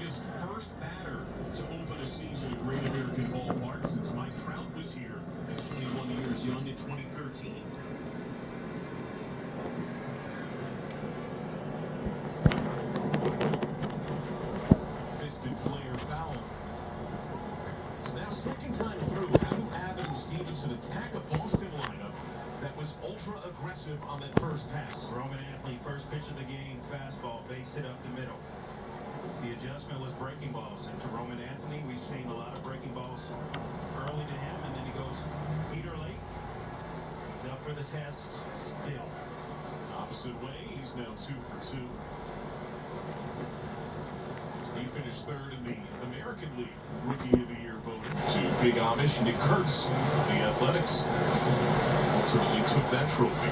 youngest first batter to open a season at Great American Ballpark since Mike Trout was here at 21 years young in 2013. Fisted flare foul. It's now second time through. How do Abbott and Stephenson attack a Boston lineup that was ultra aggressive on that first pass? Roman Anthony, first pitch of the game, fastball, base hit up the middle. The adjustment was breaking balls, and to Roman Anthony, we've seen a lot of breaking balls early to him, and then he goes Peter late. He's up for the test still. Opposite way, he's now 2 for 2. He finished third in the American League Rookie of the Year voting to Big Amish Nick Kurtz, the Athletics. Ultimately took that trophy.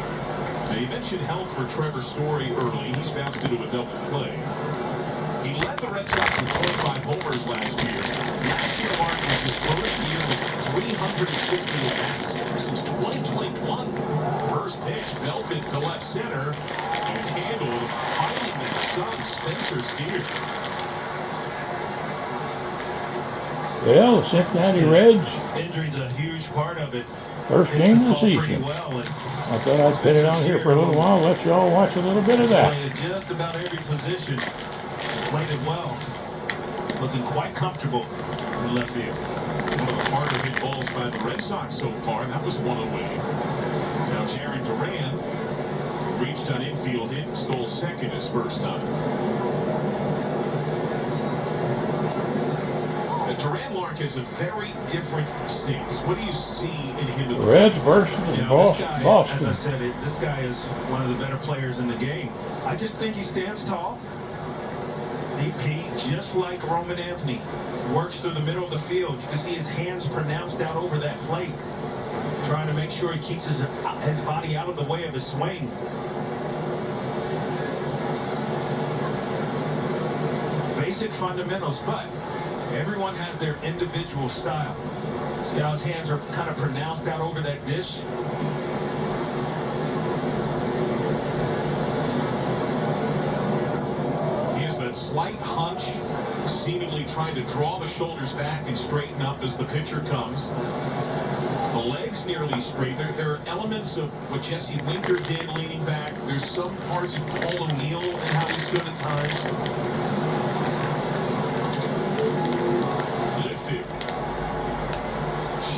Now, you mentioned health for Trevor Story early. He's bounced into a double play. He led the Red Sox with 25 homers last year. Last year marked was his first year with 360 at-bats since 2021. First pitch belted to left center and handled hiding the son, Spencer Steer. Well, the Cincinnati Reds. Injury's a huge part of it. First game of the season. Well, I thought I'd put it on here for a little while, let you all watch a little bit of that. Played just about every position. Played it well. Looking quite comfortable in left field. One of the harder hit balls by the Red Sox so far. That was one away. Now Jaron Duran reached on infield hit and stole second his first time. Duran Lark has a very different stance. What do you see in him? The Reds versus Boston. As I said, this guy is one of the better players in the game. I just think he stands tall. He just like Roman Anthony, works through the middle of the field. You can see his hands pronounced out over that plate, trying to make sure he keeps his body out of the way of his swing. Basic fundamentals, but everyone has their individual style. See how his hands are kind of pronounced out over that dish? He has that slight hunch, seemingly trying to draw the shoulders back and straighten up as the pitcher comes. The legs nearly straight. There are elements of what Jesse Winker did leaning back. There's some parts of Paul O'Neill and how he stood at times.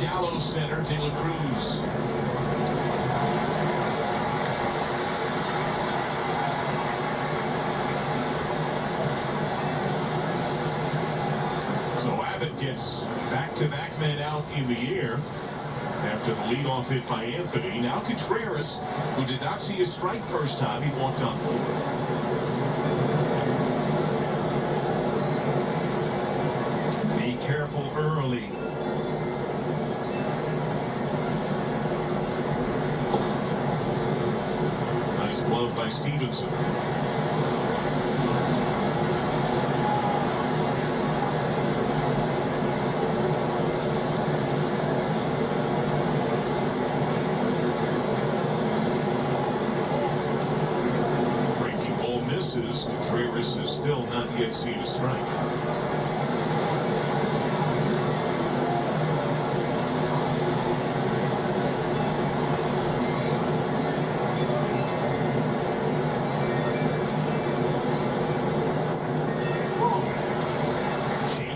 Shallow center, De La Cruz. So Abbott gets back-to-back men out in the air after the leadoff hit by Anthony. Now Contreras, who did not see a strike first time, he walked on 4. Be careful early. Nice glove by Stephenson. Breaking ball misses. Contreras has still not yet seen a strike.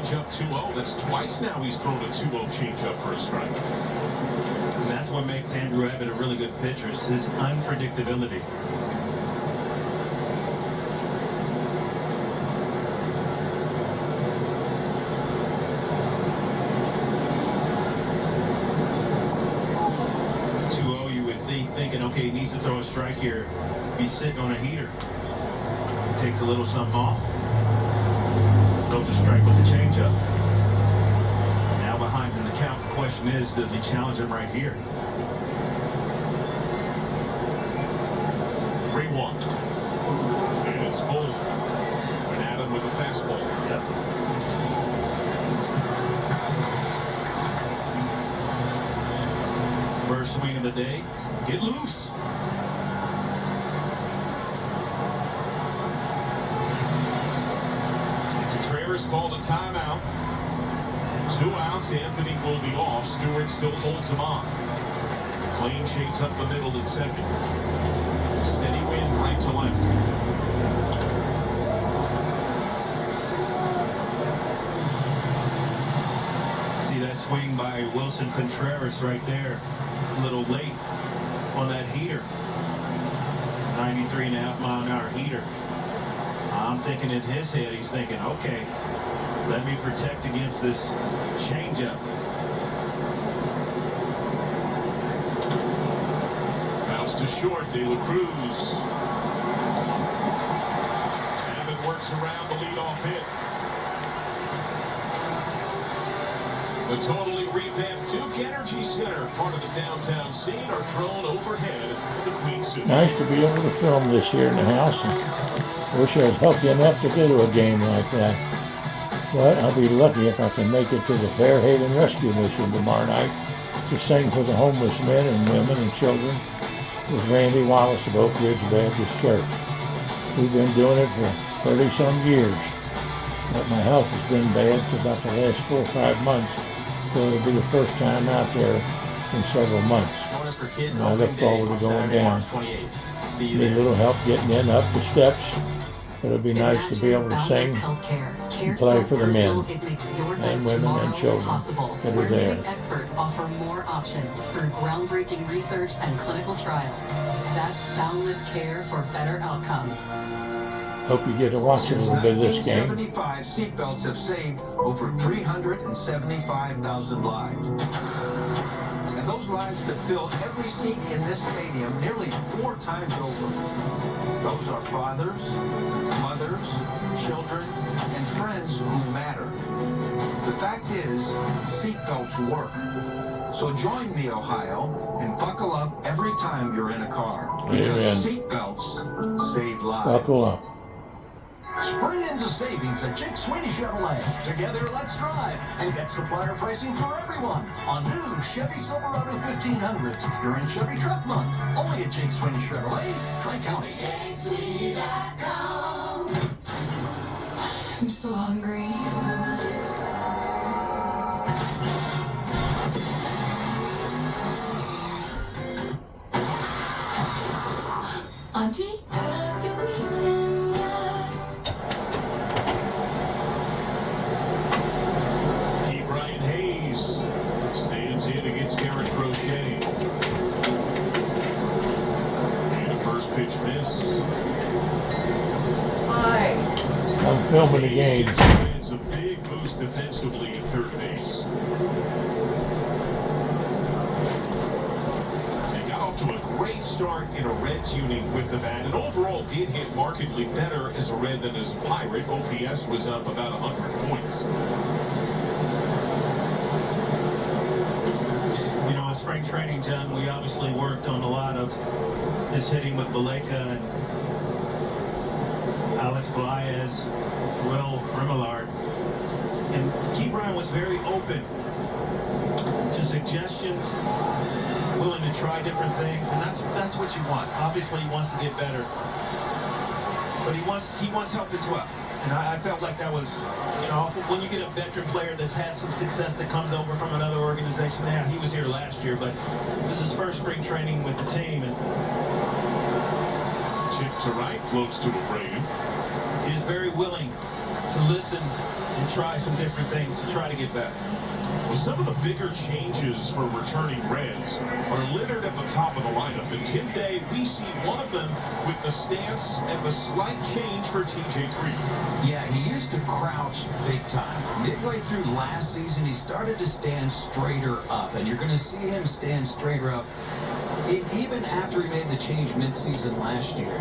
Up 2-0. That's twice now he's thrown a 2-0 changeup for a strike. And that's what makes Andrew Abbott a really good pitcher, is his unpredictability. You would thinking, okay, he needs to throw a strike here. He's sitting on a heater. Takes a little something off. Throws a strike with the changeup. Now behind in the count. The question is, does he challenge him right here? 3-1. And it's full. And Adam with a fastball. Yep. First swing of the day. Get loose. Baiers called a timeout. 2 outs. Anthony will be off. Stewart still holds him on. McLean shades up the middle at second. Steady wind right to left. See that swing by Wilson Contreras right there. A little late on that heater. 93.5-mile-an-hour heater. I'm thinking in his head, he's thinking, okay, let me protect against this changeup. Bounce to short, De La Cruz. Abbott works around the leadoff hit. The totally revamped Duke Energy Center, part of the downtown scene, are thrown overhead of the Queen City. Nice to be able to film this here in the house. I wish I was healthy enough to go to a game like that. But I'll be lucky if I can make it to the Fairhaven Rescue Mission tomorrow night to sing for the homeless men and women and children with Randy Wallace of Oak Ridge Baptist Church. We've been doing it for 30-some years. But my health has been bad for about the last 4 or 5 months. So it'll be the first time out there in several months. And I look forward to going down. Need a little help getting in up the steps, but it'll be nice to be able to sing and play for the men and women and children that are there. Experts offer more options through groundbreaking research and clinical trials. That's boundless care for better outcomes. Hope you get to watch a little bit of this game. 1975, seatbelts have saved over 375,000 lives. And those lives that fill every seat in this stadium nearly 4 times over. Those are fathers, mothers, children, and friends who matter. The fact is, seatbelts work. So join me, Ohio, and buckle up every time you're in a car. Because seatbelts save lives. Buckle up. Spring into savings at Jake Sweeney Chevrolet. Together, let's drive and get supplier pricing for everyone on new Chevy Silverado 1500s during Chevy Truck Month. Only at Jake Sweeney Chevrolet, Tri-County. JakeSweeney.com. I'm so hungry. Auntie? Pitch miss. Hi. I'm filming the game. It's a big boost defensively at third base. They got off to a great start in a red tuning with the bat, and overall did hit markedly better as a red than as a pirate. OPS was up about 100 points. You know, in spring training, John, we obviously worked on a lot of his hitting with Valleca and Alex Baez, Will Remillard. And Key Bryant was very open to suggestions, willing to try different things, and that's what you want. Obviously, he wants to get better, but he wants help as well. And I felt like that was, you know, when you get a veteran player that's had some success that comes over from another organization. Yeah, he was here last year, but it was his first spring training with the team. And chip to right, floats to Abreu. he is very willing to listen and try some different things to try to get better. Well, some of the bigger changes for returning Reds are littered at the top of the lineup. And today, we see one of them with the stance and the slight change for TJ Freed. Yeah, he used to crouch big time. Midway through last season, he started to stand straighter up, and you're going to see him stand straighter up. Even after he made the change midseason last year,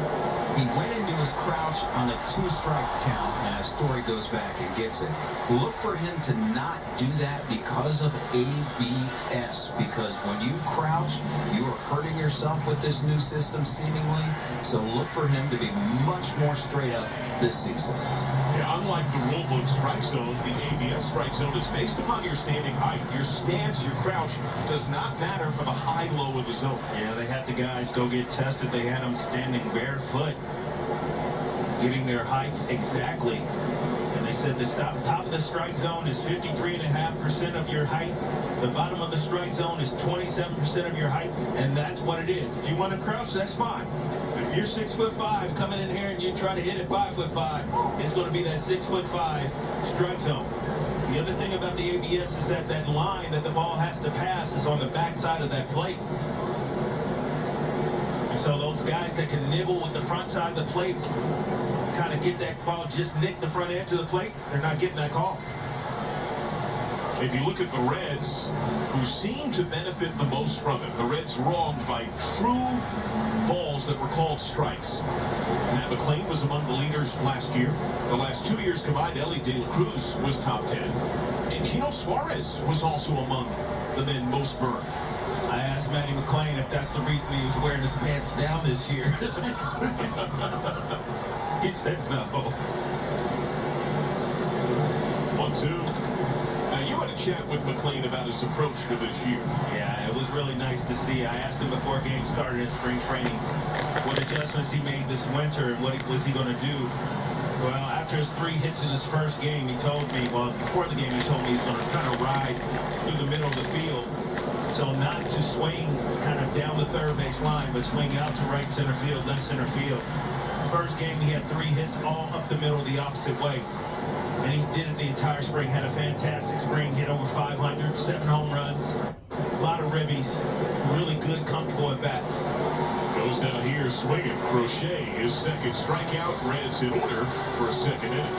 he went into his crouch on a 2-strike count as Story goes back and gets it. Look for him to not do that because of ABS, because when you crouch, you are hurting yourself with this new system seemingly. So look for him to be much more straight up this season. Yeah, unlike the rulebook strike zone, the ABS strike zone is based upon your standing height. Your stance, your crouch does not matter for the high-low of the zone. Yeah, they had the guys go get tested. They had them standing barefoot, getting their height exactly. And they said the top of the strike zone is 53.5% of your height. The bottom of the strike zone is 27% of your height, and that's what it is. If you want to crouch, that's fine. If you're 6'5" coming in here and you try to hit it 5'5", it's going to be that 6'5" strike zone. The other thing about the ABS is that that line that the ball has to pass is on the back side of that plate. And so those guys that can nibble with the front side of the plate, kind of get that ball, just nick the front edge of the plate, they're not getting that call. If you look at the Reds, who seem to benefit the most from it, the Reds wronged by true balls that were called strikes. Matt McLean was among the leaders last year. The last 2 years combined, Ellie De La Cruz was top 10. And Gino Suarez was also among the men most burned. I asked Matty McLean if that's the reason he was wearing his pants down this year. He said no. 1-2. Now, you had a chat with McLean about his approach for this year. Yeah, it was really nice to see. I asked him before games started in spring training what adjustments he made this winter and what was he going to do. Well, after his 3 hits in his first game, he told me, well, before the game, he told me he's going to try to ride through the middle of the field. So not to swing kind of down the third base line, but swing out to right center field, left center field. First game, he had 3 hits all up the middle the opposite way. And he did it the entire spring. Had a fantastic spring, hit over 500, 7 home runs, a lot of ribbies, really good, comfortable at bats. Goes down here swinging. Crochet, his second strikeout. Reds in order for a second inning.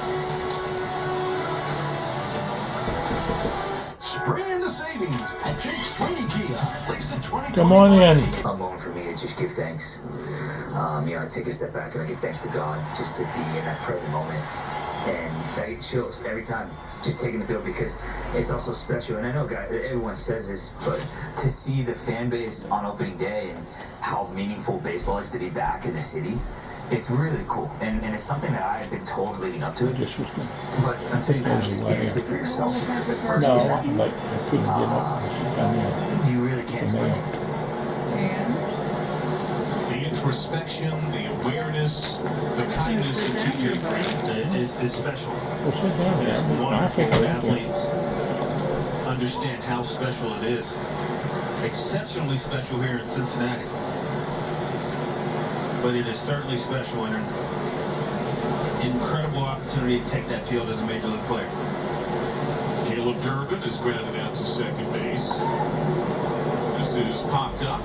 Spring into savings at Jake Sweeney Kia. Place a 20. Come on in. A moment for me to just give thanks. I take a step back and I give thanks to God just to be in that present moment. And I get chills every time just taking the field because it's also special. And I know everyone says this, but to see the fan base on opening day and how meaningful baseball is to be back in the city, it's really cool. And it's something that I had been told leading up to it. But until you kind of experience it for yourself, No, but I couldn't get up. you really can't explain it. The introspection, the awareness, the kindness of TJ Freeman Is special. Well, sit down there. I Wonderful think athletes understand how special it is. Exceptionally special here in Cincinnati. But it is certainly special and an incredible opportunity to take that field as a major league player. Caleb Durbin is grounded out to second base. This is popped up.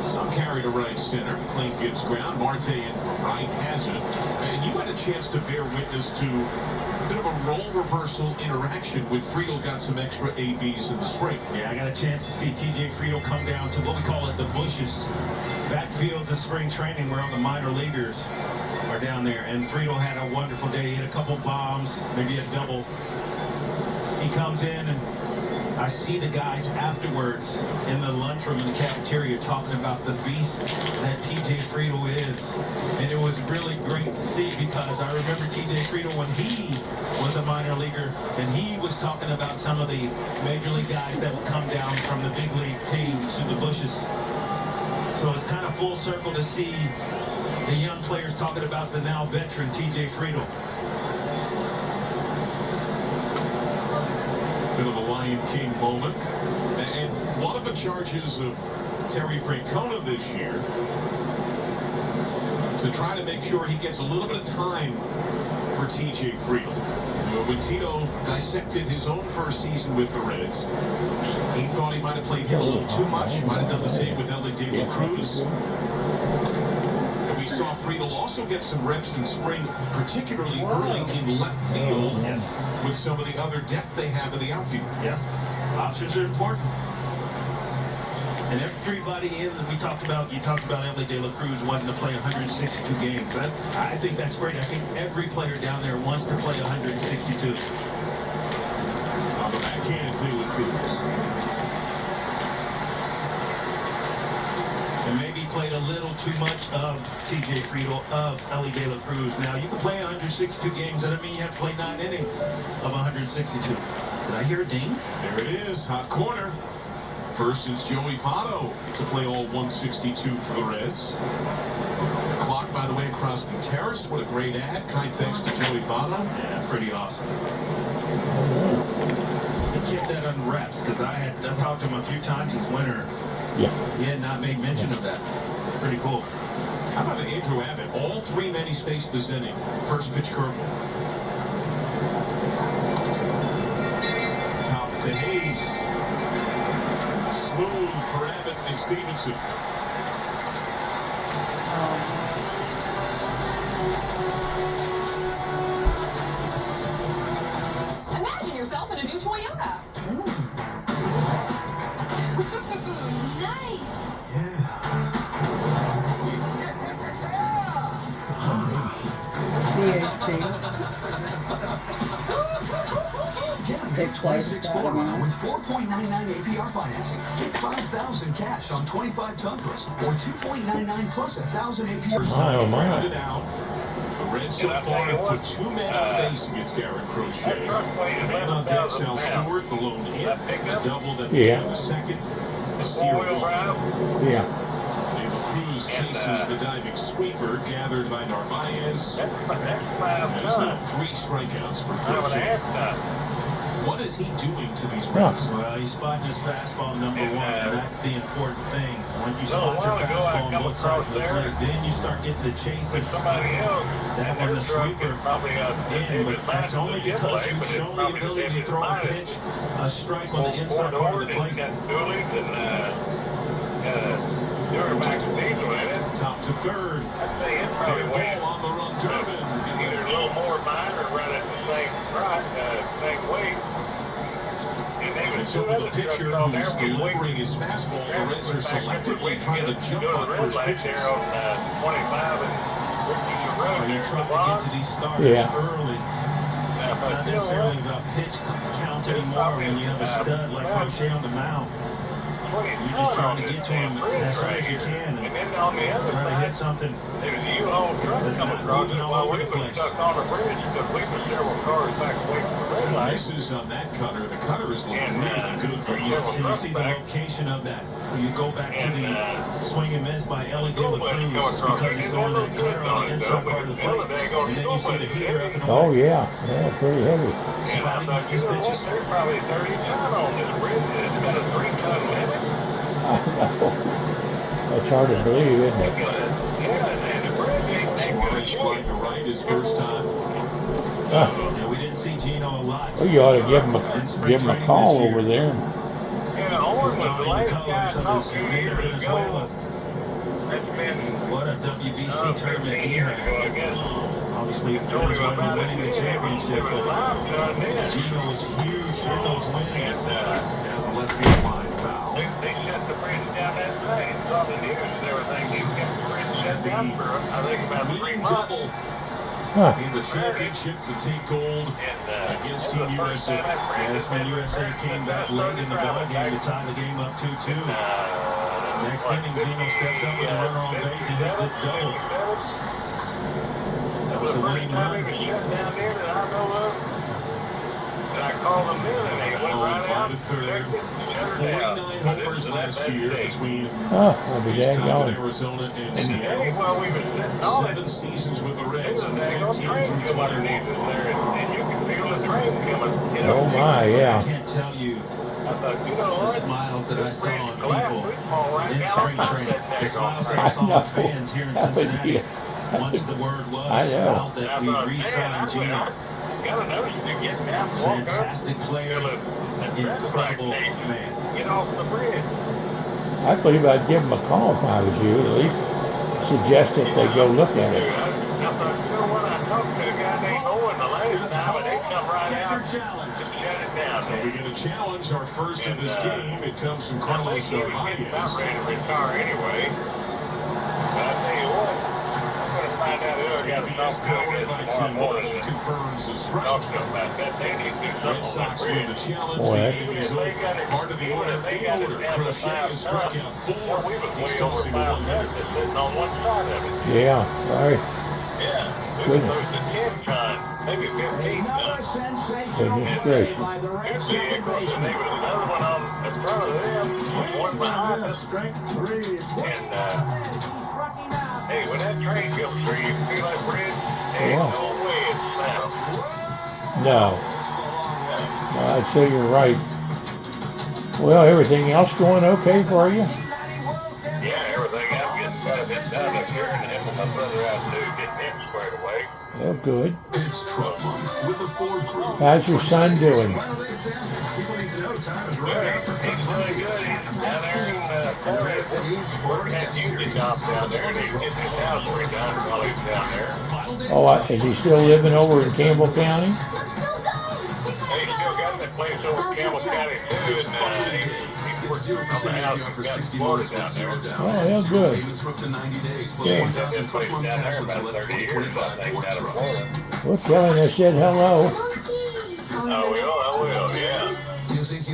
Some carry to right center. McLean gets ground. Marte in from right has it. And you had a chance to bear witness to a bit of a role reversal interaction when Friedel got some extra ABs in the spring. Yeah, I got a chance to see TJ Friedel come down to what we call it the bushes. Backfield to spring training where all the minor leaguers are down there. And Friedel had a wonderful day. He had a couple bombs, maybe a double. He comes in and I see the guys afterwards in the lunchroom in the cafeteria talking about the beast that TJ Friedel is. And it was really great to see because I remember TJ Friedel when he was a minor leaguer and he was talking about some of the major league guys that would come down from the big league teams to the bushes. So it's kind of full circle to see the young players talking about the now veteran TJ Friedel. Bit of a Lion King moment. And one of the charges of Terry Francona this year to try to make sure he gets a little bit of time for TJ Friedel. When Tito dissected his own first season with the Reds, he thought he might have played a little too much. Might have done the same with Ellie De La Cruz. And we saw Friedel also get some reps in spring, particularly early in left field with some of the other depth they have in the outfield. Yeah, options are important. And everybody in, you talked about Ellie De La Cruz wanting to play 162 games. I think that's great. I think every player down there wants to play 162. On the backhand, De La Cruz. And maybe played a little too much of TJ Friedel, of Ellie De La Cruz. Now, you can play 162 games. That doesn't mean you have to play 9 innings of 162. Did I hear a ding? There it is, hot corner. First is Joey Votto to play all 162 for the Reds. The clock by the way, across the terrace. What a great ad. Kind thanks to Joey Votto. Yeah, pretty awesome. He kept that on reps because I talked to him a few times this winter. Yeah. He had not made mention of that. Pretty cool. How about the Andrew Abbott? All three men he's faced this inning. First pitch curveball. Top to Hayes. Smooth for Abbott and Stephenson. Imagine yourself in a new Toyota. Nice. They're twice as bad amount. With 4.99 APR financing, get $5,000 cash on 25 Tundras or 2.99 plus 1,000 APR. My, oh my. Grounded out. The Reds so far have put 2 men on base against Garrett Crochet. Man on deck, Sal Stewart, the lone hit. A double that Yeah. in the second. A steal walk. Yeah. David Cruz chases the diving sweeper gathered by Narvaez. There's now 3 strikeouts for Crochet. What is he doing to these Reds? Well, he's spotting his fastball number 1, and that's the important thing. When you spot your fastball on both sides of the plate, then you start getting the chases. That when the sweeper in, but that's only because you've shown the ability to throw a pitch, a strike on the inside part of the plate. Top to third. Fair ball on the run, Durbin. Either a little more mine or run at the same price, same weight. And so with the pitcher who's delivering his fastball, the Reds are selectively trying to jump on first pitches. Well, you're trying to get to these starters early. Not necessarily about pitch count anymore when you have a stud like Crochet on the mound. You're just trying to get to him as soon as you can and try to hit something that's not moving all over the place. Misses on that cutter. The cutter is looking really good for you. And you see the location of that. So you go back to the swing and miss by Ellie De La Cruz because he's throwing that cutter on the inside part of the plate. And then you see the heater up and over. Oh yeah. Yeah, pretty heavy. Spotting his pitches. There's probably 30 ton on this bridge. It's got a 3-ton limit. I know. That's hard to believe, isn't it? Suarez flying to right his first time. Yeah, we didn't see Gino a lot. Well, you ought to give him a call over there. Yeah, Horn was the Donning the last guy colors I of talked his to native years ago. Venezuela. That's been What a WBC tournament 15 he years had. ago, I guess. Obviously, Told him Venezuela about it winning the then. championship, It was but live done then. Gino was huge in those wins. And Down the left field line foul. they shut the bridge down that night. It's on the news and everything. They kept the bridge shut down for, I think, about 3 Winning months. double Huh. in the championship to take gold against Team USA. That's when USA came back late in the ball game to tie the game up 2-2. Next inning, Gino steps up with a runner on base and hits this double. That was the winning run. Shut down there that I know of. And I called them in and they went right out. 49 homers last year between Oh, I'll be his time daggone. with Arizona and Hey, Seattle. while we were sitting on it, 7 seasons with the there Reds was a from daggone 15 train through come underneath 21. us there, and you could feel the train coming. You know, Oh my, I yeah. can't tell you I thought, you know the what? smiles that I saw on Bridge collapsed, people we fall right in down spring on training. that The daggone smiles that I I saw know. on fans here in Cincinnati. Yeah. Once the word was I know. out that we re-signed Gino. Gotta know you can get down, walk up, Fantastic player, feel incredible it, man. get off the bridge. I believe I'd give him a call if I was you. At least suggest that they go look at Dude, it. I thought, you know what? I talked to a guy named Owen the last time, and they come right out and shut it down. So we get a challenge, our first of this game. It comes from I Carlos think he was getting about Narvaez. ready to retire anyway. But I tell you what, I'm going to find out who I got to talk ABS to power again by tomorrow Tim morning Ball and confirms the talk strike. to him about that. They need to do Red something on Sox that win bridge. the challenge. Boy, The that's- game is over. Part of the order. In order. Crochet has struck out 4. He's tossing a 1-hitter. Sitting on one side of it. Yeah, right. Yeah, we were Goodness. close to 10 ton, maybe 15 ton. Goodness gracious. Two vehicles, and there was another one on in front of them, one behind us, and Hey, when that train comes through, you feel like Bret? Ain't Yeah. no way it's sound. No. No, I'd say you're right. Well, everything else going okay for you? Yeah, everything. I'm getting quite a bit done up here, and helping my brother out too, getting him squared away. Well, good. It's Truck Month with the Ford Crew. How's your son doing? Well, he's really good. He's down there in Florida, working at Union Job down there, and he's getting his house redone while he's down there. Oh, is he still living over in Campbell County? Hey, he's still got that place over in Campbell County too, and he's working on the house he's got in Florida down there. Oh, yeah, good. He's been that place down there about 30 years, I think, out of Florida. Well, tell him I said hello. I will, yeah.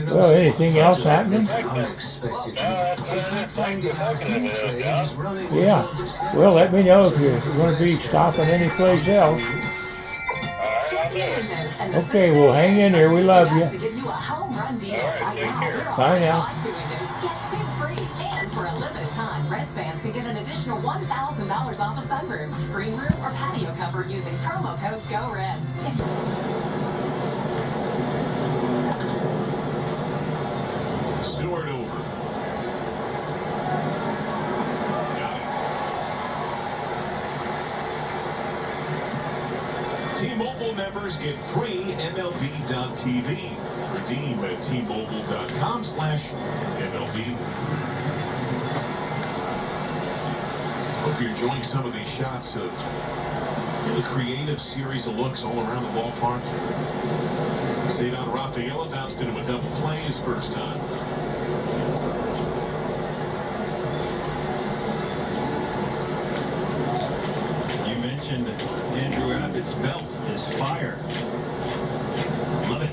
Well, anything else happening? Yeah. Well, let me know if you're going to be stopping anyplace else. Okay, well, hang in there. We love you. Bye now. And for a limited time, Reds fans can get an additional $1,000 off a sunroof, screen room, or patio cover using promo code GOREDS. Stewart over. Got it. T-Mobile members get free MLB.TV. Redeem at T-Mobile.com/MLB. Hope you're enjoying some of these shots of really creative series of looks all around the ballpark. Cedar Rafaela bounced into a double play his first time. You mentioned Andrew Abbott's belt is fire. Love it.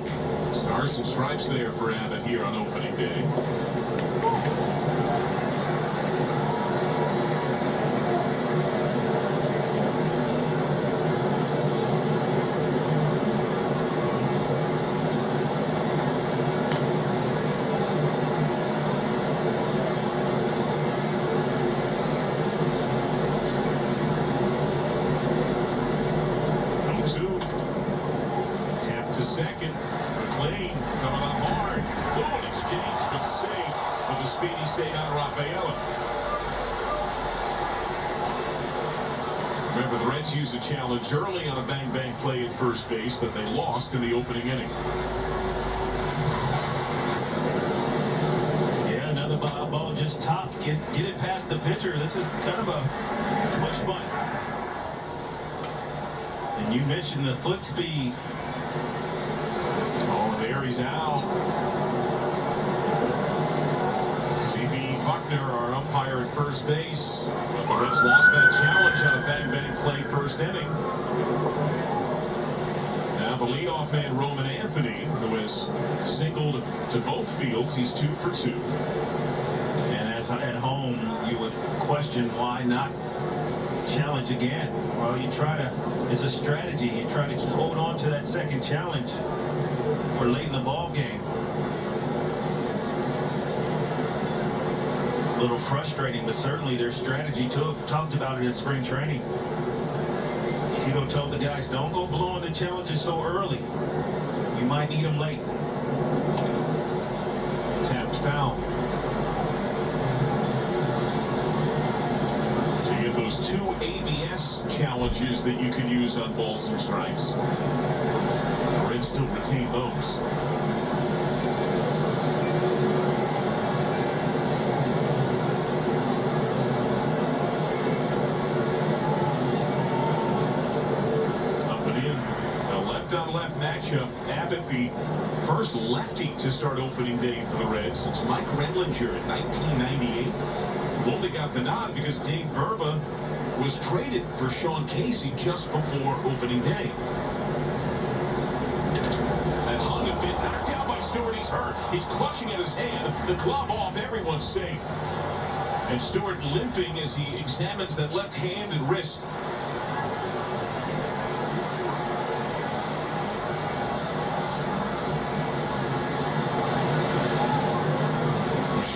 Stars and stripes there for Abbott here on opening day. Tap to second. McLean coming up hard. Fluid exchange, but safe for the speedy Cedar Rafaela. Remember, the Reds used a challenge early on a bang-bang play at first base that they lost in the opening inning. Yeah, another ball just topped. Get it past the pitcher. This is kind of a push bunt. And you mentioned the foot speed. Oh, there he's out. C.B. Buckner, our umpire at first base. But the Reds lost that challenge on a bang-bang play first inning. Now the leadoff man, Roman Anthony, who has singled to both fields. He's 2 for 2. And as at home, you would question why not challenge again. Well, you try to, it's a strategy. You try to hold on to that second challenge for late in the ball game. A little frustrating, but certainly their strategy talked about it in spring training. Tito told the guys, don't go blowing the challenges so early. You might need them late. Tapped foul. So you have those 2 ABS challenges that you can use on balls and strikes. The Reds still retain those. Up and in. A left-on-left matchup. Abbott, the first lefty to start opening day for the Reds since Mike Redlinger in 1998. Who only got the nod because Dave Burba was traded for Sean Casey just before opening day. That hung a bit, knocked down by Stewart. He's hurt. He's clutching at his hand. The glove off. Everyone's safe. And Stewart limping as he examines that left hand and wrist.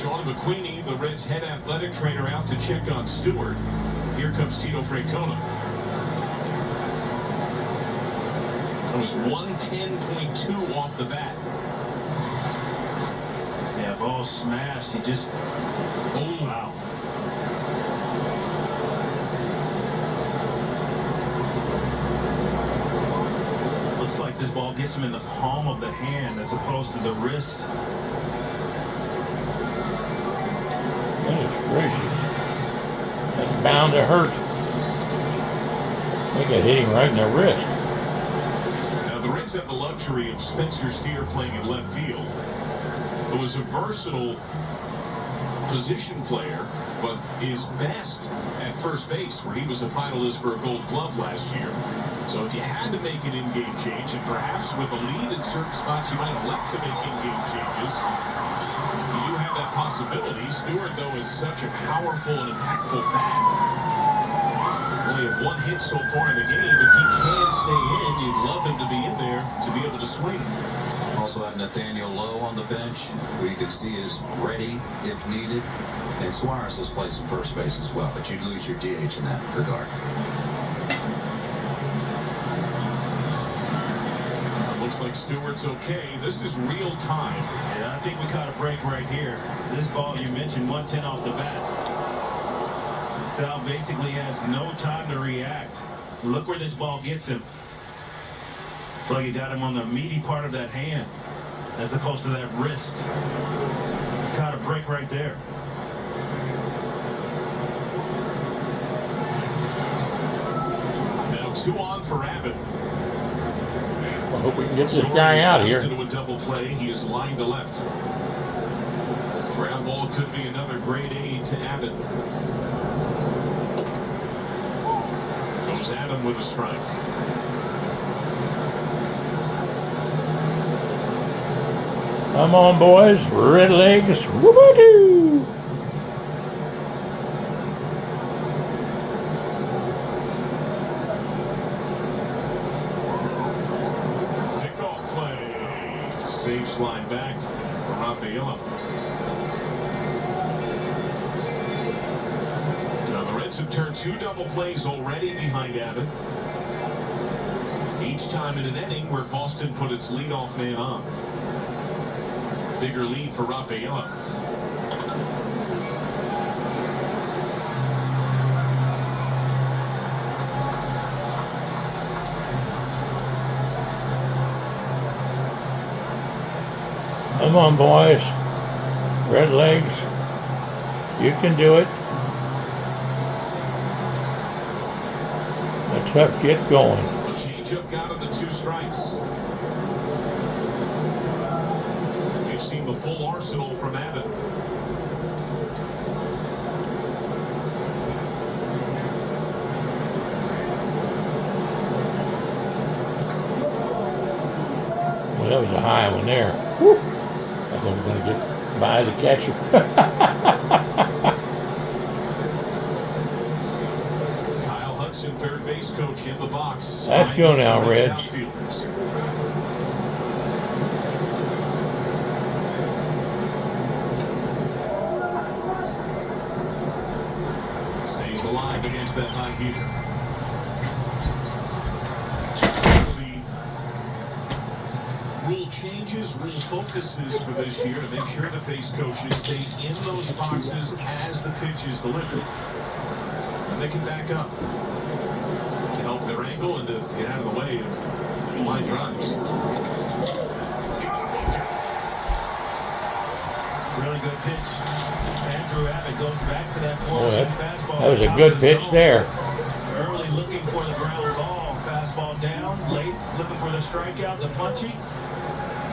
Sean McQueenie, the Reds' head athletic trainer, out to check on Stewart. Here comes Tito Francona. It was 110.2 off the bat. Yeah, ball smashed. He just, oh, wow. Looks like this ball gets him in the palm of the hand as opposed to the wrist. Goodness gracious. That's bound to hurt. I think it hit him right in the wrist. Now, the Reds have the luxury of Spencer Steer playing in left field, who is a versatile position player, but is best at first base, where he was a finalist for a Gold Glove last year. So if you had to make an in-game change, and perhaps with a lead in certain spots you might elect to make in-game changes, you do have that possibility. Stewart, though, is such a powerful and impactful bat. Only have one hit so far in the game. If he can stay in, you'd love him to be in there to be able to swing. Also have Nathaniel Lowe on the bench, who you can see is ready if needed. And Suarez has played some first base as well, but you'd lose your DH in that regard. Looks like Stewart's okay. This is real time. Yeah, I think we caught a break right here. This ball you mentioned, 110 off the bat. Sal basically has no time to react. Look where this ball gets him. So you got him on the meaty part of that hand as opposed to that wrist. Caught a break right there. Now 2 on for Abbott. I hope we can get this guy out of here. Into a double play. He is lined to left. Ground ball could be another grade A to Abbott. Goes at him with a strike. Come on, boys. Red legs. Whoop-a-doo. Kickoff play. Safe slide back for Rafaela. Now the Reds have turned 2 double plays already behind Abbott. Each time in an inning where Boston put its leadoff man on. Bigger lead for Rafaela. Come on, boys. Red legs. You can do it. Let's have to get going. The changeup got him to 2 strikes. We've seen the full arsenal from Abbott. Well, that was a high one there. Whew. I think we're going to get by the catcher. Kyle Hudson, third base coach, in the box. Let's go now, Reds. Outfielders. Stays alive against that high heater. The rule changes, rule focuses for this year to make sure that base coaches stay in those boxes as the pitch is delivered. And they can back up to help their angle and to get out of the way of line drives. Really good pitch. Andrew Abbott goes back to that Boy, fastball. that was a good pitch there. Early looking for the ground ball. Fastball down. Late looking for the strikeout, the punchy.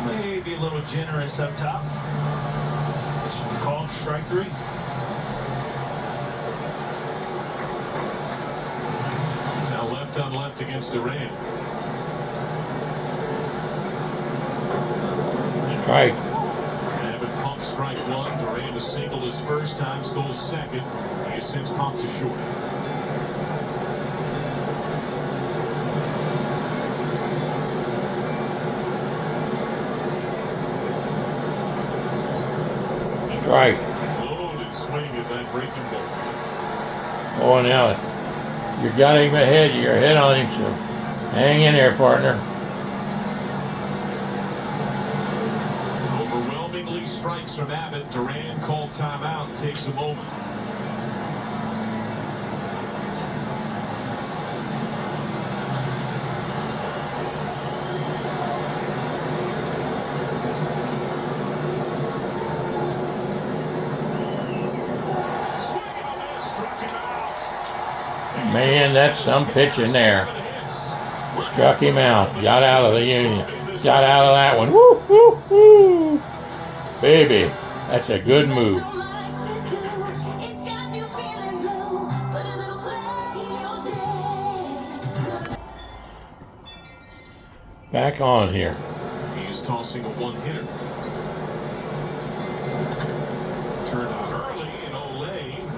Maybe a little generous up top. Called strike 3. Now left on left against Duran. Strike. Abbott pumped strike 1. Duran to single his first time, stole second. He has since pumped to short. Strike. Loaded swing at that breaking ball. Oh, now You got him ahead. You're ahead on him, so hang in there, partner. Overwhelmingly strikes from Abbott. Duran called timeout and takes a moment. Man, that's some pitch in there. Struck him out. Got out of the union. Got out of that one. Woo, woo, woo. Baby, that's a good move. Back on here. He is tossing a one-hitter. Turned on early, and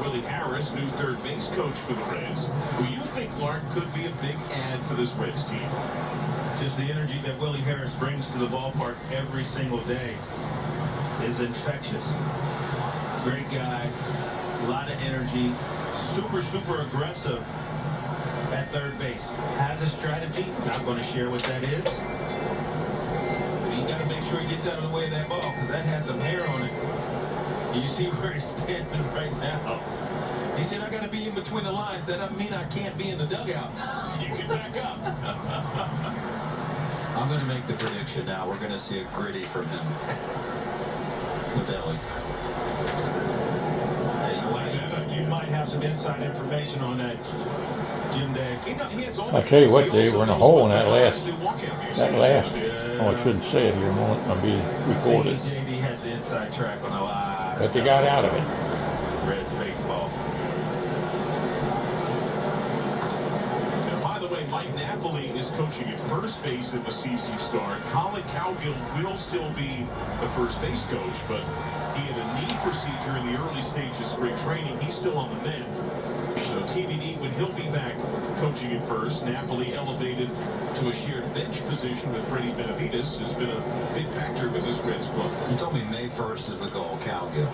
Willie Harris, new third base coach for the Reds, who you think, Clark, could be a big add for this Reds team. Just the energy that Willie Harris brings to the ballpark every single day is infectious. Great guy, a lot of energy, super aggressive at third base. Has a strategy, not going to share what that is. But you got to make sure he gets out of the way of that ball, because that has some hair on it. And you see where he's standing right now. He said, I got to be in between the lines. That doesn't mean I can't be in the dugout. You can back up. I'm going to make the prediction now. We're going to see a gritty from him with Ellie. You might have some inside information on that, Jim Day. I tell you what, Dave, we're in a hole in that last. Oh, I shouldn't say it here. I'm being recorded. JD has the inside track on a lot. But they got out of it. Reds baseball. By the way, Mike Napoli is coaching at first base at the season start. Colin Cowgill will still be the first base coach, but he had a knee procedure in the early stages of spring training. He's still on the mend. So TBD when he'll be back coaching at first. Napoli elevated to a shared bench position with Freddie Benavides has been a big factor with this Reds club. You told me May 1st is the goal, Cowgill.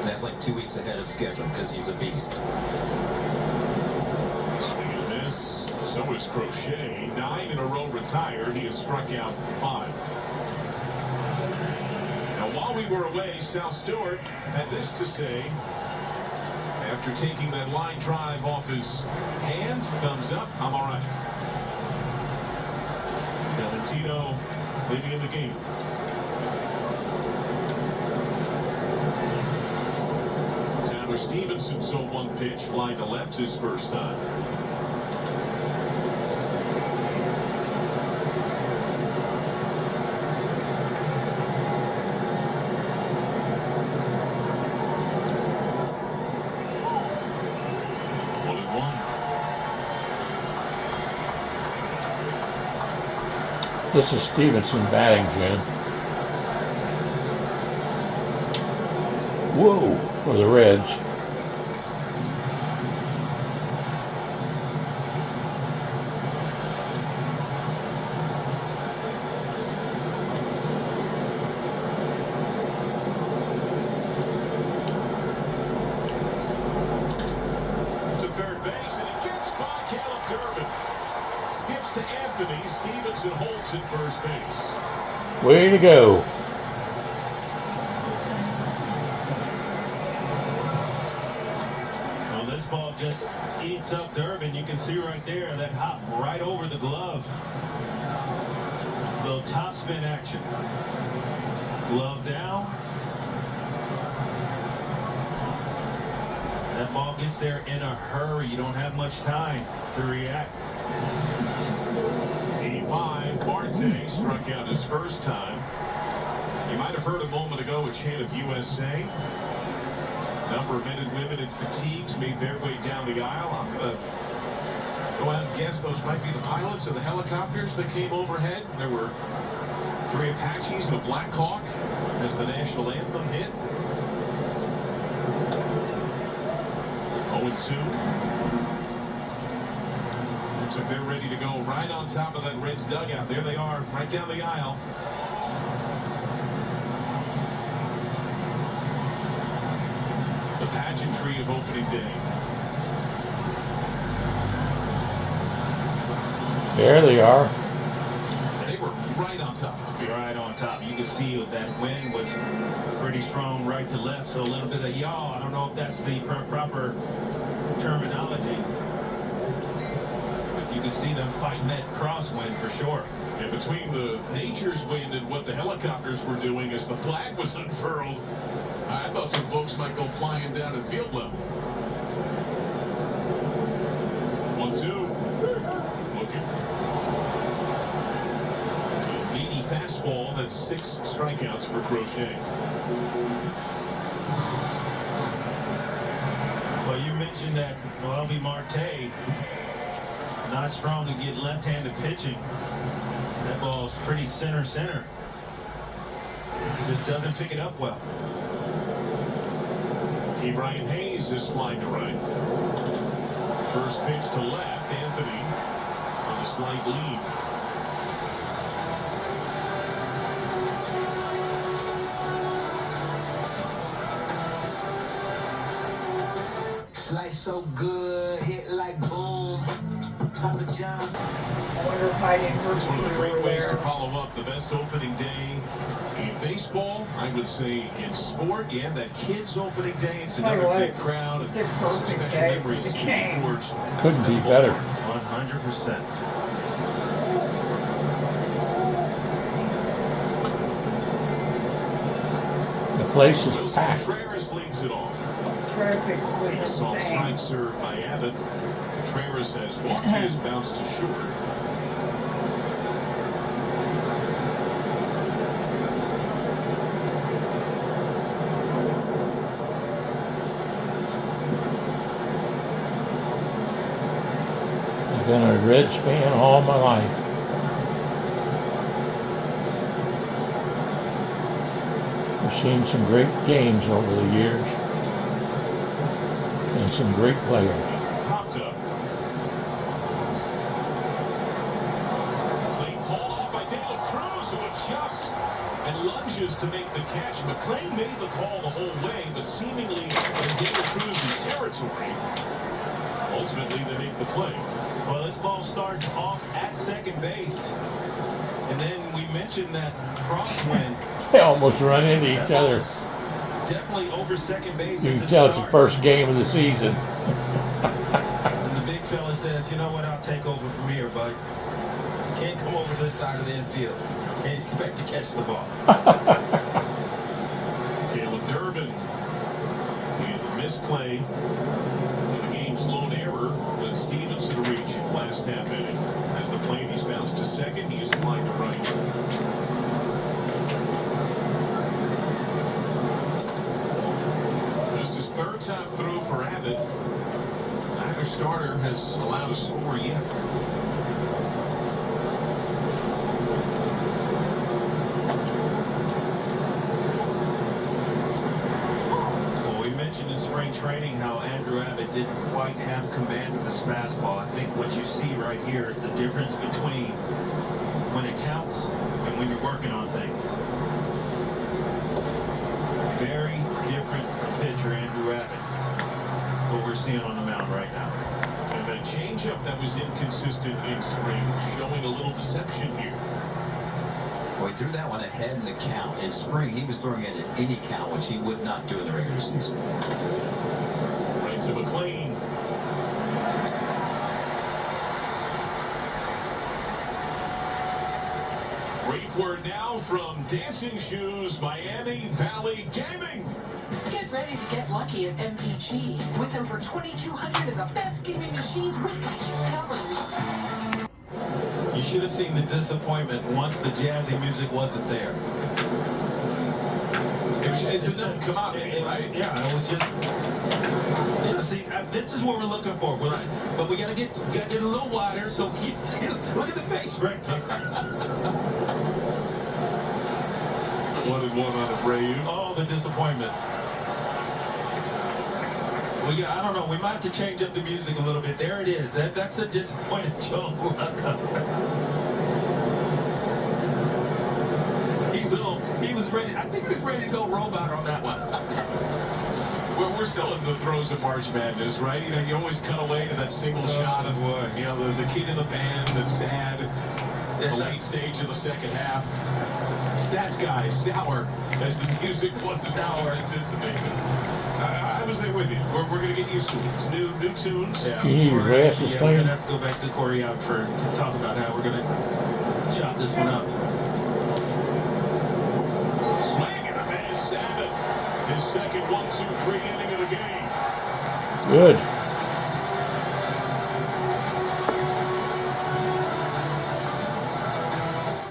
And that's like 2 weeks ahead of schedule because he's a beast. Swing and miss. So is Crochet. 9 in a row retired. He has struck out 5. Now, while we were away, Sal Stewart had this to say after taking that line drive off his hand. Thumbs up. I'm all right. Valentino leading in the game. Tanner Stephenson saw one pitch fly to left his first time. This is Stephenson batting, Jen. Whoa, for the Reds. To third base, and he gets by Caleb Durbin. Skips to Anthony. Stephenson holds at first base. Way to go. Well, this ball just eats up Durbin. You can see right there that hop right over the glove. Little top spin action. Glove down. That ball gets there in a hurry. You don't have much time to react. 85, Marte struck out his first time. You might have heard a moment ago a chant of USA. Number of men and women in fatigues made their way down the aisle. I'm going to go out and guess those might be the pilots of the helicopters that came overhead. There were 3 Apaches and a Black Hawk as the national anthem hit. 0-2. Looks like they're ready to go right on top of that Reds dugout. There they are, right down the aisle. The pageantry of opening day. There they are. They were right on top of the field. Right on top. You can see that wind was pretty strong right to left, so a little bit of yaw. I don't know if that's the proper terminology. But you can see them fighting that crosswind for sure. And between the nature's wind and what the helicopters were doing as the flag was unfurled, I thought some folks might go flying down at field level. 1-2. Looking. A meaty fastball. That's 6 strikeouts for Crochet. Well, you mentioned that Elvie Marte, not strong to get left-handed pitching. That ball's pretty center. Just doesn't pick it up well. Key Brian Hayes is flying to right. First pitch to left. Anthony on a slight lead. Slice so good, hit like boom. Papa John's. I wonder if I didn't work It's one of the great over ways there. to follow up the best opening day in baseball. I would say in sport, yeah, that kids opening day. It's Tell you another what, big crowd. it's a and perfect special day for memories the to game. forge. Couldn't be better. 100%. The place is Wilson packed. Contreras leads it off. Traffic was A soft insane. strike served by Abbott. Contreras has walked his, bounced to short. I've been a Reds fan all my life. I've seen some great games over the years and some great players. Popped up. Clean called off by Dale Cruz, who adjusts and lunges to make the catch. McClain made the call the whole way, but seemingly in Dale Cruz's territory. Ultimately, they make the play. Well, this ball starts off at second base. And then we mentioned that crosswind. They almost run into each other. Definitely over second base. You as can it tell it's the starts. first game of the season. And the big fella says, you know what, I'll take over from here, bud. Can't come over this side of the infield and expect to catch the ball. Caleb Durbin. He had the misplay. And the game's lone error led Stephenson to reach last half inning. At the plate, he's bounced to second. He is flying to right. This is third time through for Abbott. Neither starter has allowed a score yet. Well, we mentioned in spring training how Andrew Abbott didn't quite have command of his fastball. I think what you see right here is the difference between when it counts and when you're working on things. Very different pitcher, Andrew Abbott, what we're seeing on the mound right now. And that changeup that was inconsistent in spring, showing a little deception here. Well, he threw that one ahead in the count. In spring, he was throwing it at any count, which he would not do in the regular season. Right to McClain. Great word now from Dancing Shoes, Miami Valley Gaming. Get ready to get lucky at MPG. With over 2,200 of the best gaming machines, we got you covered. You should have seen the disappointment once the jazzy music wasn't there. It's a known commodity, right? Yeah, it was just. Yeah, see, this is what we're looking for. Right. But we gotta get a little wider so we can see. Look at the face right there. 1-1 on Abreu. Oh, the disappointment. I don't know. We might have to change up the music a little bit. There it is. That's the disappointed Joe. He was ready. I think he was ready to go robot on that one. We're we're still in the throes of March Madness, right? You know, you always cut away to that single shot of, you know, the kid in the band that's sad. The late stage of the second half. Stats guy, sour, as the music wasn't as anticipated. I was there with you. We're going to get used to it. It's new tunes. Yeah, We're we're going to have to go back to the choreographer to talk about how we're going to chop this one up. Swing and a miss. Sabbath. His second 1-2-3 inning of the game. Good.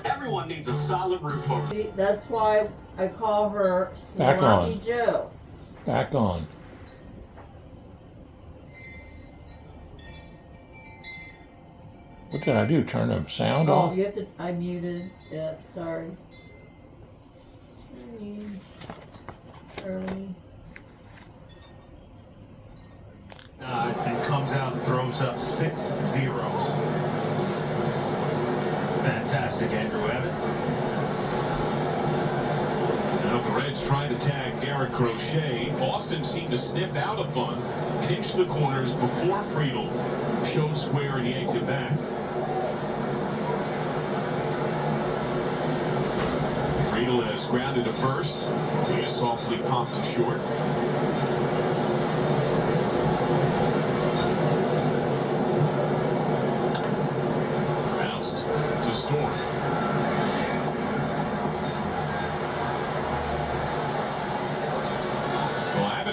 Everyone needs a solid roof over. That's why I call her Back Sloppy on. Joe. Back on. What did I do? Turn the sound Oh, off? you have to. I muted. Yeah, sorry. Early. And comes out and throws up 6 zeros. Fantastic, Andrew Abbott. Now the Reds tried to tag Garrett Crochet. Boston seemed to sniff out a bunt, pinch the corners before Friedel showed square and yanked it back. Friedel has grounded to first. He is softly popped to short. Bounced to Storm.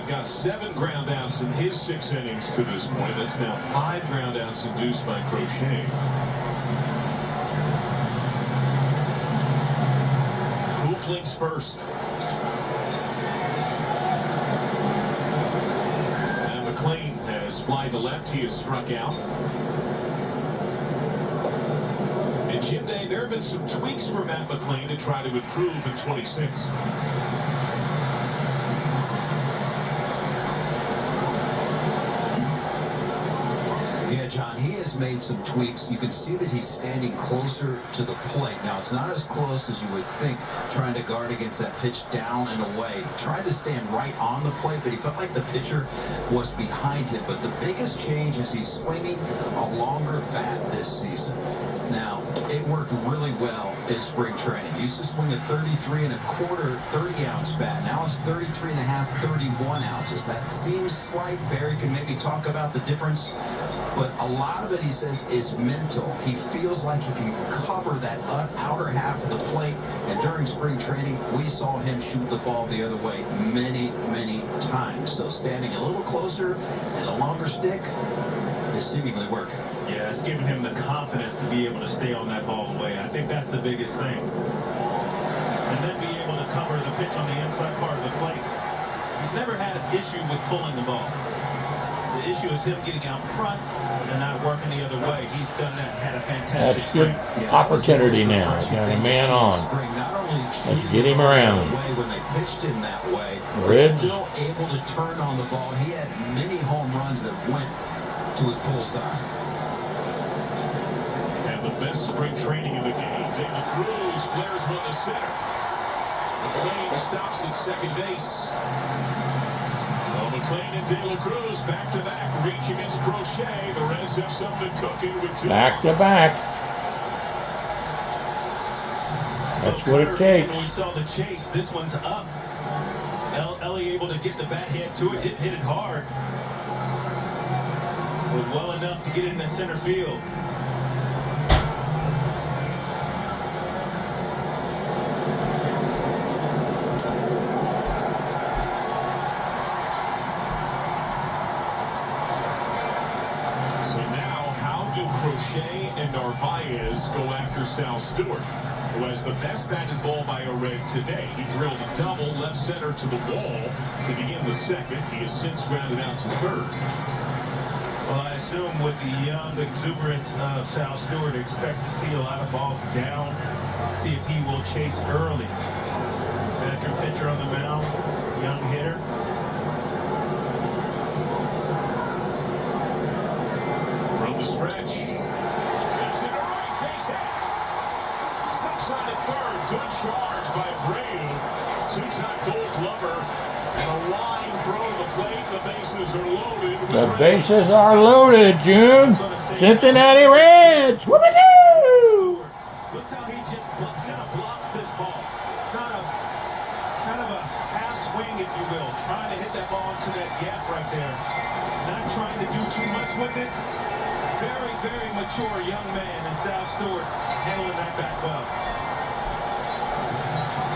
Got 7 ground outs in his 6 innings to this point. That's now 5 ground outs induced by Crochet. Who blinks first? And McLean has fly to left. He has struck out. And Jim Day, there have been some tweaks for Matt McLean to try to improve in 26. Yeah, John, he has made some tweaks. You can see that he's standing closer to the plate. Now, it's not as close as you would think, trying to guard against that pitch down and away. He tried to stand right on the plate, but he felt like the pitcher was behind him. But the biggest change is he's swinging a longer bat this season. Now, it worked really well in spring training. He used to swing a 33 1/4, 30-ounce bat. Now it's 33 1/2, 31 ounces. That seems slight. Barry can maybe talk about the difference. But a lot of it, he says, is mental. He feels like he can cover that outer half of the plate. And during spring training, we saw him shoot the ball the other way many, many times. So standing a little closer and a longer stick is seemingly working. Yeah, it's giving him the confidence to be able to stay on that ball away. I think that's the biggest thing. And then be able to cover the pitch on the inside part of the plate. He's never had an issue with pulling the ball. The issue is him getting out front and not working the other way. He's done that, had a fantastic That's good opportunity now. He's got a man on. Let's get him around. When they pitched him that way, Reds. still able to turn on the ball. He had many home runs that went to his pull side. And the best spring training in the game. De La Cruz flares one to center. McLean stops at second base. Well, McLean and De La Cruz back-to-back reach against Crochet. The Reds have something cooking with 2. Back-to-back. That's what it takes. When we saw the chase, this one's up. Ellie able to get the bat hit to it, hit it hard. Was well enough to get in that center field. Crochet and Narvaez go after Sal Stewart, who has the best batted ball by a Red today. He drilled a double left center to the wall to begin the second. He has since grounded out to third. Well, I assume with the young exuberance of Sal Stewart, expect to see a lot of balls down. See if he will chase early. Veteran pitcher on the mound, young hitter. From the stretch. Into right base hit. Steps on at third. Good charge by Bret. Two-time Gold Glover And a line throw to the plate. The bases are loaded. The bases are loaded, June. Cincinnati Reds. Whoop-a-doo! Looks how he just kind of blocks this ball. It's not a kind of a half swing, if you will, trying to hit that ball into that gap right there. Not trying to do too much with it. Very, very mature young man, and Sal Stewart handling that back well.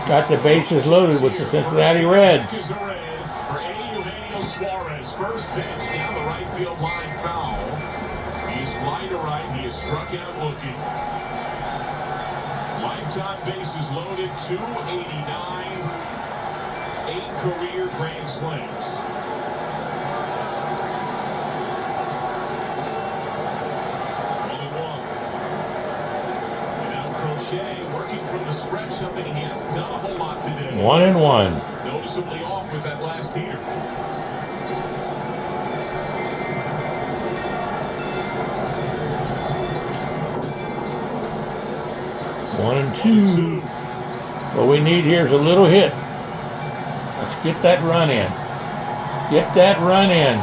Got the bases loaded with the Cincinnati Reds. First pitch down the right field line, foul. He is fly to right. He is struck out looking. Lifetime bases loaded, 289. 8 career grand slams. Working from the stretch, something he hasn't done a whole lot today. 1-1. Noticeably off with that last heater. One and two. What we need here is a little hit. Let's get that run in. Get that run in.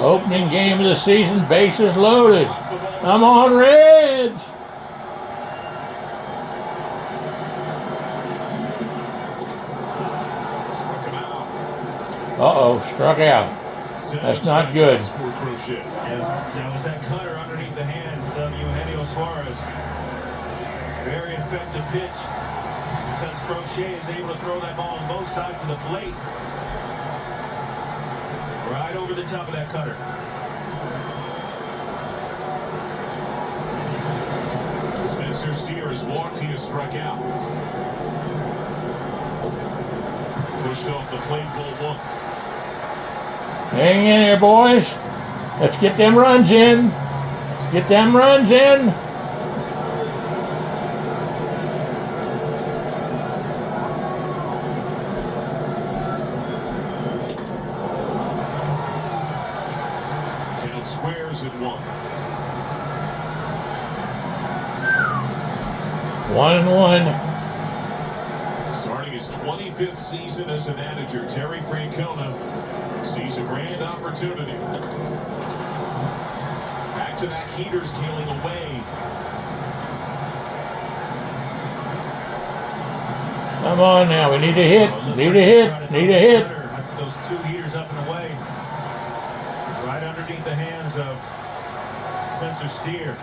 Opening game of the season, bases loaded. Come on, Reds! Uh-oh, struck out. That's not good. That was that cutter underneath the hands of Eugenio Suarez. Very effective pitch because Crochet is able to throw that ball on both sides of the plate. Right over the top of that cutter. Spencer Steer has walked, he has struck out. Pushed off the plate, ball one. Hang in there, boys. Let's get them runs in. Get them runs in. Count squares at 1. 1-1. Starting his 25th season as a manager, Terry Francona sees a grand opportunity. Back-to-back heaters tailing away. Come on now, we need a hit. Need a hit. Need a hit. Those 2 heaters up and away. Right underneath the hands of Spencer Steer.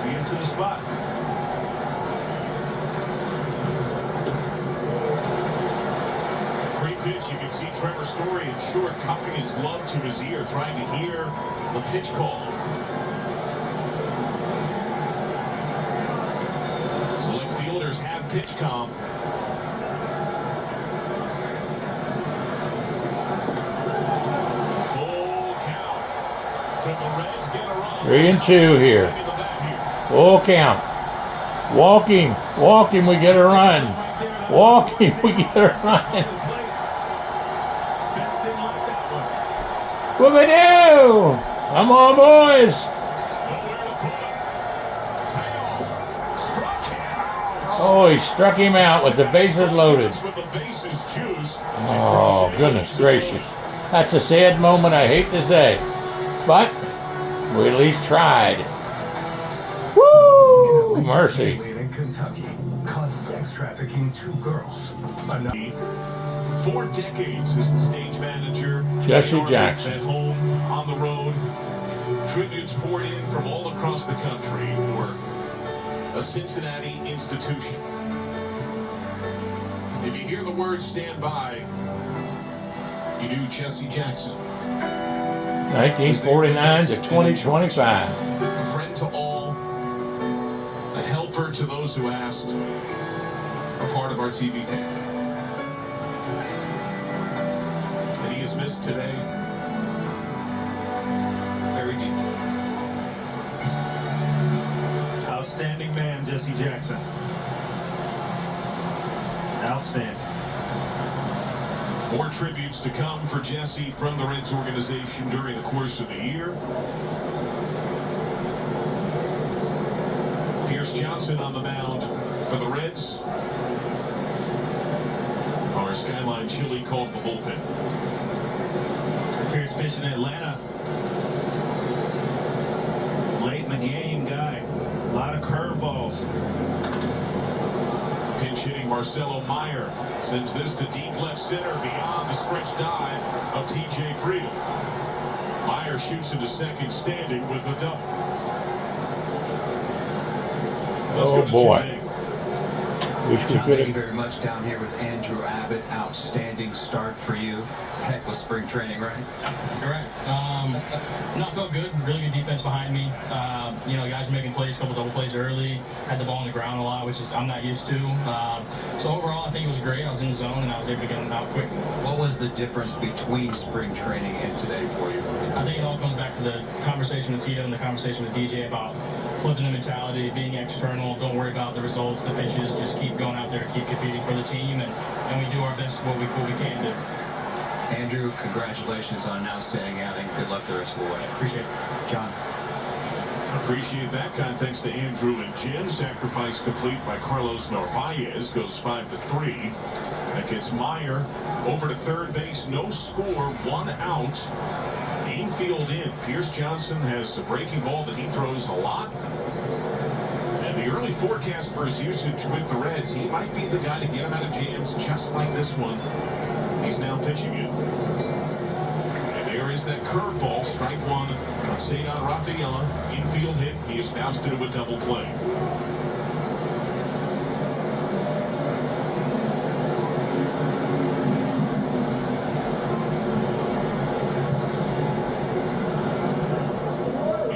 Into the spot. Pre-pitch, you can see Trevor Story in short cupping his glove to his ear, trying to hear the pitch call. Select fielders have pitch comp. Full count. Could the Reds get a run? 3-2 here. Full count. Walking, we get a run. Walking, we get a run. Whoop-a-doo! Come on, boys. Oh, he struck him out with the bases loaded. Oh, goodness gracious. That's a sad moment, I hate to say. But we at least tried. Woo! Mercy. In Kentucky, caught sex trafficking 2 girls. 4 decades as the stage manager. Jesse Jackson. At home, on the road. Tributes poured in from all across the country for a Cincinnati institution. If you hear the word stand by, you knew Jesse Jackson. 1949 to 2025. A friend to all, a helper to those who asked, a part of our TV family. And he is missed today very deeply. Outstanding man, Jesse Jackson. Outstanding. More tributes to come for Jesse from the Reds organization during the course of the year. Pierce Johnson on the mound for the Reds. Our Skyline Chili called the bullpen. Pierce pitching in Atlanta. Late in the game, guy. A lot of curveballs. Pinch hitting Marcelo Baier sends this to deep left center beyond the stretch dive of T.J. Friedel. Baier shoots into second, standing with the double. Oh boy. Wish we John, could thank you have. very much down here with Andrew Abbott. Outstanding start for you. Heck with spring training, right? Correct. No, it felt good. Really good defense behind me. You know, the guys were making plays, a couple double plays early. Had the ball on the ground a lot, which is I'm not used to. So overall, I think it was great. I was in the zone and I was able to get them out quick. What was the difference between spring training and today for you? I think it all comes back to the conversation with Tito and the conversation with DJ about flipping the mentality, being external. Don't worry about the results, the pitches. Just keep going out there, keep competing for the team, and we do our best what we can do. Andrew, congratulations on an outstanding outing. Good luck the rest of the way. Appreciate it. John. Appreciate that kind. Thanks to Andrew and Jim. Sacrifice complete by Carlos Narvaez. Goes 5-3. That gets Baier over to third base. No score. 1 out. Infield in. Pierce Johnson has a breaking ball that he throws a lot. And the early forecast for his usage with the Reds, he might be the guy to get him out of jams just like this one. He's now pitching it. And there is that curveball. Strike one on Cedar Rafaela. Infield hit. He has bounced into a double play.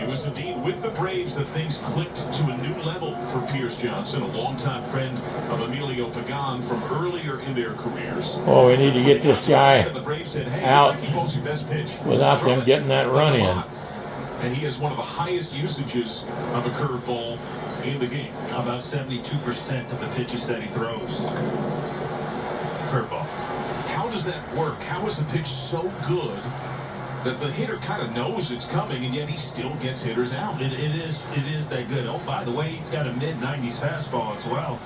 It was indeed with the Braves that things clicked to a new level for Pierce Johnson, a longtime friend of Emilio Pagan from earlier in their careers. Oh, we need to get this guy out pitch without them getting that run in. And he has one of the highest usages of a curveball in the game. About 72% of the pitches that he throws. Curveball. How does that work? How is the pitch so good that the hitter kind of knows it's coming, and yet he still gets hitters out? It is that good. Oh, by the way, he's got a mid-90s fastball as well.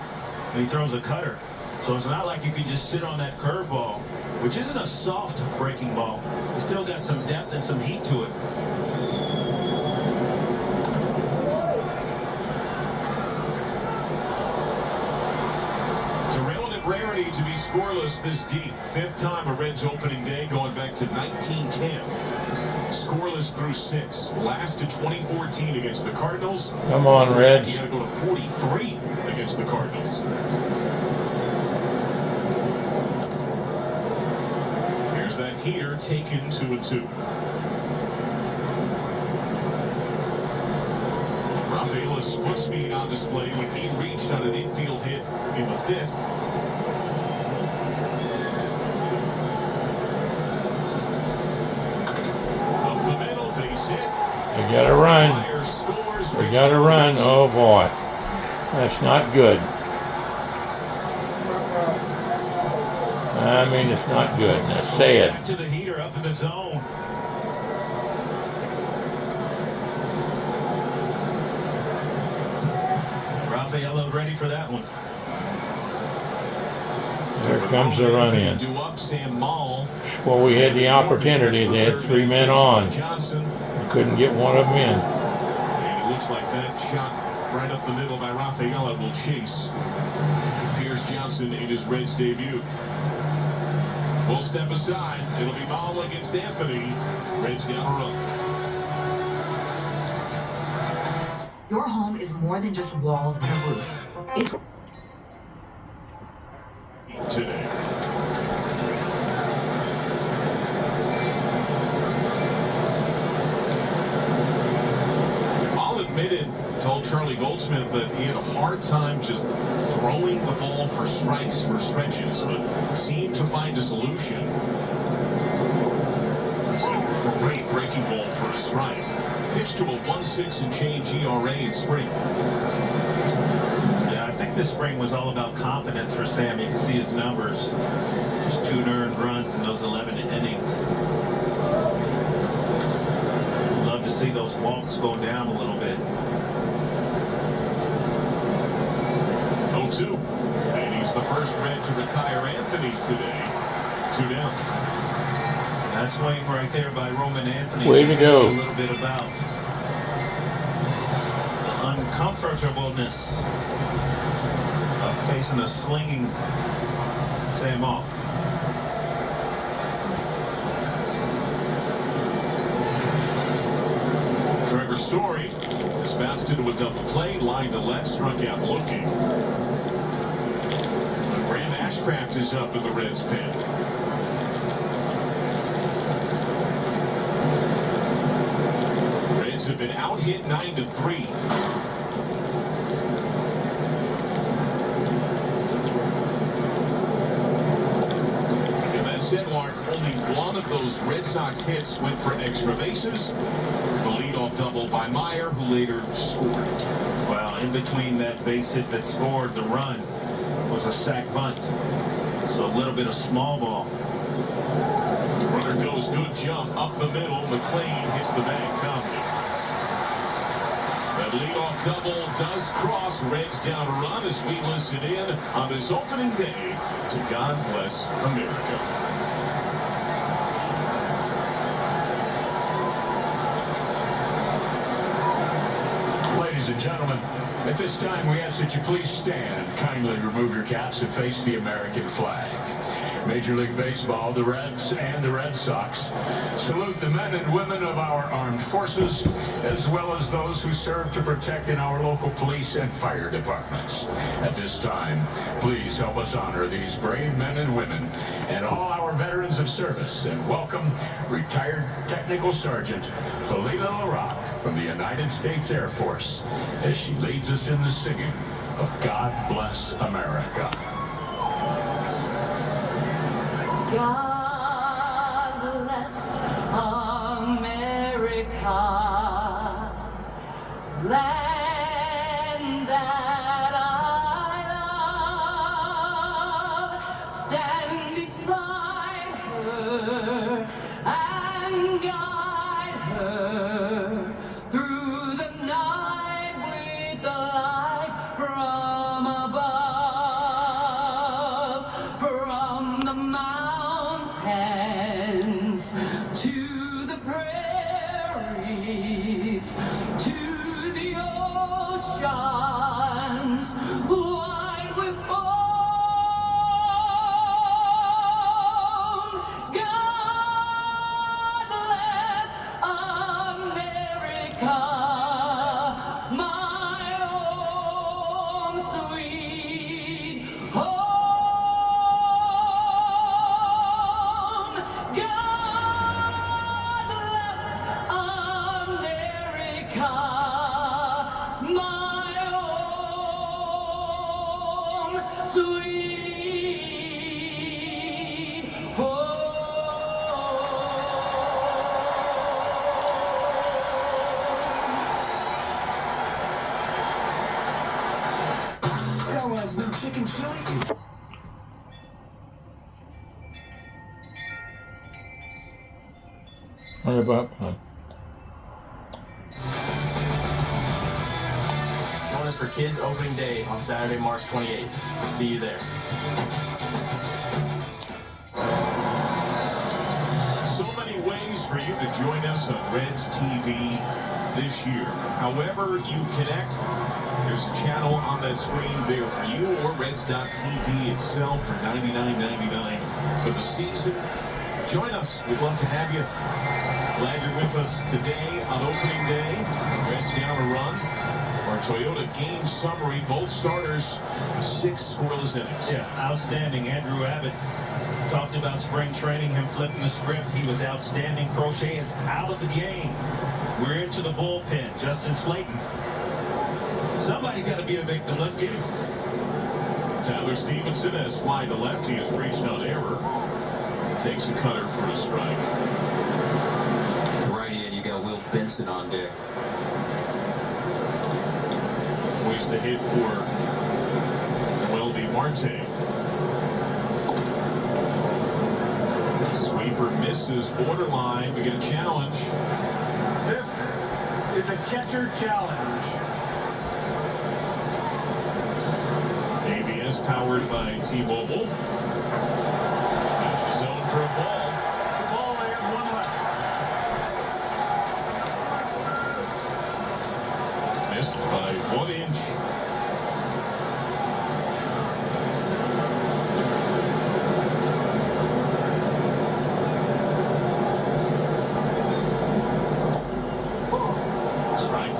And he throws a cutter. So it's not like if you just sit on that curveball, which isn't a soft breaking ball. It's still got some depth and some heat to it. It's a relative rarity to be scoreless this deep. 5th time a Reds opening day going back to 1910. Scoreless through 6. Last to 2014 against the Cardinals. Come on, Reds. He had to go to 43 against the Cardinals. Here's that heater taken 2-2. Rafaela's foot speed on display when he reached on an infield hit in the 5th. Up the middle, base hit. We gotta run. We gotta run. Oh boy. That's not good. I mean, it's not good. Let's say it. Back to the heater up in the zone. Rafaela ready for that one. There comes the run in. Well, we had the opportunity. They had 3 men on. We couldn't get one of them in. And it looks like that shot right up the middle by Rafaela will chase Pierce Johnson in his Reds debut. We'll step aside. It'll be ball against Anthony. Reds down a run. Your home is more than just walls and a roof. It's today. All admitted, told Charlie Goldsmith that he had a hard time just throwing the ball for strikes for stretches, but seemed to find a solution. It's a great breaking ball for a strike. Pitched to a 1.6 and change ERA in spring. Yeah, I think this spring was all about confidence for Sam. You can see his numbers. Just 2 earned runs in those 11 innings. Love to see those walks go down a little bit. 2. And he's the first Red to retire Anthony today. 2 down. That swing right there by Roman Anthony. Way to go. A little bit about uncomfortableness of facing a slinging Sam off. Trevor Story has bounced into a double play, line to left, struck out looking. Graham Ashcraft is up in the Reds pen. Reds have been out-hit 9-3. Mark, only one of those Red Sox hits went for extra bases. The leadoff double by Baier, who later scored. Well, in between that base hit that scored the run was a sac bunt. So a little bit of small ball. Runner goes, good jump up the middle. McLean hits the bag calmly. That leadoff double does cross. Reds down a run as we listen in on this opening day to God Bless America. Ladies and gentlemen, at this time we ask that you please stand and kindly remove your caps and face the American flag. Major League Baseball, the Reds and the Red Sox salute the men and women of our armed forces, as well as those who serve to protect in our local police and fire departments. At this time, please help us honor these brave men and women and all our veterans of service, and welcome retired Technical Sergeant Felina LaRock from the United States Air Force as she leads us in the singing of God Bless America. God bless America, land that I love. Stand beside her and guide her through the night with the light from above, from the mountains to the prairies, to the oceans wide with foam. God bless America, my home sweet home. God bless America, my home sweet home. Skyline's new chicken chili is... What about Join us for Kids Opening Day on Saturday, March 28th. See you there. So many ways for you to join us on Reds TV this year. However you connect, there's a channel on that screen there for you, or Reds.tv itself for $99.99 for the season. Join us. We'd love to have you. Glad you're with us today on opening day. Reds down a run. Our Toyota game summary, both starters, 6 scoreless innings. Yeah, outstanding. Andrew Abbott talked about spring training, him flipping the script. He was outstanding. Crochet is out of the game. We're into the bullpen. Justin Slayton. Somebody's got to be a victim. Let's get him. Tyler Stephenson has fly to left. He has reached on error. Takes a cutter for a strike. Righty, and you got Will Benson on deck. Poised to hit for Weldy Marte. Sweeper misses, borderline. We get a challenge. This is a catcher challenge. AB is powered by T-Mobile. Zone for a ball. The ball there, one left. Missed by 1 inch. Strike.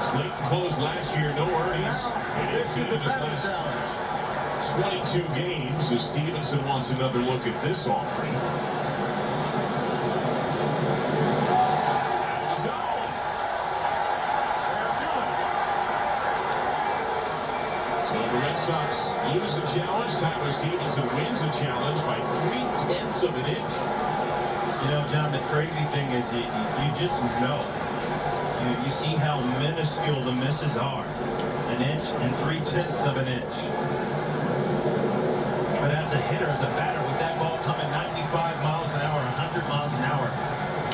Slayton closed last year, no earnings. And it's into his last 22 games, so Stephenson wants another look at this offering. So the Red Sox lose the challenge. Tyler Stephenson wins the challenge by 0.3 of an inch. You know, John, the crazy thing is you just know. You see how minuscule the misses are. 1 inch and 0.3 of an inch. But as a hitter, as a batter, with that ball coming 95 miles an hour, 100 miles an hour,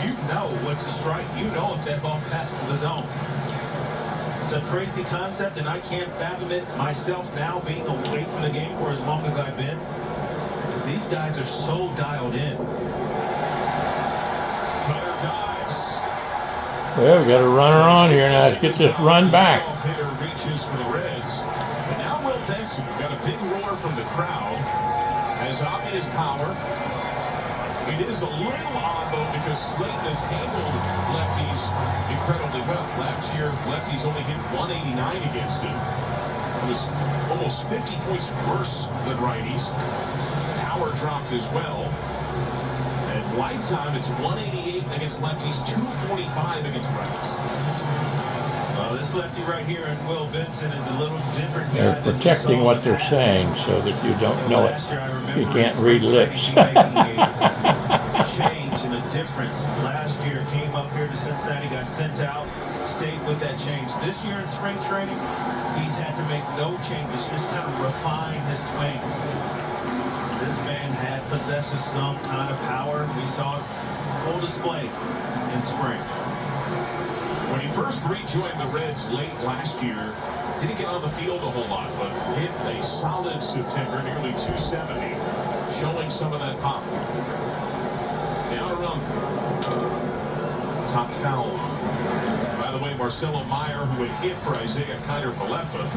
you know what's a strike. You know if that ball passes the zone. It's a crazy concept, and I can't fathom it myself now, being away from the game for as long as I've been. But these guys are so dialed in. Cutter dives. Well, we got a runner on here now. Let's get this run back. Hitter reaches for the Reds. And now Will Benson got a big roar from the crowd. Has obvious power. It is a little odd, though, because Slayton has handled lefties incredibly well. Last year, lefties only hit 189 against him. It was almost 50 points worse than righties. Power dropped as well. And lifetime, it's 188 against lefties, 245 against righties. This lefty right here in Will Benson is a little different guy. They're protecting what they're saying so that you don't know it. You can't read lips. Change and a difference. Last year came up here to Cincinnati, got sent out, stayed with that change. This year in spring training, he's had to make no changes, just kind of refine his swing. This man possesses some kind of power. We saw it full display in spring. When he first rejoined the Reds late last year, didn't get on the field a whole lot, but hit a solid September, nearly 270, showing some of that pop. Down a run. Top foul. By the way, Marcelo Baier, who had hit for Isaiah Kiner-Falefa,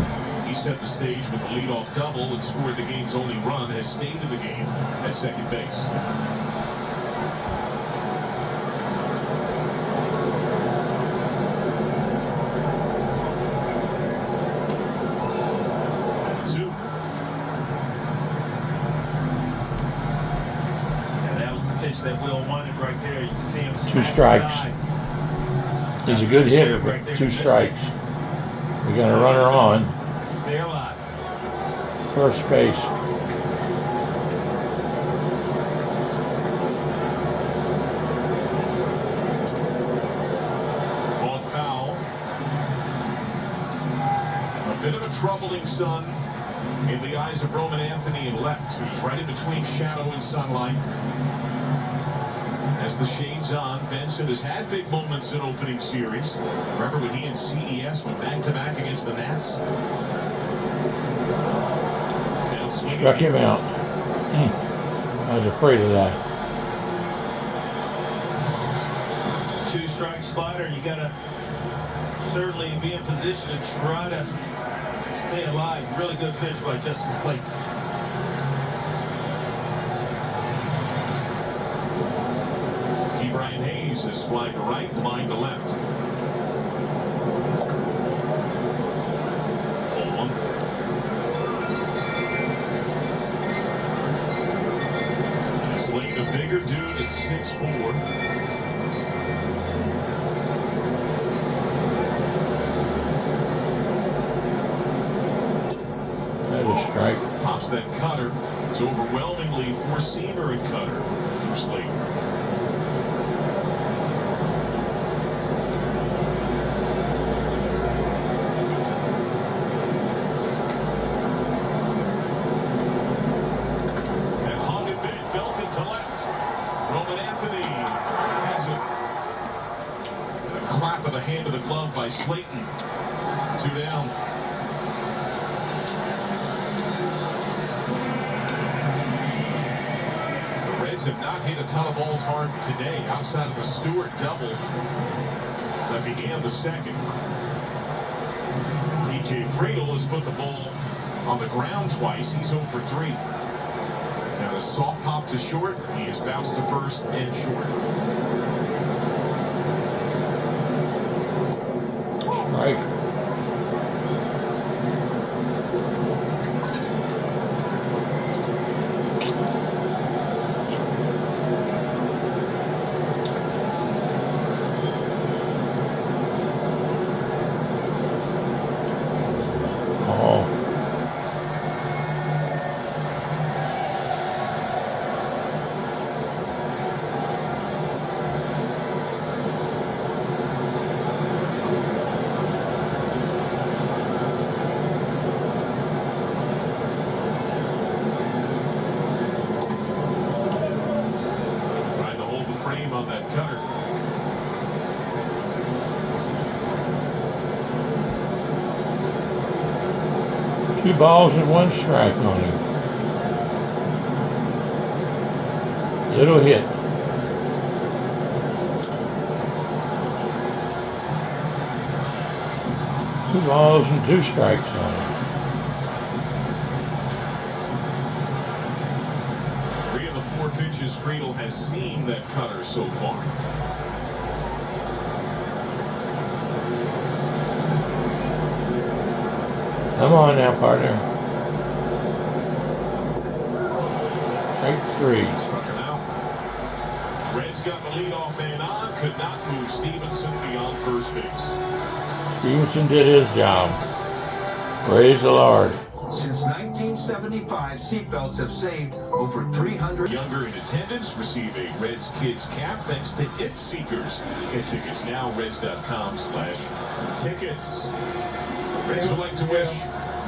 he set the stage with the leadoff double and scored the game's only run, has stayed in the game at second base. That Will wanted right there. You can see him. 2 strikes. He's a good hitter, but 2 strikes. We got a runner on. Stay alive. First base. Caught foul. A bit of a troubling sun in the eyes of Roman Anthony in left, who's right in between shadow and sunlight. As the shades on, Benson has had big moments in opening series. Remember when he and CES went back-to-back against the Nats? Struck him out. I was afraid of that. 2 strike slider. You got to certainly be in position to try to stay alive. Really good pitch by Justin Slayton. Brian Hayes is flying to right, line to left. 0-1. Slayton, a bigger dude at 6'4". That is strike. Pops that cutter. It's overwhelmingly four-seamer and cutter for Slayton. Clap of the hand of the glove by Slayton. 2 down. Reds have not hit a ton of balls hard today outside of the Stewart double that began the second. DJ Friedel has put the ball on the ground twice. He's 0 for 3. Now the soft pop to short. He has bounced to first and short. Right. On that cutter. 2 balls and 1 strike on him. Little hit. Two balls and 2 strikes on him. 3 of the 4 pitches Friedel has seen that cutter so far. Come on now, partner. Strike 3. Struck him out. Reds got the leadoff man on, could not move Stephenson beyond first base. Stephenson did his job. Praise the Lord. Since 1975, seatbelts have saved over 300. Younger in attendance receive a Reds Kids cap thanks to It Seekers. Get tickets now, reds.com/tickets. Reds would like to wish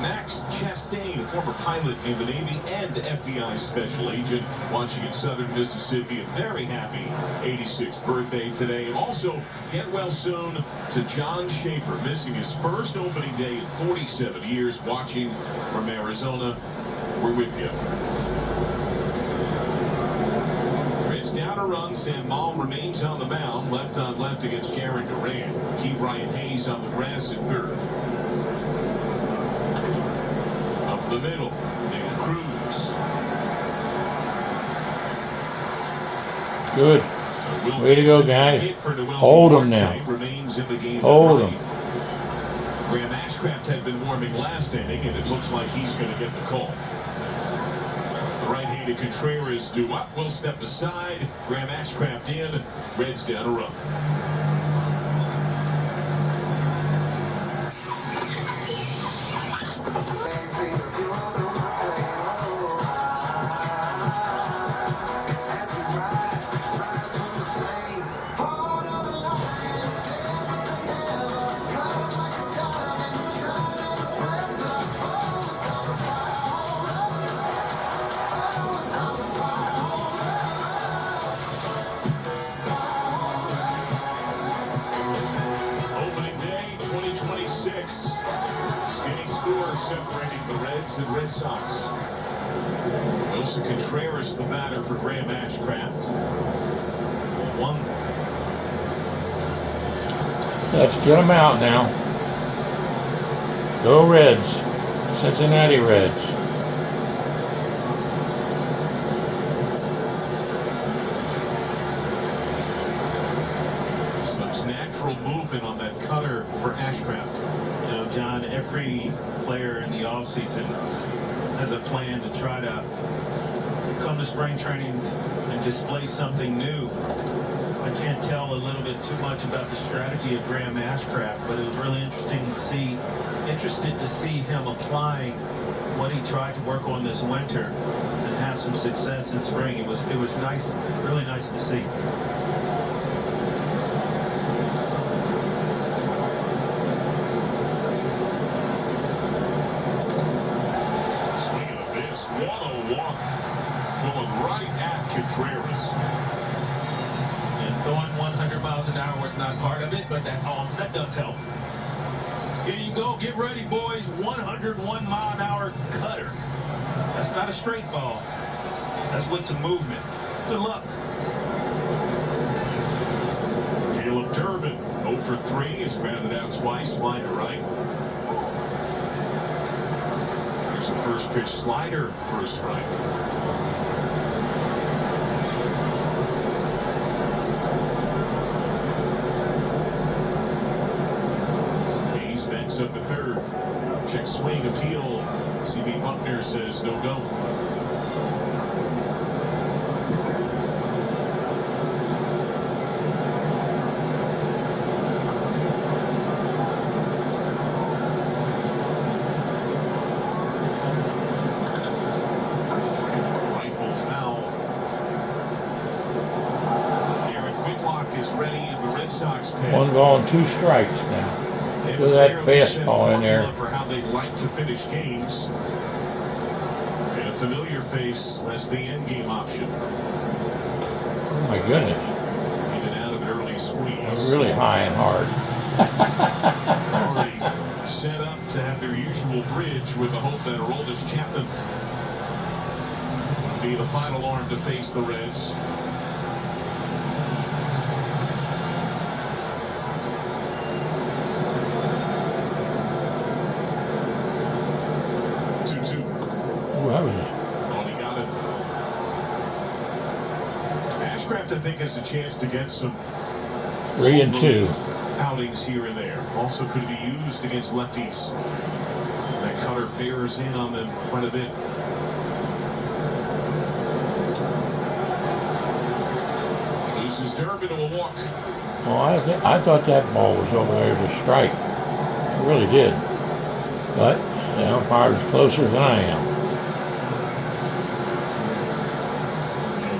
Max Chastain, a former pilot in the Navy and FBI special agent watching in southern Mississippi, a very happy 86th birthday today. And also, get well soon to John Schaefer, missing his first opening day in 47 years, watching from Arizona. We're with you. Reds down a run. Sam Maul remains on the mound, left on left against Jaron Duran. Key Brian Hayes on the grass at third. The middle, Dale Cruz. Good. Way to go, guys. Hold them now. Hold them. Graham Ashcraft had been warming last inning, and it looks like he's going to get the call. The right-handed Contreras due up, will step aside. Graham Ashcraft in. Reds down a run. Separating the Reds and Red Sox. Wilson Contreras, the batter for Graham Ashcraft. 1. Let's get them out now. Go Reds. Cincinnati Reds. Some natural movement on that cutter for Ashcraft. You know, John, every player in the offseason has a plan to try to come to spring training and display something new. I can't tell a little bit too much about the strategy of Graham Ashcraft, but it was really interested to see him applying what he tried to work on this winter and have some success in spring. It was nice, really nice to see. Going right at Contreras. And throwing 100 miles an hour was not part of it, but that does help. Here you go. Get ready, boys. 101 mile an hour cutter. That's not a straight ball. That's with some movement. Good luck. Caleb Durbin, 0 for 3, is grounded out twice, flying to right. There's a first pitch slider for a strike. Hayes backs up at third. Check swing appeal. CB Buckner says no go. One ball and 2 strikes now. Look at that fastball in there. For how they like to finish games. And a familiar face as the end game option. Oh my goodness. In and out of an early squeeze. Really high and hard. Already set up to have their usual bridge with the hope that Aroldis Chapman be the final arm to face the Reds. Ashcraft, I think, has a chance to get some 3 and 2 outings here and there. Also could be used against lefties. That cutter bears in on them quite a bit. Loses Durbin to a walk. Well, I thought that ball was over there to strike. I really did. But the umpire's closer than I am.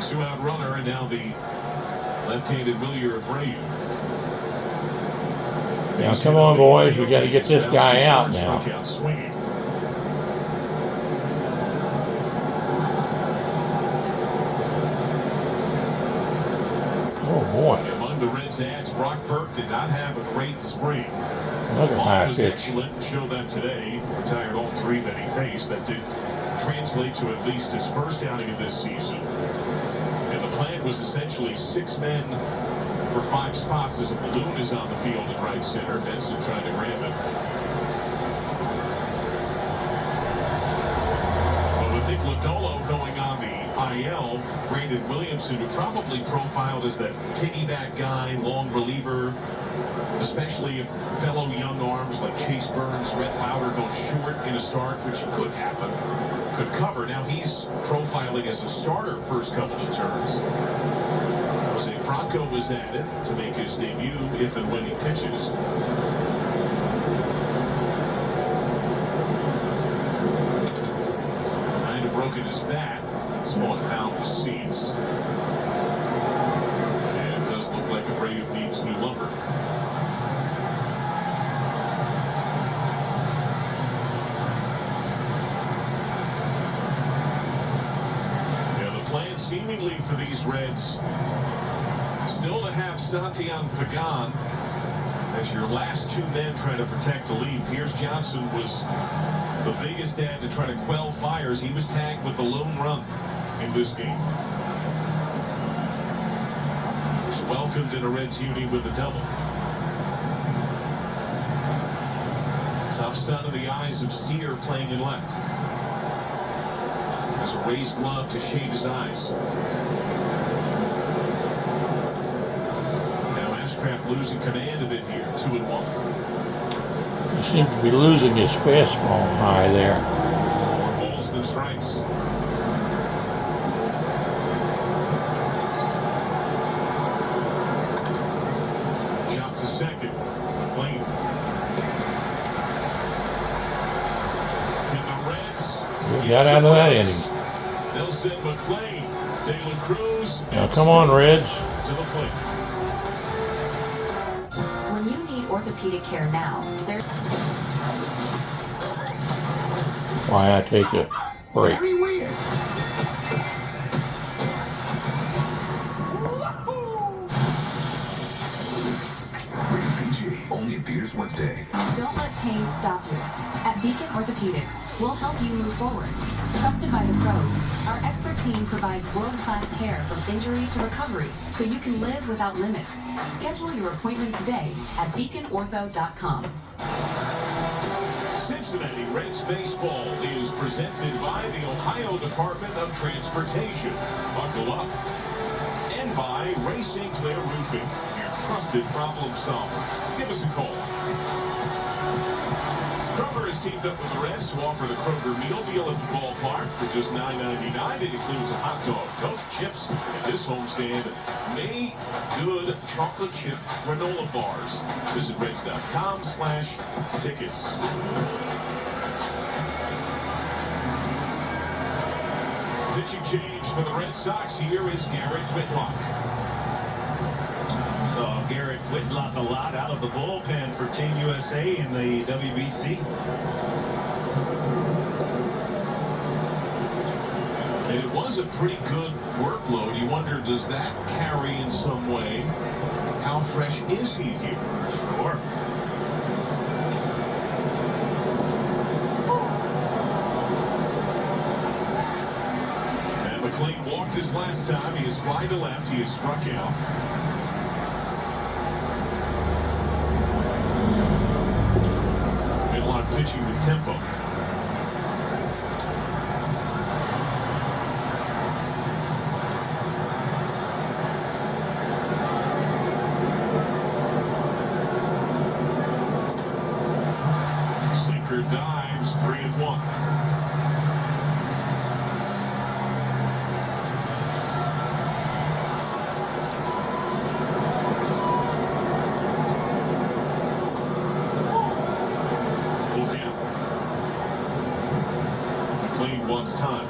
Two-out runner, and now the left-handed Wilyer Abreu. Now, come on, boys. We got to get this guy out now. Oh, boy. Among the Reds' ads, Brock Burke did not have a great spring. Another high was pitch. Excellent. Showed that today. Retired all 3 that he faced. That did translate to at least his first outing of this season. The plan was essentially 6 men for 5 spots as a balloon is on the field in right center. Benson trying to grab it. But with Nick Lodolo going on the IL, Brandon Williamson, who probably profiled as that piggyback guy, long reliever, especially if fellow young arms like Chase Burns, Rhett Lauder go short in a start, which could happen. Could cover. Now he's profiling as a starter first couple of turns. Jose Franco was added to make his debut if and when he pitches. Kind of broken his bat. It's fought foul with seats. And it does look like Abreu needs new lumber. Seemingly for these Reds, still to have Santiago Pagan as your last 2 men trying to protect the lead. Pierce Johnson was the biggest ad to try to quell fires. He was tagged with the lone run in this game. He's welcomed in a Reds uni with a double. Tough sun in the eyes of Steer playing in left. Has a raised glove to shade his eyes. Now Ashcraft losing command of it here, 2 and 1. He seemed to be losing his fastball high there. More balls than strikes. Chop to second. McLean. And the Reds. We got out of that inning. Nelson McLean, De La Cruz. Now come on, Reds. To the plate. When you need orthopedic care now, there's Why I take a break. Very weird. Rated PG. Only in theaters Wednesday. Don't let pain stop you. At Beacon Orthopedics, we'll help you move forward. Trusted by the pros, our expert team provides world-class care from injury to recovery so you can live without limits. Schedule your appointment today at beaconortho.com. Cincinnati Reds baseball is presented by the Ohio Department of Transportation. Buckle up. And by Ray St. Clair Roofing, your trusted problem solver. Give us a call. Kroger has teamed up with the Reds to offer the Kroger Meal Deal at the ballpark for just $9.99. It includes a hot dog, Coke, chips, and this homestand, Made Good chocolate chip granola bars. Visit Reds.com/tickets. Pitching change for the Red Sox. Here is Garrett Whitlock. Saw Garrett Whitlock a lot out of the bullpen for Team USA in the WBC. And it was a pretty good workload. You wonder, does that carry in some way? How fresh is he here? Sure. McLean walked his last time. He is fly to left. He is struck out. Whitlock pitching with tempo. Sinker dives, 3-1. Wants time.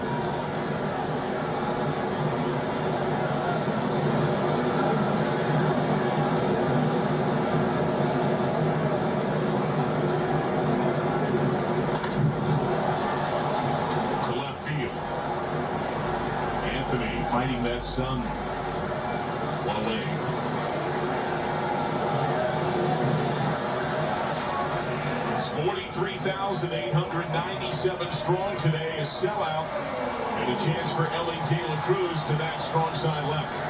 To left field. Anthony fighting that sun. One away. It's 43,897 strong today, a sellout, and a chance for Ellie De La Cruz to that strong side left.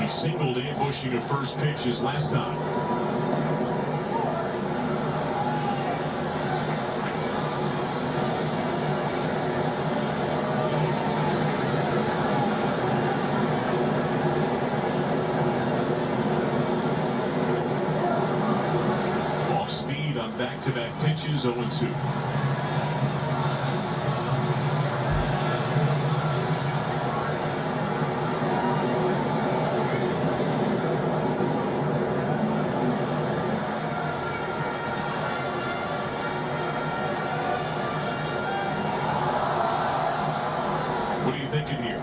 He singled ambushing a first pitch his last time. Back-to-back pitches, 0-2. What are you thinking here?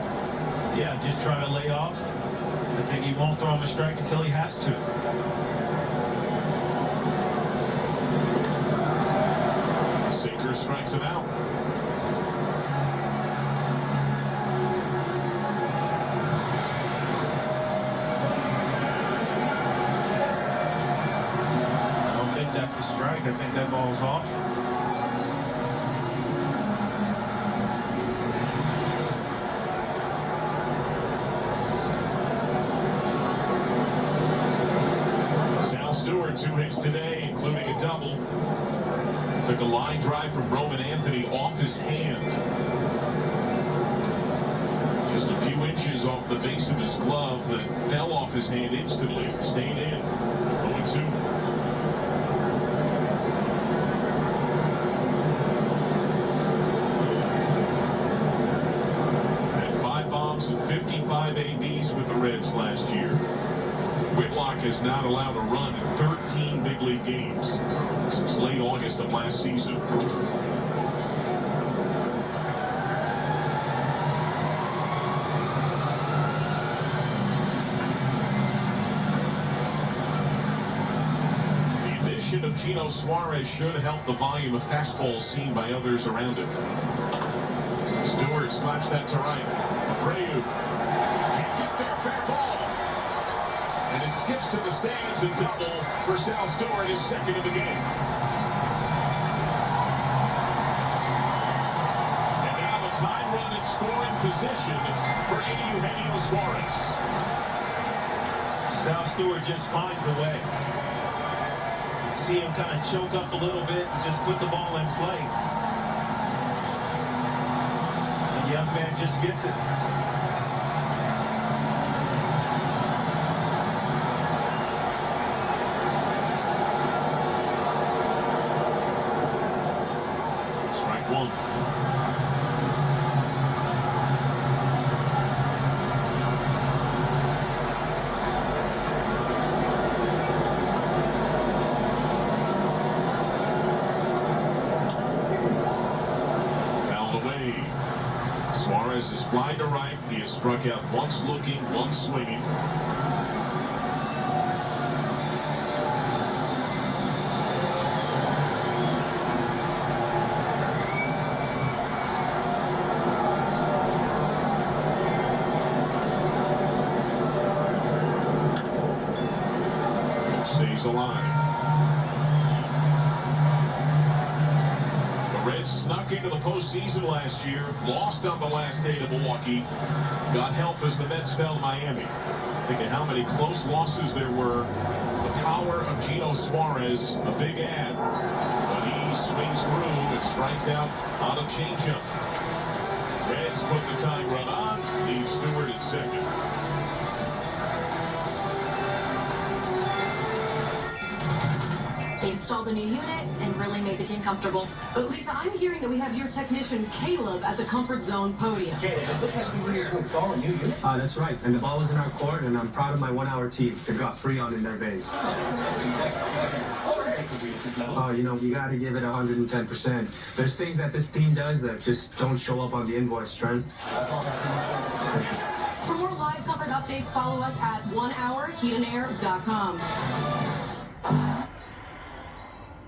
Yeah, just try to lay off. I think he won't throw him a strike until he has to. Sinker strikes him out. I don't think that's a strike. I think that ball's off. Sal Stewart, 2 hits today, including a double. Took a line drive from Roman Anthony off his hand. Just a few inches off the base of his glove that fell off his hand instantly. Stayed in. 0-2. Had 5 bombs and 55 ABs with the Reds last year. Whitlock has not allowed a run in 13 big league games since late August of last season. The addition of Gino Suarez should help the volume of fastballs seen by others around him. Stewart slaps that to right. Abreu can't get there, fair ball. And it's skips to the stands and double for Sal Stewart, his second of the game. And now the time run and scoring position for Eugenio Suarez. Sal Stewart just finds a way. You see him kind of choke up a little bit and just put the ball in play. The young man just gets it. Strike one. Suarez is flying to right. He has struck out once looking, once swinging. Stays alive. Reds snuck into the postseason last year, lost on the last day to Milwaukee. Got help as the Mets fell to Miami. Think of how many close losses there were. The power of Gino Suarez, a big ad. But he swings through and strikes out on a changeup. Reds put the tying run on, leave Stewart at second. They installed the new unit and really made the team comfortable. But Lisa, I'm hearing that we have your technician Caleb at the Comfort Zone podium. Caleb, it looked like you were here to install a new unit. That's right. And the ball was in our court, and I'm proud of my 1 hour team. They got Freon in their veins. Oh, you know, you got to give it 110%. There's things that this team does that just don't show up on the invoice, Trent. For more live Comfort updates, follow us at 1hourheatandair.com.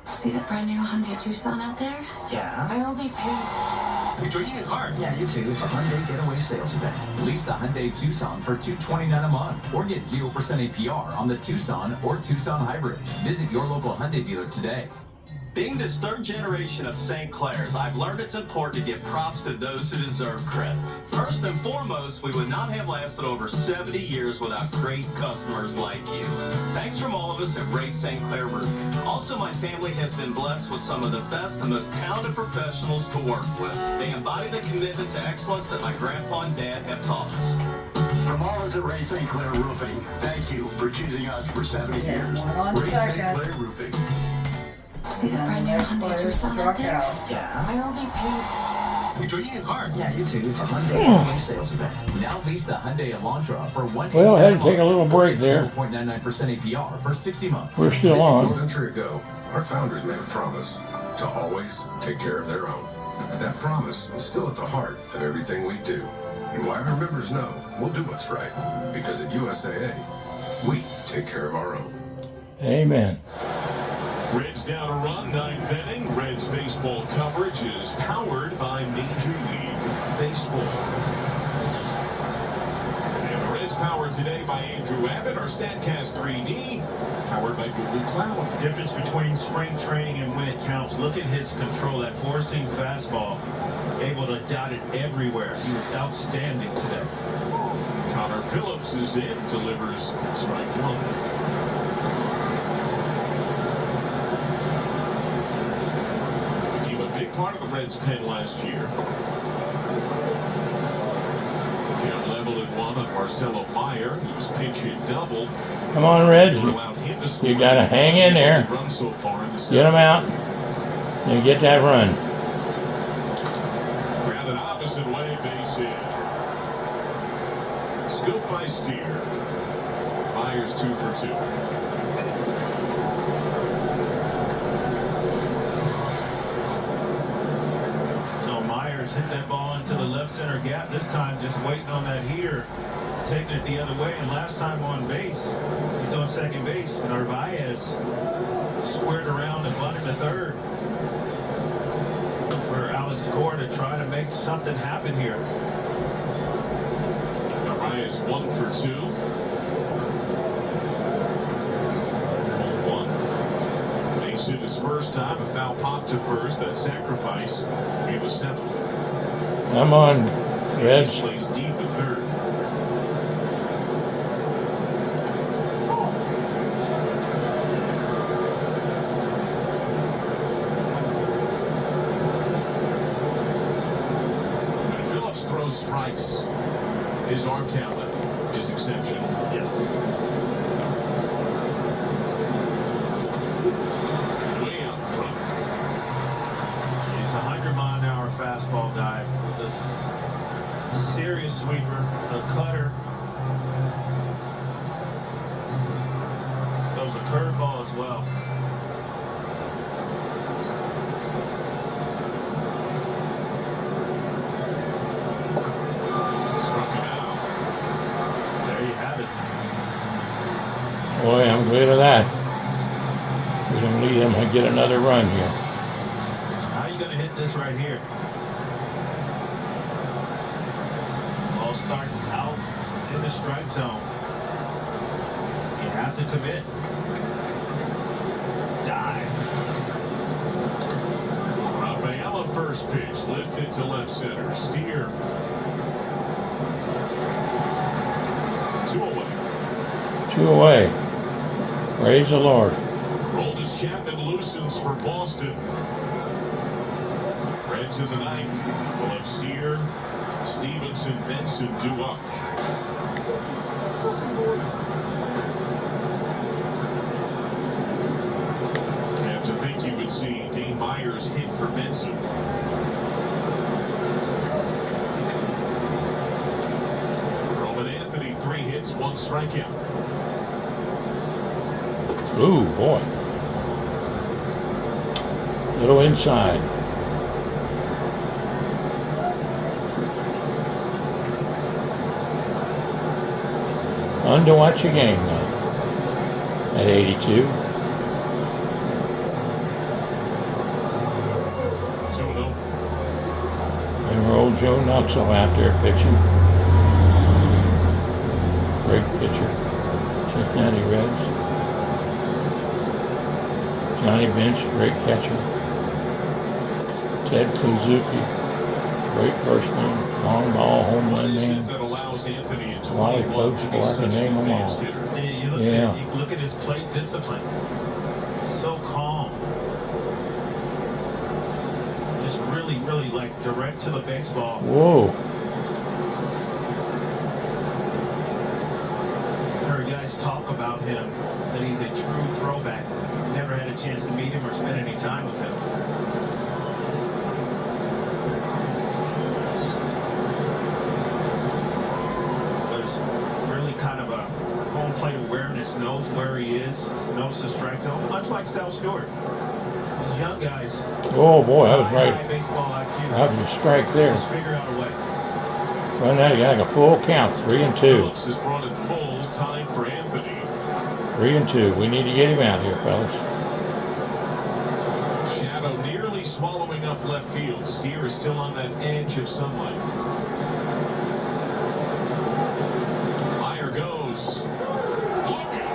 See that brand new Hyundai Tucson out there? Yeah. I only paid. You're drinking a car. Yeah, you too. It's a Hyundai Getaway Sales Event. Lease the Hyundai Tucson for $229 a month, or get 0% APR on the Tucson or Tucson Hybrid. Visit your local Hyundai dealer today. Being this third generation of St. Clair's, I've learned it's important to give props to those who deserve credit. First and foremost, we would not have lasted over 70 years without great customers like you. Thanks from all of us at Ray St. Clair Roofing. Also, my family has been blessed with some of the best and most talented professionals to work with. They embody the commitment to excellence that my grandpa and dad have taught us. From all of us at Ray St. Clair Roofing, thank you for choosing us for 70 years. Ray St. Clair Roofing. See that brand new Hyundai Tucson out there? Yeah. I only paid. You're drinking a car. Yeah, you too. It's a Hyundai Getaway Sales Event. Now lease the Hyundai Elantra for $189 Well, I had to take a little break there. 0.99% APR for 60 months. We're still on. A century ago, our founders made a promise to always take care of their own. That promise is still at the heart of everything we do. And why our members know we'll do what's right. Because at USAA, we take care of our own. Amen. Reds down a run, ninth inning. Reds baseball coverage is powered by Major League Baseball. And the Reds powered today by Andrew Abbott. Our StatCast 3D powered by Google Cloud. Difference between spring training and when it counts. Look at his control, that four-seam fastball. Able to dot it everywhere. He was outstanding today. Connor Phillips is in, delivers strike one. Part of the Reds' pen last year. Count level at one on Marcelo Baier, who's pinch hit double. Come on, Reds. You got to hang in there. Get them out and get that run. Grounded opposite way, base hit. Scoop by Steer. Baier's 2 for 2. Hit that ball into the left center gap. This time just waiting on that heater, taking it the other way. And last time on base, he's on second base. Narvaez squared around and bunted to third for Alex Cora to try to make something happen here. Narvaez 1 for 2. Stephenson his first time. A foul pop to first. That sacrifice in the 7th. Come on, Reds. Plays deep at third. When Phillips throws strikes, his arm talent is exceptional. Yes. Way out front. He's a 100-mile-an-hour fastball guy with a serious sweeper, a cutter. Throws a curveball as well. Struck him out. There you have it. Boy, I'm glad of that. We're going to lead him and get another run here. How are you going to hit this right here? Ball starts out in the strike zone. You have to commit. Dive. Rafaela first pitch, lifted to left center. Steer. 2 away. 2 away. Praise the Lord. Roldis Chapman loosens for Boston. Reds in the 9th. Will have Steer, Stephenson, Benson due up. You have to think you would see Dane Byers hit for Benson. Roman Anthony, 3 hits, 1 strikeout. Ooh, boy. Little inside. Fun to watch a game now. At 82. 2-0. And old Joe Nuxel out there pitching. Great pitcher. Cincinnati Reds. Johnny Bench, great catcher. Ted Suzuki, great first man. Long ball, home run man. Wally Coach, boy, I can name them all. You look at his plate discipline. So calm. Just really, really like direct to the baseball. Whoa. Heard guys talk about him. Said he's a true throwback. Never had a chance to meet him or spend any time with him. But it's really kind of a home plate awareness, knows where he is, knows the strike zone, much like Sal Stewart. These young guys. Oh boy, that was right. Baseball IQ. That was a strike there. Just figure out a way. Run that, you got like a full count, 3-2. Phillips has brought it full time for Anthony. 3-2. We need to get him out here, fellas. Shadow nearly swallowing up left field. Steer is still on that edge of sunlight. Baier goes. Looking.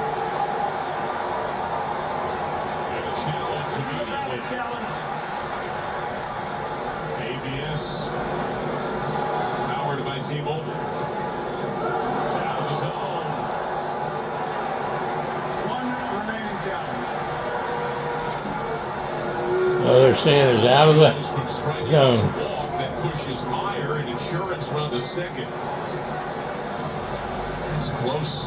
And a challenge immediately. ABS. Powered by T-Mobile. Out of the zone. Well, they're saying it's out of the zone. That pushes Baier, and insurance run to second. It's close.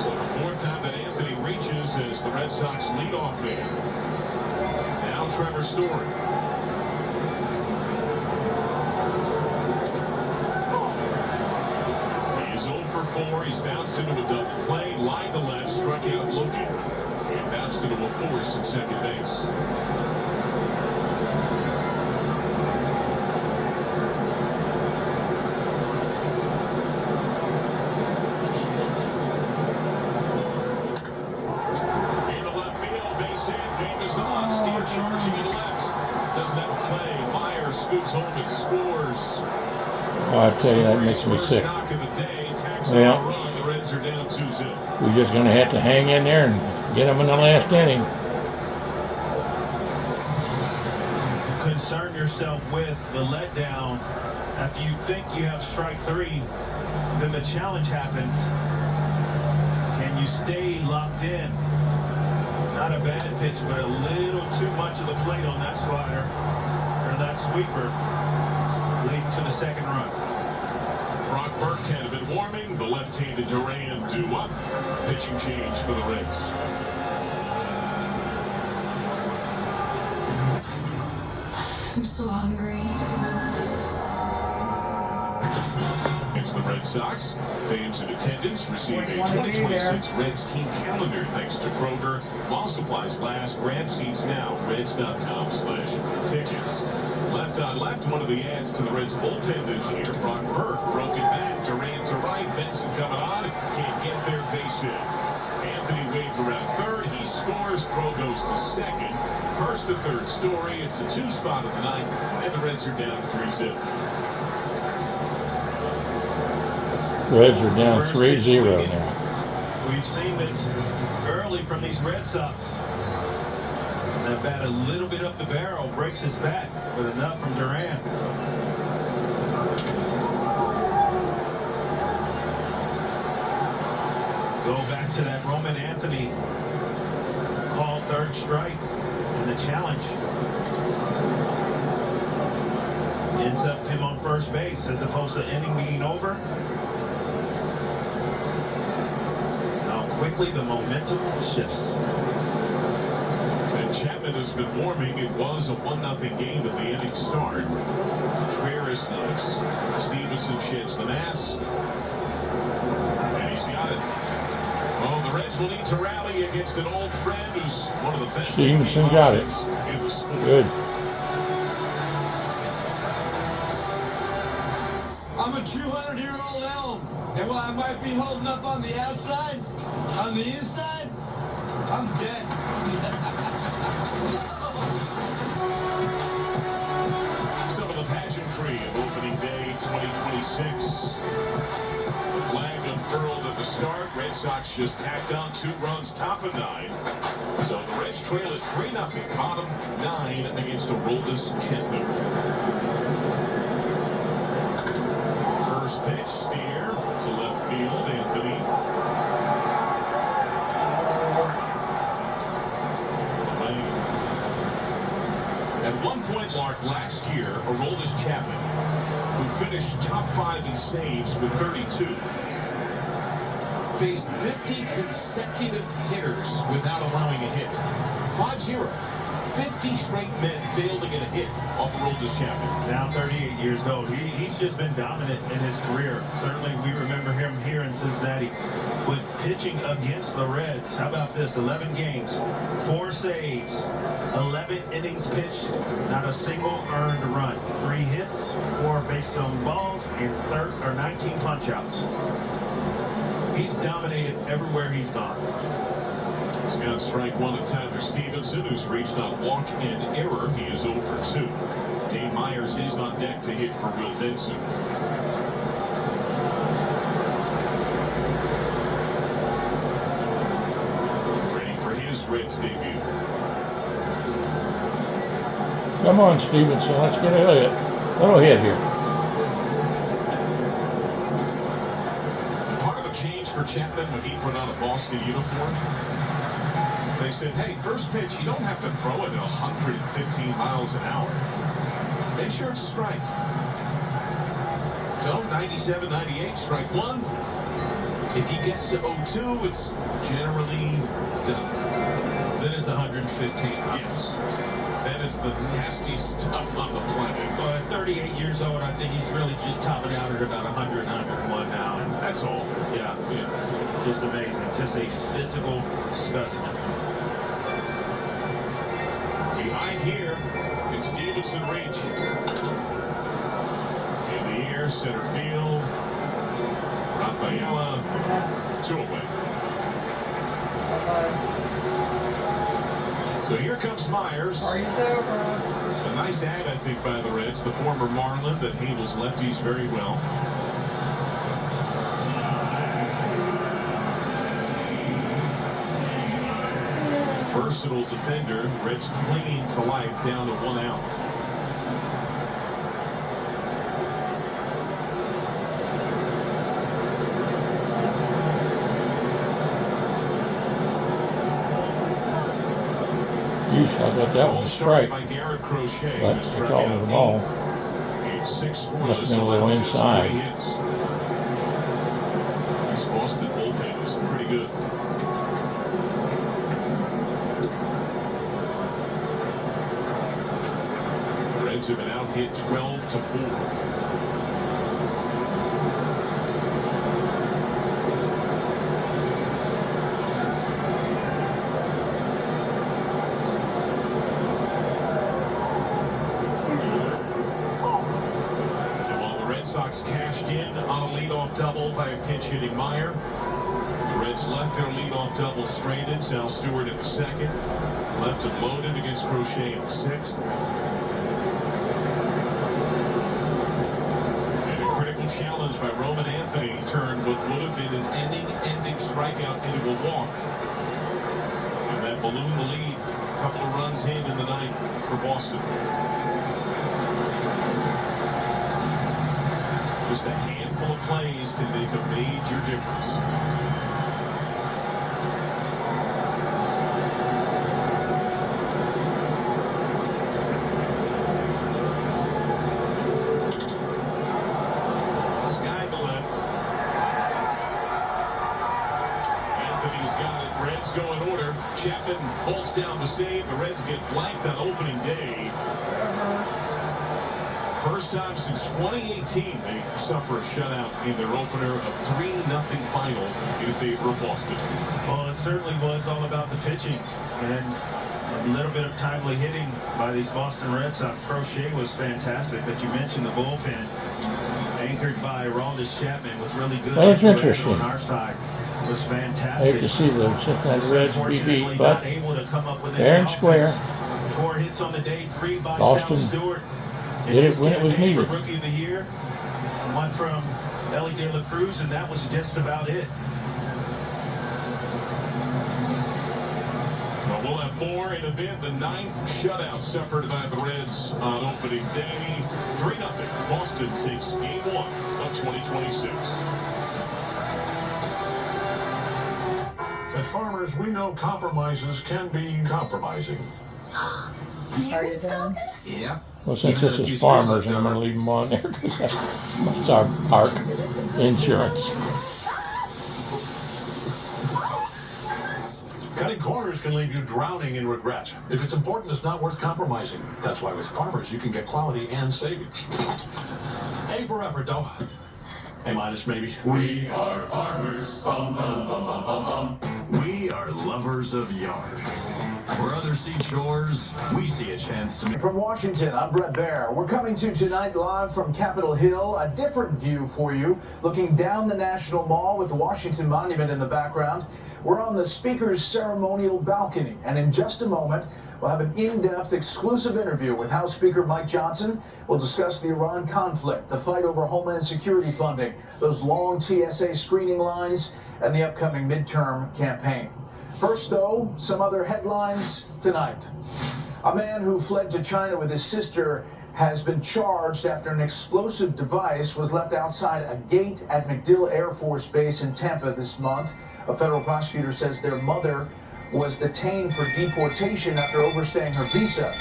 So the 4th time that Anthony reaches as the Red Sox leadoff man. Now Trevor Story. He is 0 for 4. He's bounced into a double play, line to left, struck out looking, and bounced into a force at second base. Steer charging it left. Doesn't have a play. Baier scoots home and scores. Oh, I tell you, that makes me sick. Knock of the day. Yeah. Reds are down 2-0. We're just going to have to hang in there and get them in the last inning. Concern yourself with the letdown. After you think you have strike three, then the challenge happens. Can you stay locked in? Not a bad pitch, but a little too much of the plate on that slider, or that sweeper, leading to the second run. Brock Burke had been warming. The left-handed Duran due up. Pitching change for the Reds. I'm so hungry. It's the Red Sox. Fans in attendance receive a 2026 Reds team calendar thanks to Kroger. While supplies last, grab seats now. Reds.com/tickets. Left on left, one of the adds to the Reds bullpen this year. Brock Burke broken back. Duran to right. Benson coming on. Can't get there. Base hit. Anthony waved around third. He scores. Throw goes to second. First to third Story. It's a 2-spot of the ninth, and the Reds are down 3-0. Reds are down 3-0 now. We've seen this early from these Red Sox. That bat a little bit up the barrel, breaks his back, but enough from Duran. Go back to that Roman Anthony called third strike in the challenge. Ends up him on first base as opposed to inning being over. How quickly the momentum shifts. And Chapman has been warming. It was a 1-0 game at the inning start. Contreras knocks. Stephenson sheds the mask. And he's got it. Oh, the Reds will need to rally against an old friend who's one of the best. Stephenson got it. In the sport. Good. I'm a 200-year-old elm, and while I might be holding up on the outside, on the inside, I'm dead. Some of the pageantry of opening day 2026. The flag unfurled at the start. Red Sox just tacked on 2 runs, top of 9. So the Reds trail at 3-0, bottom 9 against Aroldis Chapman. First pitch, steer to left field, Anthony. At 1 point mark last year, Aroldis Chapman, who finished top 5 in saves with 32, faced 50 consecutive hitters without allowing a hit. 5-0. 50 straight men failed to get a hit off Aroldis Chapman. Now 38 years old. He's just been dominant in his career. Certainly we remember him here in Cincinnati with pitching against the Reds. How about this? 11 games, 4 saves, 11 innings pitched, not a single earned run. 3 hits, 4 base on balls, and 19 punch-outs. He's dominated everywhere he's gone. He's got strike 1 at Tyler Stephenson, who's reached on walk and error. He is 0 for 2. Dane Myers is on deck to hit for Will Benson. Ready for his Reds debut. Come on, Stephenson. Let's get a little hit here. Part of the change for Chapman when he put on a Boston uniform, they said, hey, first pitch, you don't have to throw it at 115 miles an hour. Make sure it's a strike. So 97, 98, strike 1. If he gets to 0-2, it's generally done. Then it's 115. Yes. That is the nastiest stuff on the planet. Well, at 38 years old, I think he's really just topping out at about 100, 101 now. And that's all. Yeah. Just amazing. Just a physical specimen. Behind here, can Stephenson reach? In the air, center field. Rafaela, 2 away. So here comes Myers. Party's over. A nice ad, I think, by the Reds. The former Marlin that handles lefties very well. versatile defender. Reds clinging to life down to 1 out. I thought that was a strike, but they called it a ball. Must have been a little inside. This Boston bullpen is pretty good. The Reds have been out hit 12-4. Sox cashed in on a leadoff double by a pinch-hitting Baier. The Reds left their leadoff double stranded. Sal Stewart in the second. Left him loaded against Crochet in the sixth. And a critical challenge by Roman Anthony turned what would have been an ending strikeout into a walk. And that ballooned the lead. A couple of runs in the ninth for Boston. Just a handful of plays can make a major difference. Sky to left. Anthony's got it. Reds go in order. Chapman bolts down to save. The Reds get blanked on opening day. First time since 2018 they suffer a shutout in their opener, a 3-0 final in favor of Boston. Well, it certainly was all about the pitching and a little bit of timely hitting by these Boston Red Sox. Crochet was fantastic, but you mentioned the bullpen, anchored by Aroldis Chapman, was really good. Well, it's interesting. On our side was I fantastic. hate to see the Cincinnati Reds be beat, but fair and square. 4 hits on the day, 3 by Boston Sal Stewart. did it when it was needed. Rookie of the year, 1 from Ellie De La Cruz, and that was just about it. Well, we'll have more in a bit. The 9th shutout suffered by the Reds on opening day. 3-0. Boston takes game 1 of 2026. At Farmers, we know compromises can be compromising. Are you done? Yeah. Well, since this is Farmers, I'm going to leave them on there because that's our insurance. Cutting corners can leave you drowning in regret. If it's important, it's not worth compromising. That's why with Farmers, you can get quality and savings. A for effort, though. A minus, maybe. We are farmers. Bum, bum, bum, bum, bum, bum. We are lovers of yards. Where others see chores, we see a chance to... From Washington, I'm Bret Baier. We're coming to you tonight live from Capitol Hill. A different view for you, looking down the National Mall with the Washington Monument in the background. We're on the Speaker's ceremonial balcony, and in just a moment, we'll have an in-depth, exclusive interview with House Speaker Mike Johnson. We'll discuss the Iran conflict, the fight over Homeland Security funding, those long TSA screening lines, and the upcoming midterm campaign. First, though, some other headlines tonight. A man who fled to China with his sister has been charged after an explosive device was left outside a gate at MacDill Air Force Base in Tampa this month. A federal prosecutor says their mother was detained for deportation after overstaying her visa.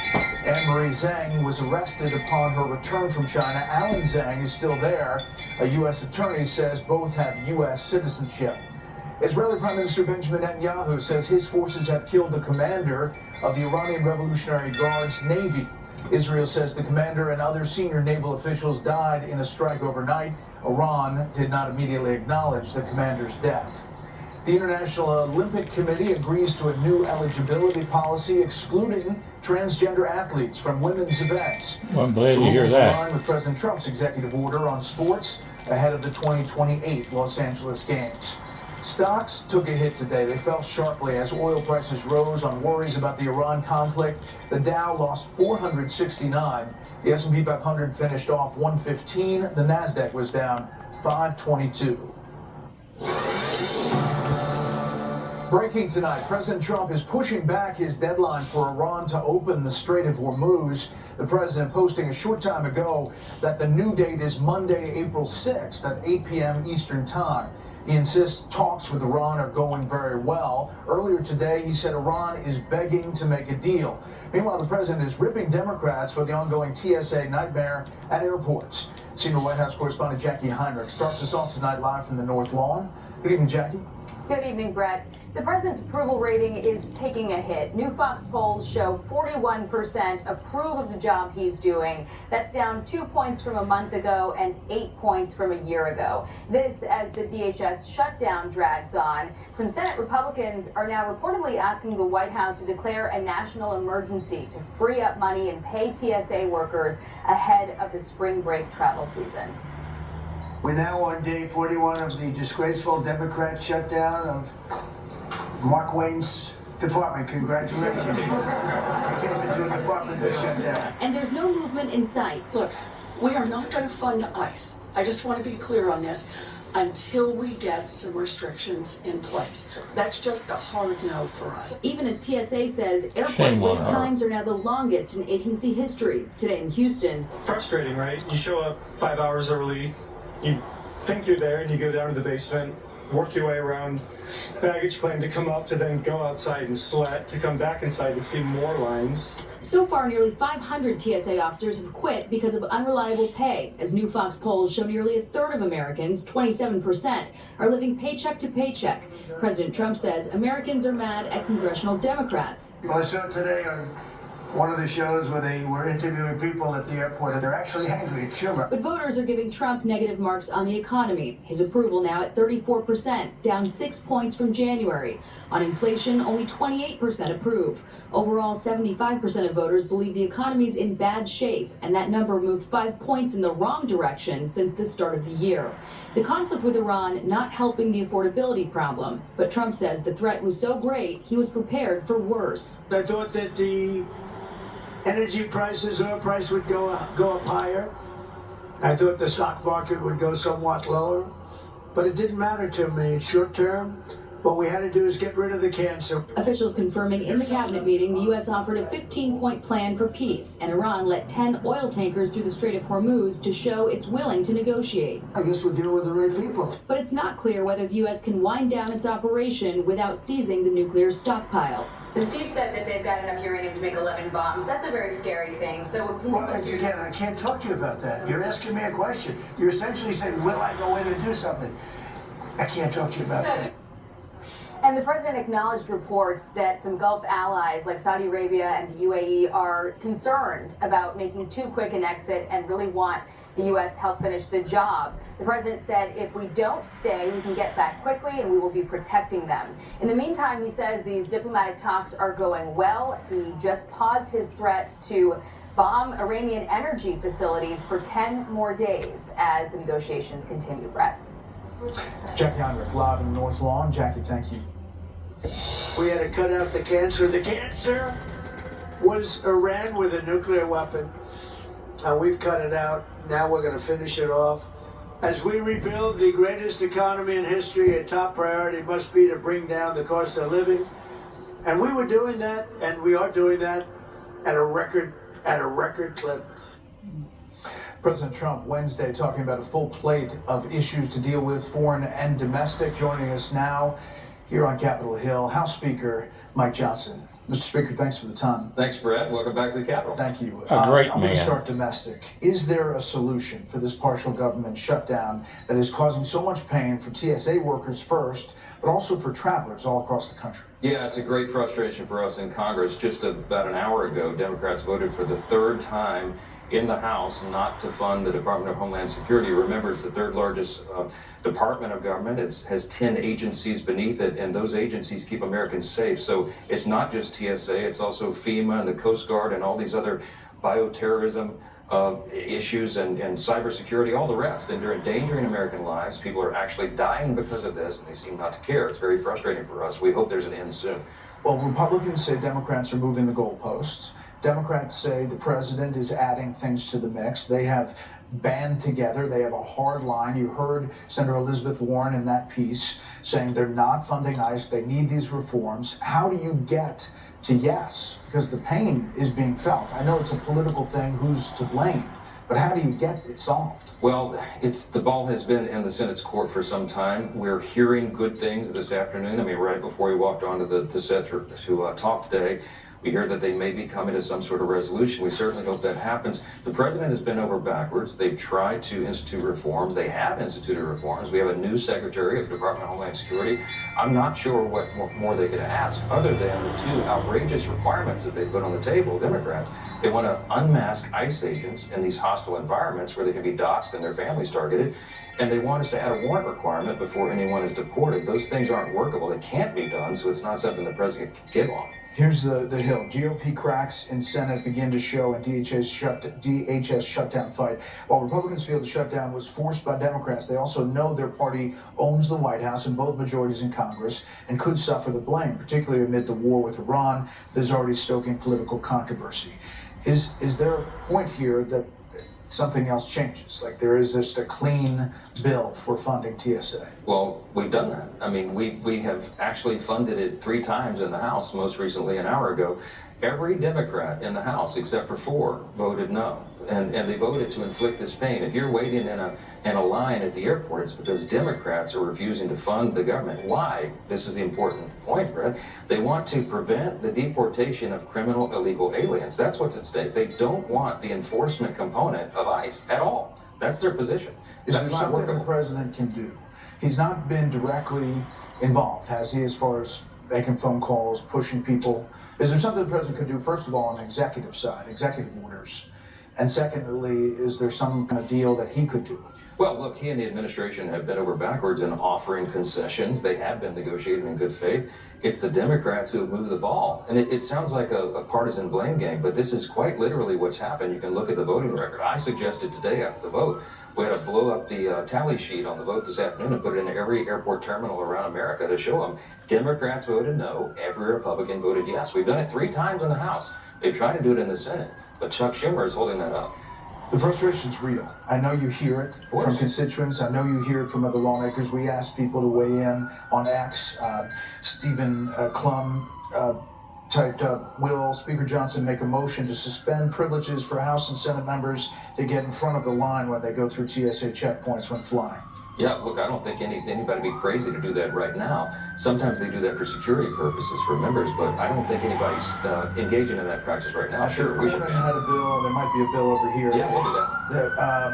Anne-Marie Zhang was arrested upon her return from China. Alan Zhang is still there. A U.S. attorney says both have U.S. citizenship. Israeli Prime Minister Benjamin Netanyahu says his forces have killed the commander of the Iranian Revolutionary Guard's Navy. Israel says the commander and other senior naval officials died in a strike overnight. Iran did not immediately acknowledge the commander's death. The International Olympic Committee agrees to a new eligibility policy excluding transgender athletes from women's events. Well, I'm glad to hear that. In line with President Trump's executive order on sports ahead of the 2028 Los Angeles Games. Stocks took a hit today. They fell sharply as oil prices rose on worries about the Iran conflict. The Dow lost 469. The S&P 500 finished off 115. The Nasdaq was down 522. Breaking tonight, President Trump is pushing back his deadline for Iran to open the Strait of Hormuz. The president posting a short time ago that the new date is Monday, April 6th at 8 p.m. Eastern Time. He insists talks with Iran are going very well. Earlier today, he said Iran is begging to make a deal. Meanwhile, the president is ripping Democrats for the ongoing TSA nightmare at airports. Senior White House correspondent Jackie Heinrich starts us off tonight live from the North Lawn. Good evening, Jackie. Good evening, Bret. The president's approval rating is taking a hit. New Fox polls show 41% approve of the job he's doing. That's down 2 points from a month ago and 8 points from a year ago. This as the DHS shutdown drags on. Some Senate Republicans are now reportedly asking the White House to declare a national emergency to free up money and pay TSA workers ahead of the spring break travel season. We're now on day 41 of the disgraceful Democrat shutdown of Mark Wayne's department. Congratulations. I came into a department that shut down. And there's no movement in sight. Look, we are not going to fund ICE. I just want to be clear on this until we get some restrictions in place. That's just a hard no for us. Even as TSA says, airport wait times are now the longest in agency history. Today in Houston. Frustrating, right? You show up 5 hours early, you think you're there, and you go down to the basement, work your way around baggage claim to come up to then go outside and sweat to come back inside and see more lines. So far, nearly 500 TSA officers have quit because of unreliable pay. As new Fox polls show, nearly a third of Americans, 27%, are living paycheck to paycheck. President Trump says Americans are mad at congressional Democrats. Well, I saw today on one of the shows where they were interviewing people at the airport, and they're actually angry at Schumer. But voters are giving Trump negative marks on the economy. His approval now at 34%, down 6 points from January. On inflation, only 28% approve. Overall, 75% of voters believe the economy's in bad shape, and that number moved 5 points in the wrong direction since the start of the year. The conflict with Iran not helping the affordability problem, but Trump says the threat was so great he was prepared for worse. I thought that the energy prices, oil price would go up higher. I thought the stock market would go somewhat lower, but it didn't matter to me. It's short term. What we had to do is get rid of the cancer. Officials confirming in the cabinet meeting the U.S. offered a 15-point plan for peace, and Iran let 10 oil tankers through the Strait of Hormuz to show it's willing to negotiate. I guess we're dealing with the right people. But it's not clear whether the U.S. can wind down its operation without seizing the nuclear stockpile. Steve said that they've got enough uranium to make 11 bombs. That's a very scary thing. So, well, again, I can't talk to you about that. You're asking me a question. You're essentially saying, will I go in and do something? I can't talk to you about that. And the president acknowledged reports that some Gulf allies like Saudi Arabia and the UAE are concerned about making too quick an exit and really want the U.S. to help finish the job. The president said if we don't stay, we can get back quickly and we will be protecting them. In the meantime, he says these diplomatic talks are going well. He just paused his threat to bomb Iranian energy facilities for 10 more days as the negotiations continue. Bret. Jackie Heinrich live in the North Lawn. Jackie, thank you. We had to cut out the cancer. The cancer was Iran with a nuclear weapon, and we've cut it out. Now we're going to finish it off. As we rebuild the greatest economy in history, a top priority must be to bring down the cost of living. And we were doing that, and we are doing that at a record clip. President Trump Wednesday talking about a full plate of issues to deal with, foreign and domestic. Joining us now here on Capitol Hill, House Speaker Mike Johnson. Mr. Speaker, thanks for the time. Thanks, Bret. Welcome back to the Capitol. Thank you. A great I'm man. going to start domestic. Is there a solution for this partial government shutdown that is causing so much pain for TSA workers first, but also for travelers all across the country? Yeah, it's a great frustration for us in Congress. Just about an hour ago, Democrats voted for the third time in the House not to fund the Department of Homeland Security. Remember, it's the third largest department of government. It has 10 agencies beneath it, and those agencies keep Americans safe. So it's not just TSA, it's also FEMA and the Coast Guard and all these other bioterrorism issues and cybersecurity, all the rest. And they're endangering American lives. People are actually dying because of this, and they seem not to care. It's very frustrating for us. We hope there's an end soon. Well, Republicans say Democrats are moving the goalposts. Democrats say the president is adding things to the mix. They have band together. They have a hard line. You heard Senator Elizabeth Warren in that piece saying they're not funding ICE. They need these reforms. How do you get to yes? Because the pain is being felt. I know it's a political thing, who's to blame, but how do you get it solved? Well, the ball has been in the Senate's court for some time. We're hearing good things this afternoon. I mean, right before we walked onto the set to talk today, we hear that they may be coming to some sort of resolution. We certainly hope that happens. The president has been over backwards. They've tried to institute reforms. They have instituted reforms. We have a new secretary of the Department of Homeland Security. I'm not sure what more they could ask other than the two outrageous requirements that they put on the table, Democrats. They want to unmask ICE agents in these hostile environments where they can be doxxed and their families targeted. And they want us to add a warrant requirement before anyone is deported. Those things aren't workable. They can't be done, so it's not something the president can give on. Here's the Hill. GOP cracks in Senate begin to show in DHS shutdown fight. While Republicans feel the shutdown was forced by Democrats, they also know their party owns the White House and both majorities in Congress and could suffer the blame, particularly amid the war with Iran that is already stoking political controversy. Is there a point here that something else changes? Like there is just a clean bill for funding TSA? Well, we've done that. I mean, we have actually funded it 3 times in the House, most recently an hour ago. Every Democrat in the House, except for 4, voted no. And they voted to inflict this pain. If you're waiting in a line at the airport, it's because Democrats are refusing to fund the government. Why? This is the important point, Bret. They want to prevent the deportation of criminal illegal aliens. That's what's at stake. They don't want the enforcement component of ICE at all. That's their position. Is there something the president can do? He's not been directly involved, has he, as far as making phone calls, pushing people? Is there something the president could do, first of all, on the executive side, executive orders? And secondly, is there some kind of deal that he could do? Well, look, he and the administration have been over backwards in offering concessions. They have been negotiating in good faith. It's the Democrats who have moved the ball. And it sounds like a partisan blame game, but this is quite literally what's happened. You can look at the voting record. I suggested today after the vote, we had to blow up the tally sheet on the vote this afternoon and put it in every airport terminal around America to show them Democrats voted no, every Republican voted yes. We've done it 3 times in the House. They've tried to do it in the Senate, but Chuck Schumer is holding that up. The frustration's real. I know you hear it from constituents. I know you hear it from other lawmakers. We asked people to weigh in on X. Stephen Klum typed up, will Speaker Johnson make a motion to suspend privileges for House and Senate members to get in front of the line when they go through TSA checkpoints when flying? Yeah, look, I don't think anybody would be crazy to do that right now. Sometimes they do that for security purposes for members, but I don't think anybody's engaging in that practice right now. Sure, we should had a bill. There might be a bill over here. Yeah, we'll do that.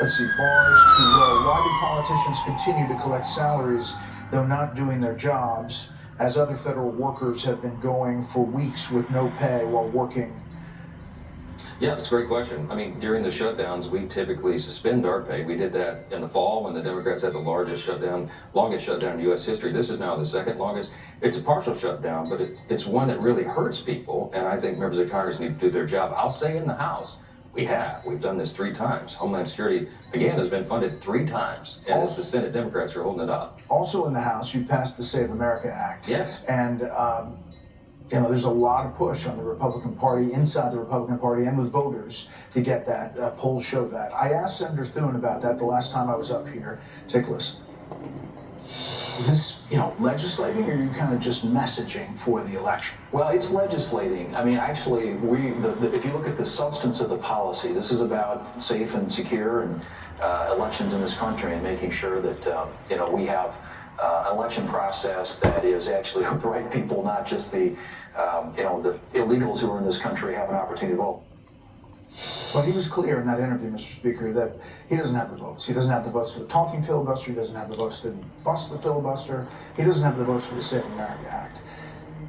Let's see, bars too low. Why do politicians continue to collect salaries though not doing their jobs, as other federal workers have been going for weeks with no pay while working? Yeah, that's a great question. I mean, during the shutdowns, we typically suspend our pay. We did that in the fall when the Democrats had the longest shutdown in U.S. history. This is now the 2nd longest. It's a partial shutdown, but it's one that really hurts people, and I think members of Congress need to do their job. I'll say in the House, we've done this 3 times. Homeland Security, again, has been funded 3 times, and it's the Senate Democrats who are holding it up. Also in the House, you passed the Save America Act. Yes. And there's a lot of push on the Republican Party, inside the Republican Party, and with voters to get that. Polls show that. I asked Senator Thune about that the last time I was up here. Take a listen. Is this, legislating, or are you kind of just messaging for the election? Well, it's legislating. I mean, actually, if you look at the substance of the policy, this is about safe and secure and elections in this country, and making sure that we have an election process that is actually with the right people, not just the illegals who are in this country have an opportunity to vote. Well, he was clear in that interview, Mr. Speaker, that he doesn't have the votes. He doesn't have the votes for the talking filibuster. He doesn't have the votes to bust the filibuster. He doesn't have the votes for the Save America Act.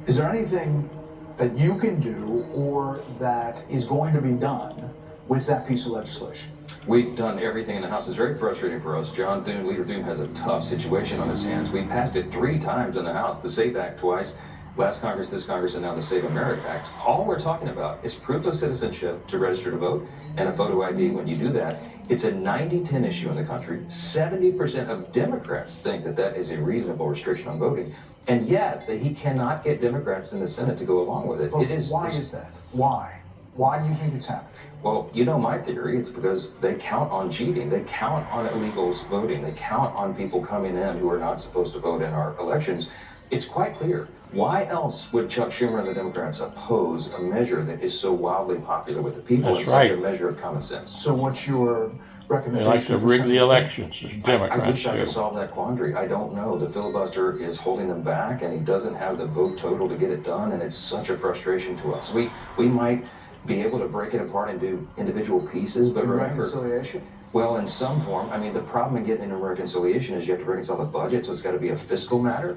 Is there anything that you can do or that is going to be done with that piece of legislation? We've done everything in the House. It's very frustrating for us. John Thune, Leader Thune, has a tough situation on his hands. We passed it 3 times in the House, the SAFE Act twice, last Congress, this Congress, and now the Save America Act. All we're talking about is proof of citizenship to register to vote and a photo ID when you do that. It's a 90-10 issue in the country. 70% of Democrats think that that is a reasonable restriction on voting. And yet, he cannot get Democrats in the Senate to go along with it. But why is that? Why? Why do you think it's happening? Well, you know my theory. It's because they count on cheating. They count on illegals voting. They count on people coming in who are not supposed to vote in our elections. It's quite clear. Why else would Chuck Schumer and the Democrats oppose a measure that is so wildly popular with the people and such a measure of common sense? So what's your recommendation? They like to rig the elections, as Democrats I wish I could do. solve that quandary. I don't know. The filibuster is holding them back, and he doesn't have the vote total to get it done, and it's such a frustration to us. We might be able to break it apart into individual pieces, but remember... Reconciliation? Well, in some form. I mean, the problem in getting into reconciliation is you have to reconcile the budget, so it's got to be a fiscal matter.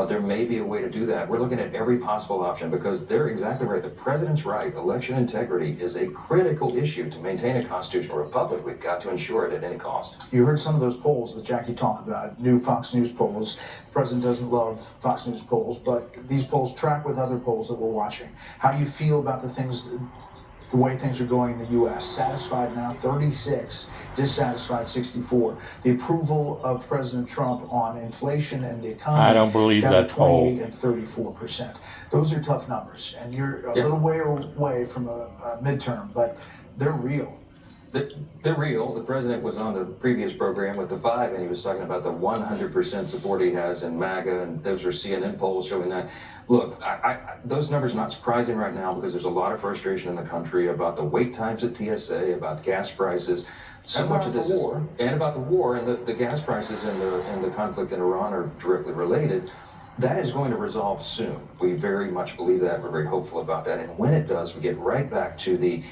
There may be a way to do that. We're looking at every possible option because they're exactly right. The president's right. Election integrity is a critical issue to maintain a constitutional republic. We've got to ensure it at any cost. You heard some of those polls that Jackie talked about, new Fox News polls. The president doesn't love Fox News polls, but these polls track with other polls that we're watching. How do you feel about the way things are going in the U.S.? Satisfied now, 36. Dissatisfied, 64. The approval of President Trump on inflation and the economy. I don't believe down that to poll. 28 and 34%. Those are tough numbers, and you're a little way away from a midterm, but they're real. They're real. The president was on the previous program with the 5, and he was talking about the 100% support he has in MAGA, and those are CNN polls showing that. Look, those numbers are not surprising right now because there's a lot of frustration in the country about the wait times at TSA, about gas prices. So much of this is, and about the war, and the gas prices and the conflict in Iran are directly related. That is going to resolve soon. We very much believe that. We're very hopeful about that. And when it does, we get right back to the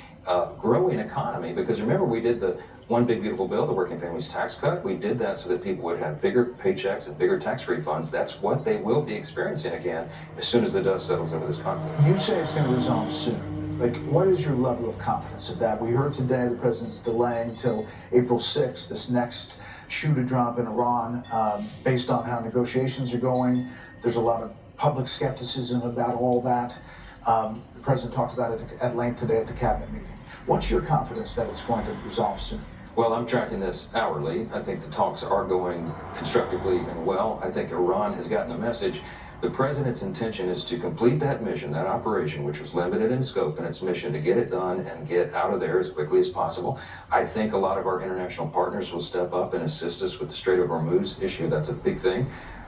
growing economy. Because remember, we did the one big beautiful bill, the working families tax cut. We did that so that people would have bigger paychecks and bigger tax refunds. That's what they will be experiencing again as soon as the dust settles over this conflict. You say it's going to resolve soon. Like, what is your level of confidence of that? We heard today the president's delaying till April 6th, this next shoe to drop in Iran, based on how negotiations are going. There's a lot of public skepticism about all that. The president talked about it at length today at the cabinet meeting. What's your confidence that it's going to resolve soon? Well, I'm tracking this hourly. I think the talks are going constructively and well. I think Iran has gotten a message. The president's intention is to complete that mission, that operation, which was limited in scope in its mission, to get it done and get out of there as quickly as possible. I think a lot of our international partners will step up and assist us with the Strait of Hormuz issue. That's a big thing.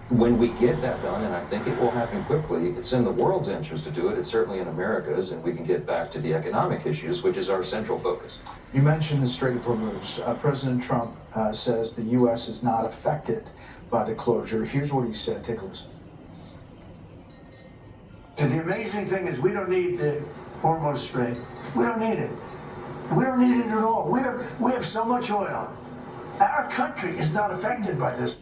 When we get that done, and I think it will happen quickly, it's in the world's interest to do it. It's certainly in America's, and we can get back to the economic issues, which is our central focus. You mentioned the Strait of Hormuz. President Trump says the U.S. is not affected by the closure. Here's what he said. Take a listen. And the amazing thing is we don't need the Hormuz Strait. We don't need it. We don't need it at all. We have so much oil. Our country is not affected by this.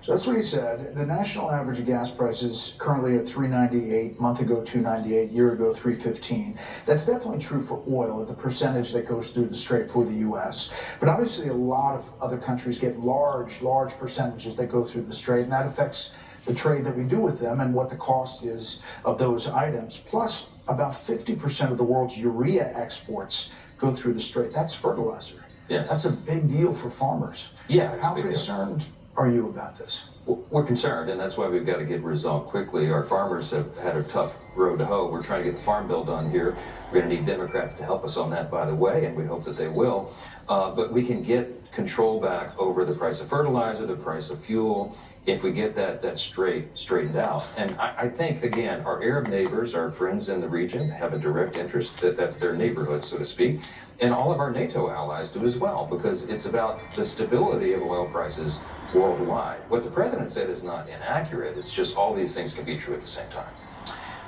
So that's what he said. The national average of gas prices currently at $3.98, month ago $2.98, year ago $3.15. That's definitely true for oil, the percentage that goes through the strait for the U.S. But obviously a lot of other countries get large percentages that go through the strait, and that affects the trade that we do with them and what the cost is of those items. Plus, about 50% of the world's urea exports go through the strait. That's fertilizer. Yes. That's a big deal for farmers. Yeah, it's How a big concerned are you about this? We're concerned, and that's why we've got to get resolved quickly. Our farmers have had a tough road to hoe. We're trying to get the farm bill done here. We're going to need Democrats to help us on that, by the way, and we hope that they will. But we can get control back over the price of fertilizer, the price of fuel, if we get that straightened out. And I think, again, our Arab neighbors, our friends in the region, have a direct interest. That's their neighborhood, so to speak. And all of our NATO allies do as well, because it's about the stability of oil prices worldwide. What the president said is not inaccurate. It's just all these things can be true at the same time.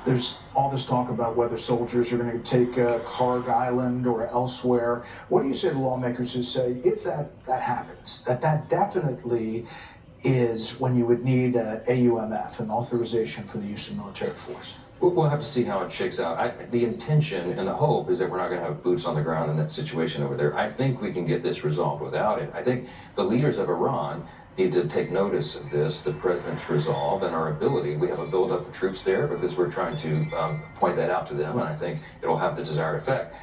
There's all this talk about whether soldiers are going to take Karg Island or elsewhere. What do you say to lawmakers who say, if that happens, that definitely is when you would need AUMF, an authorization for the use of military force? We'll have to see how it shakes out. The intention and the hope is that we're not going to have boots on the ground in that situation over there. I think we can get this resolved without it. I think the leaders of Iran need to take notice of this, the president's resolve and our ability. We have a buildup of troops there because we're trying to point that out to them, and I think it'll have the desired effect.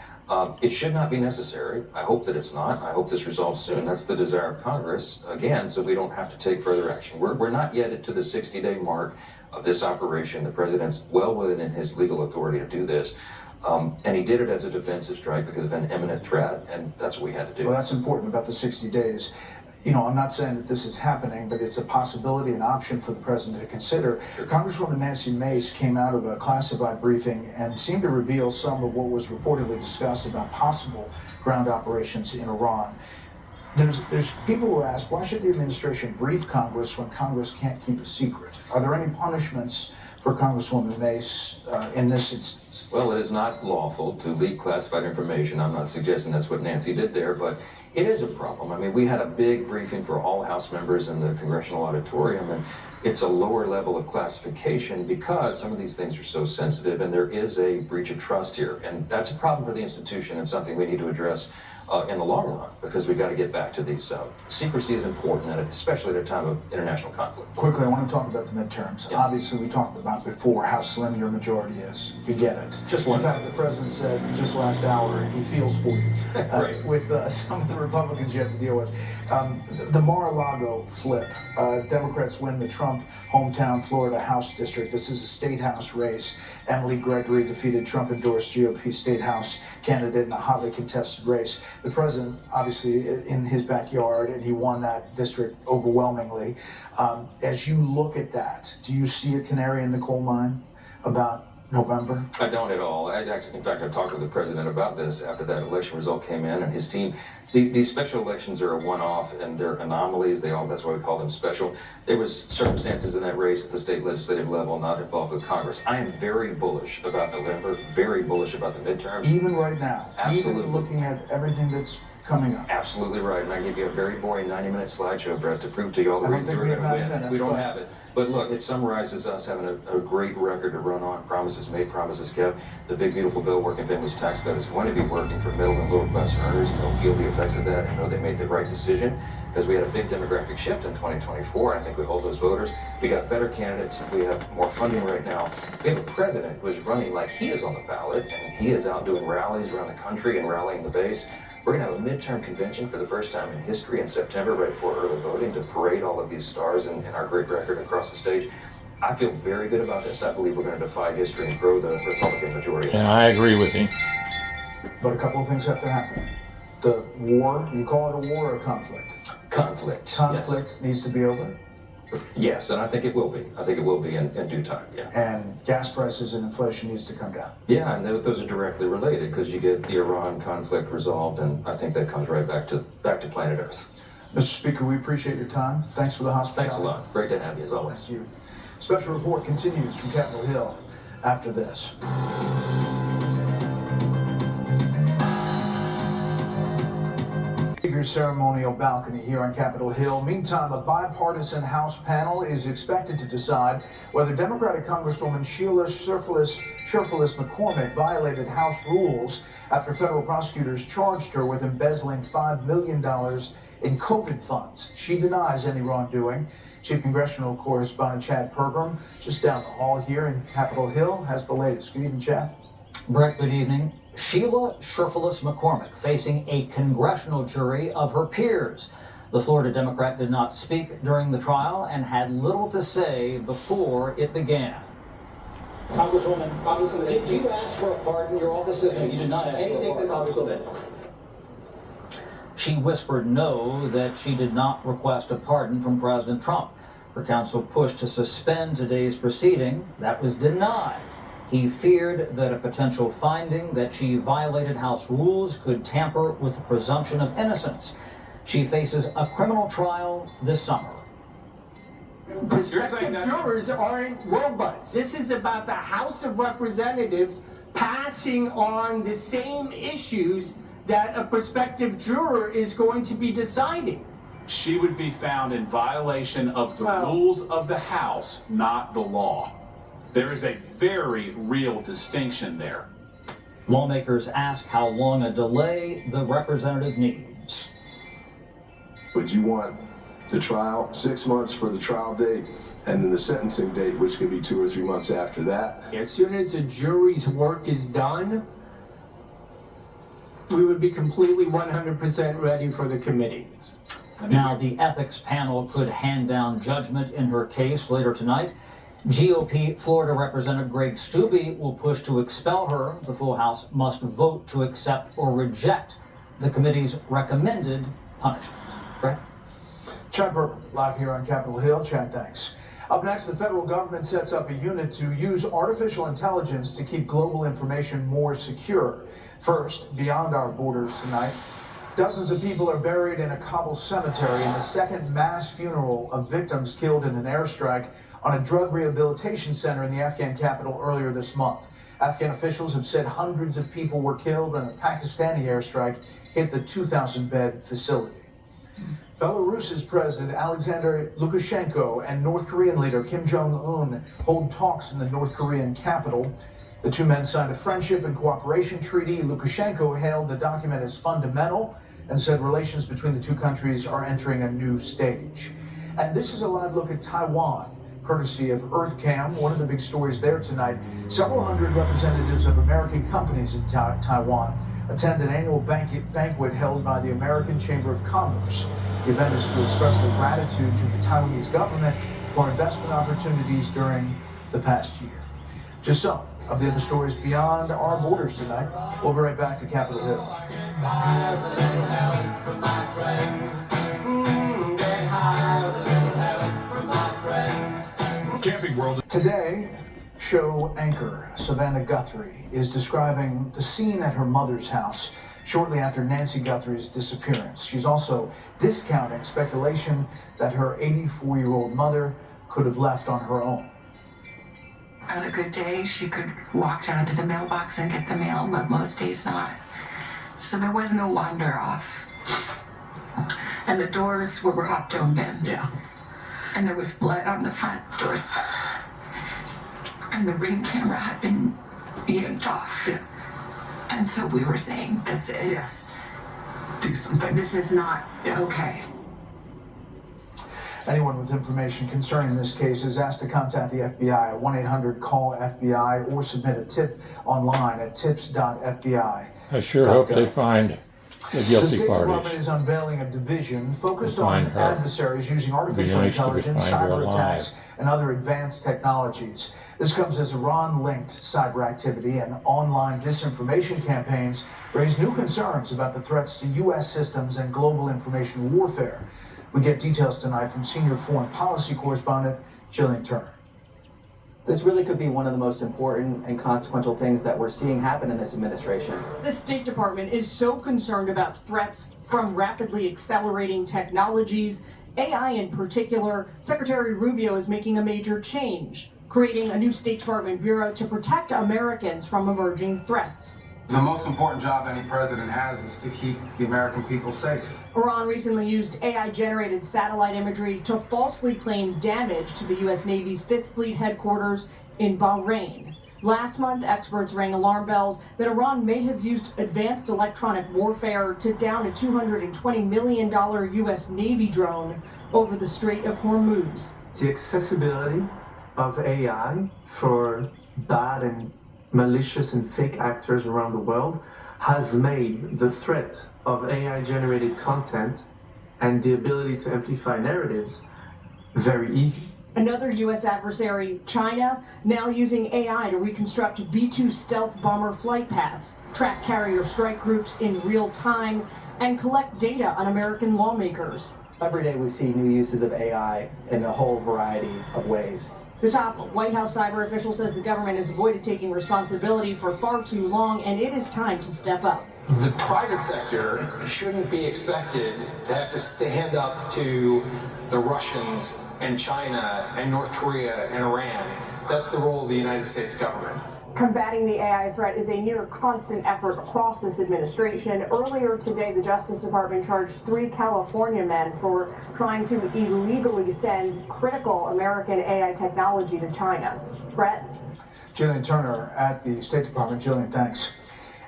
It should not be necessary. I hope that it's not. I hope this resolves soon. That's the desire of Congress, again, so we don't have to take further action. We're not yet to the 60-day mark of this operation. The president's well within his legal authority to do this. And he did it as a defensive strike because of an imminent threat, and that's what we had to do. Well, that's important about the 60 days. You know, I'm not saying that this is happening, but it's a possibility, an option for the president to consider. Sure. Congresswoman Nancy Mace came out of a classified briefing and seemed to reveal some of what was reportedly discussed about possible ground operations in Iran. There's people who ask, why should the administration brief Congress when Congress can't keep a secret? Are there any punishments for Congresswoman Mace in this instance? Well, it is not lawful to leak classified information. I'm not suggesting that's what Nancy did there, but it is a problem. I mean, we had a big briefing for all House members in the Congressional Auditorium, and it's a lower level of classification because some of these things are so sensitive, and there is a breach of trust here. And that's a problem for the institution and something we need to address in the long run, because we've got to get back to these. Secrecy is important, especially at a time of international conflict. Quickly, I want to talk about the midterms. Yeah. Obviously, we talked about before how slim your majority is. We get it. Just one. In fact, the president said just last hour he feels for you Right. with some of the Republicans you have to deal with. The Mar-a-Lago flip. Democrats win the Trump hometown Florida House district. This is a state house race. Emily Gregory defeated Trump-endorsed GOP state house candidate in a hotly contested race. The president, obviously, in his backyard, and he won that district overwhelmingly. As you look at that, do you see a canary in the coal mine about November? I don't at all. In fact, I talked with the president about this after that election result came in, and his team. These special elections are a one-off, and they're anomalies. That's why we call them special. There was circumstances in that race at the state legislative level not involved with Congress. I am very bullish about November, very bullish about the midterms. Even right now? Absolutely. Even looking at everything that's coming up? Absolutely right. And I give you a very boring 90-minute slideshow, Brett, to prove to you all the reasons we're going to win. We don't have it. But look, it summarizes us having a great record to run on. Promises made, promises kept. The big, beautiful bill, Working Families Tax Cut, is going to be working for middle and lower class earners, and they'll feel the effects of that and know they made the right decision, because we had a big demographic shift in 2024. I think we hold those voters. We got better candidates. We have more funding right now. We have a president who is running like he is on the ballot, and he is out doing rallies around the country and rallying the base. We're going to have a midterm convention for the first time in history in September, right before early voting, to parade all of these stars and our great record across the stage. I feel very good about this. I believe we're going to defy history and grow the Republican majority. And I agree with him. But a couple of things have to happen. The war, you call it a war or a conflict? Conflict. Conflict yes. needs to be over? Yes, and I think it will be. I think it will be in due time, yeah. And gas prices and inflation needs to come down. Yeah, and those are directly related, because you get the Iran conflict resolved, and I think that comes right back to planet Earth. Mr. Speaker, we appreciate your time. Thanks for the hospitality. Thanks a lot. Great to have you, as always. Thank you. Special report continues from Capitol Hill after this. Speaker's ceremonial balcony here on Capitol Hill. Meantime, a bipartisan House panel is expected to decide whether Democratic Congresswoman Sheila Sherfilis McCormick violated House rules after federal prosecutors charged her with embezzling $5 million in COVID funds. She denies any wrongdoing. Chief Congressional Correspondent Chad Pergram, just down the hall here in Capitol Hill, has the latest. Good evening, Chad. Bret, good evening. Sheila Sherfilis McCormick facing a congressional jury of her peers. The Florida Democrat did not speak during the trial and had little to say before it began. Congresswoman, did you ask for a pardon? Your office says no, you did not ask for a pardon. Congresswoman. She whispered no, that she did not request a pardon from President Trump. Her counsel pushed to suspend today's proceeding. That was denied. He feared that a potential finding that she violated House rules could tamper with the presumption of innocence. She faces a criminal trial this summer. Prospective jurors aren't robots. This is about the House of Representatives passing on the same issues that a prospective juror is going to be deciding. She would be found in violation of the rules of the House, not the law. There is a very real distinction there. Lawmakers ask how long a delay the representative needs. But you want the trial, 6 months for the trial date, and then the sentencing date, which could be 2 or 3 months after that. As soon as the jury's work is done, we would be completely 100% ready for the committees. Now, the ethics panel could hand down judgment in her case later tonight. GOP Florida Representative Greg Steube will push to expel her. The full House must vote to accept or reject the committee's recommended punishment. Bret? Chad Burton, live here on Capitol Hill. Chad, thanks. Up next, the federal government sets up a unit to use artificial intelligence to keep global information more secure. First, beyond our borders tonight, dozens of people are buried in a Kabul cemetery in the second mass funeral of victims killed in an airstrike on a drug rehabilitation center in the Afghan capital earlier this month. Afghan officials have said hundreds of people were killed when a Pakistani airstrike hit the 2,000-bed facility. Belarus's President Alexander Lukashenko and North Korean leader Kim Jong-un hold talks in the North Korean capital. The two men signed a friendship and cooperation treaty. Lukashenko hailed the document as fundamental and said relations between the two countries are entering a new stage. And this is a live look at Taiwan, courtesy of EarthCam. One of the big stories there tonight, several hundred representatives of American companies in Taiwan attend an annual banquet held by the American Chamber of Commerce. The event is to express their gratitude to the Taiwanese government for investment opportunities during the past year. Just some of the other stories beyond our borders tonight. We'll be right back to Capitol Hill. Camping World. Today, show anchor Savannah Guthrie is describing the scene at her mother's house shortly after Nancy Guthrie's disappearance. She's also discounting speculation that her 84-year-old mother could have left on her own. On a good day, she could walk down to the mailbox and get the mail, but most days not. So there was no wander off. And the doors were propped open. Yeah. And there was blood on the front doors. And the ring camera had been yanked off. Yeah. And so we were saying, this is... do something. This is not okay. Anyone with information concerning this case is asked to contact the FBI at 1-800-CALL-FBI or submit a tip online at tips.fbi. I sure hope they find the guilty The State parties. Department is unveiling a division focused on adversaries using artificial intelligence, cyber attacks, and other advanced technologies. This comes as Iran-linked cyber activity and online disinformation campaigns raise new concerns about the threats to U.S. systems and global information warfare. We get details tonight from senior foreign policy correspondent Jillian Turner. This really could be one of the most important and consequential things that we're seeing happen in this administration. The State Department is so concerned about threats from rapidly accelerating technologies, AI in particular. Secretary Rubio is making a major change, creating a new State Department bureau to protect Americans from emerging threats. The most important job any president has is to keep the American people safe. Iran recently used AI-generated satellite imagery to falsely claim damage to the U.S. Navy's 5th Fleet headquarters in Bahrain. Last month, experts rang alarm bells that Iran may have used advanced electronic warfare to down a $220 million U.S. Navy drone over the Strait of Hormuz. The accessibility of AI for bad and malicious and fake actors around the world has made the threat of AI-generated content and the ability to amplify narratives very easy. Another U.S. adversary, China, now using AI to reconstruct B-2 stealth bomber flight paths, track carrier strike groups in real time, and collect data on American lawmakers. Every day we see new uses of AI in a whole variety of ways. The top White House cyber official says the government has avoided taking responsibility for far too long, and it is time to step up. The private sector shouldn't be expected to have to stand up to the Russians and China and North Korea and Iran. That's the role of the United States government. Combating the AI threat is a near constant effort across this administration. Earlier today, the Justice Department charged 3 California men for trying to illegally send critical American AI technology to China. Bret? Jillian Turner at the State Department. Jillian, thanks.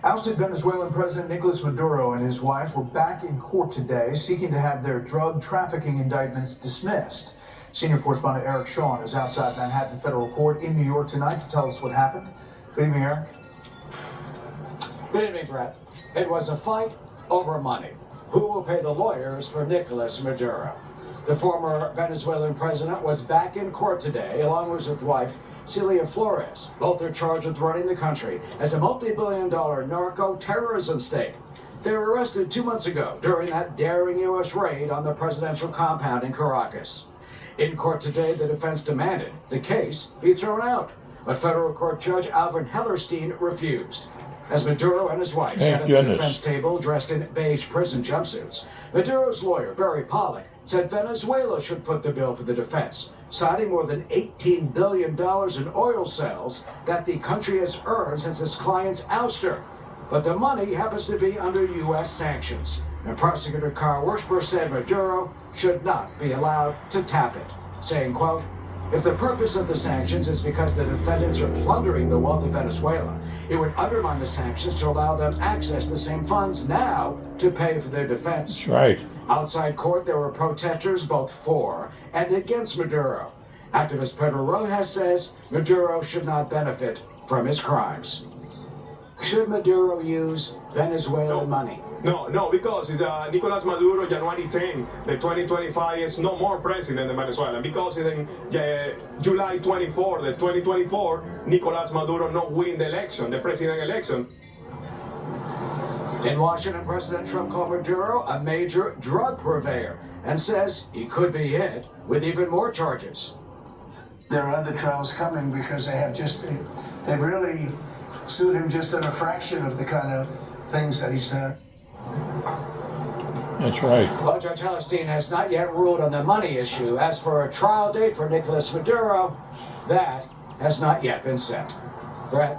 Ousted Venezuelan President Nicolas Maduro and his wife were back in court today seeking to have their drug trafficking indictments dismissed. Senior correspondent Eric Shawn is outside Manhattan Federal Court in New York tonight to tell us what happened. Good evening, Eric. Good evening, Bret. It was a fight over money. Who will pay the lawyers for Nicolas Maduro? The former Venezuelan president was back in court today, along with his wife, Celia Flores. Both are charged with running the country as a multi-billion-dollar narco-terrorism state. They were arrested 2 months ago during that daring U.S. raid on the presidential compound in Caracas. In court today, the defense demanded the case be thrown out, but federal court judge Alvin Hellerstein refused. As Maduro and his wife sat at the defense table dressed in beige prison jumpsuits, Maduro's lawyer, Barry Pollock, said Venezuela should foot the bill for the defense, citing more than $18 billion in oil sales that the country has earned since its client's ouster. But the money happens to be under U.S. sanctions. And prosecutor Carl Wurschber said Maduro should not be allowed to tap it, saying, quote, if the purpose of the sanctions is because the defendants are plundering the wealth of Venezuela, it would undermine the sanctions to allow them access the same funds now to pay for their defense. That's right. Outside court, there were protesters both for and against Maduro. Activist Pedro Rojas says Maduro should not benefit from his crimes. Should Maduro use Venezuelan money? No, because Nicolas Maduro, January 10, the 2025 is no more president of Venezuela. Because in July 24, the 2024, Nicolas Maduro not win the election, the president election. In Washington, President Trump called Maduro a major drug purveyor and says he could be hit with even more charges. There are other trials coming because they've really sued him just at a fraction of the kind of things that he's done. That's right. Well, Judge Hellerstein has not yet ruled on the money issue. As for a trial date for Nicolas Maduro, that has not yet been set. Bret?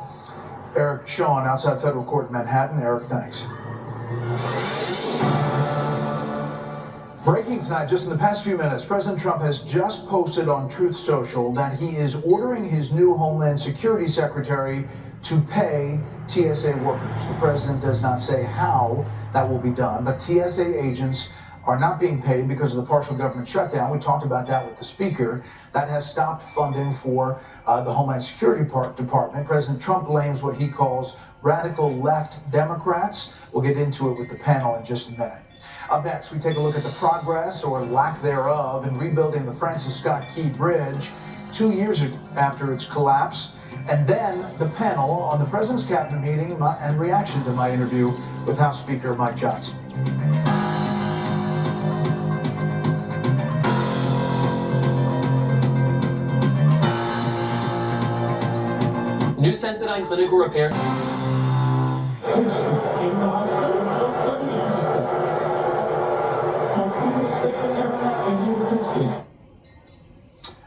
Eric Shawn, outside Federal Court in Manhattan. Eric, thanks. Breaking tonight, just in the past few minutes, President Trump has just posted on Truth Social that he is ordering his new Homeland Security Secretary to pay TSA workers. The president does not say how that will be done, but TSA agents are not being paid because of the partial government shutdown. We talked about that with the speaker. That has stopped funding for the Homeland Security Department. President Trump blames what he calls radical left Democrats. We'll get into it with the panel in just a minute. Up next, we take a look at the progress or lack thereof in rebuilding the Francis Scott Key Bridge 2 years after its collapse. And then the panel on the President's Cabinet meeting and reaction to my interview with House Speaker Mike Johnson. New Sensodyne clinical repair.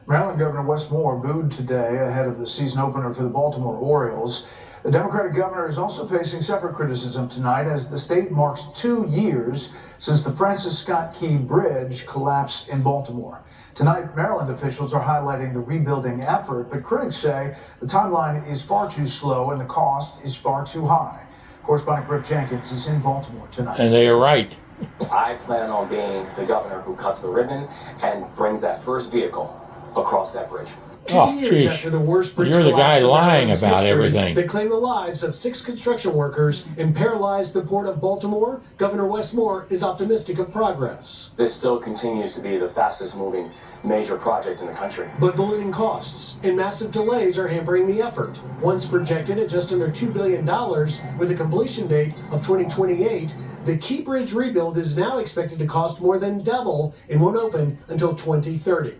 Maryland Governor Wes Moore booed today ahead of the season opener for the Baltimore Orioles. The Democratic governor is also facing separate criticism tonight as the state marks 2 years since the Francis Scott Key Bridge collapsed in Baltimore. Tonight, Maryland officials are highlighting the rebuilding effort, but critics say the timeline is far too slow and the cost is far too high. Correspondent Griff Jenkins is in Baltimore tonight. And they are right. I plan on being the governor who cuts the ribbon and brings that first vehicle across that bridge. 2 years after the worst bridge You're the guy collapse in lying Maryland's about history everything. that claimed the lives of 6 construction workers and paralyzed the port of Baltimore, Governor Wes Moore is optimistic of progress. This still continues to be the fastest moving major project in the country. But ballooning costs and massive delays are hampering the effort. Once projected at just under $2 billion with a completion date of 2028, the Key Bridge rebuild is now expected to cost more than double and won't open until 2030.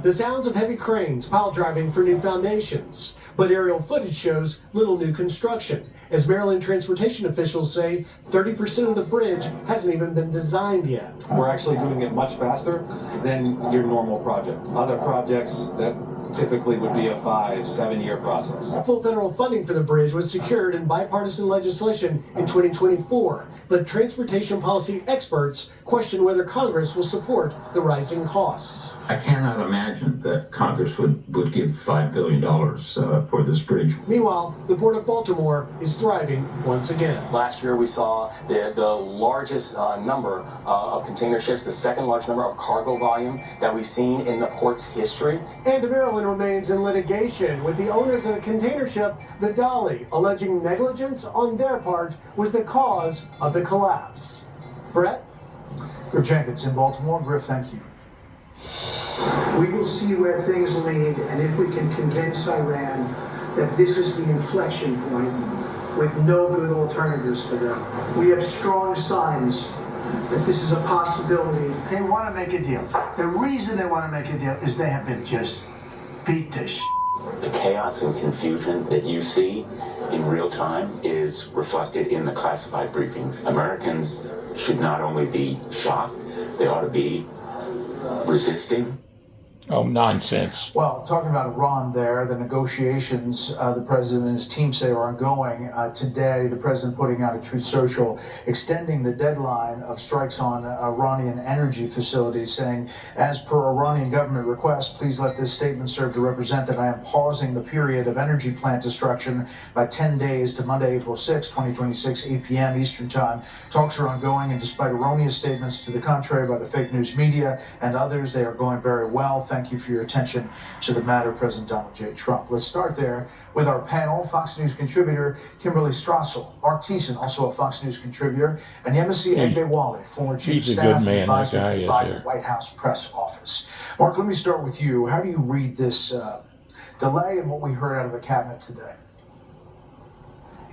The sounds of heavy cranes pile driving for new foundations, but aerial footage shows little new construction. As Maryland transportation officials say, 30% of the bridge hasn't even been designed yet. We're actually doing it much faster than your normal project. Other projects that typically would be a 5-7 year process. Full federal funding for the bridge was secured in bipartisan legislation in 2024, but transportation policy experts question whether Congress will support the rising costs. I cannot imagine that Congress would give $5 billion for this bridge. Meanwhile, the Port of Baltimore is thriving once again. Last year we saw the largest number of container ships, the second largest number of cargo volume that we've seen in the port's history. And Maryland remains in litigation with the owners of the container ship, the Dolly, alleging negligence on their part was the cause of the collapse. Bret? Griff Jenkins in Baltimore. Griff, thank you. We will see where things lead, and if we can convince Iran that this is the inflection point with no good alternatives for them. We have strong signs that this is a possibility. They want to make a deal. The reason they want to make a deal is they have been just beat to shit. The chaos and confusion that you see in real time is reflected in the classified briefings. Americans should not only be shocked, they ought to be resisting. Oh, nonsense. Well, talking about Iran there, the negotiations the president and his team say are ongoing. Today, the president putting out a Truth Social extending the deadline of strikes on Iranian energy facilities, saying, as per Iranian government request, please let this statement serve to represent that I am pausing the period of energy plant destruction by 10 days to Monday, April 6, 2026, 8 p.m. Eastern Time. Talks are ongoing, and despite erroneous statements to the contrary by the fake news media and others, they are going very well. Thank you for your attention to the matter, President Donald J. Trump. Let's start there with our panel. Fox News contributor Kimberly Strassel, Mark Thiessen, also a Fox News contributor, and Yemisi Egbewale, former chief of staff and advisor to the Biden White House press office. Mark, let me start with you. How do you read this delay and what we heard out of the cabinet today?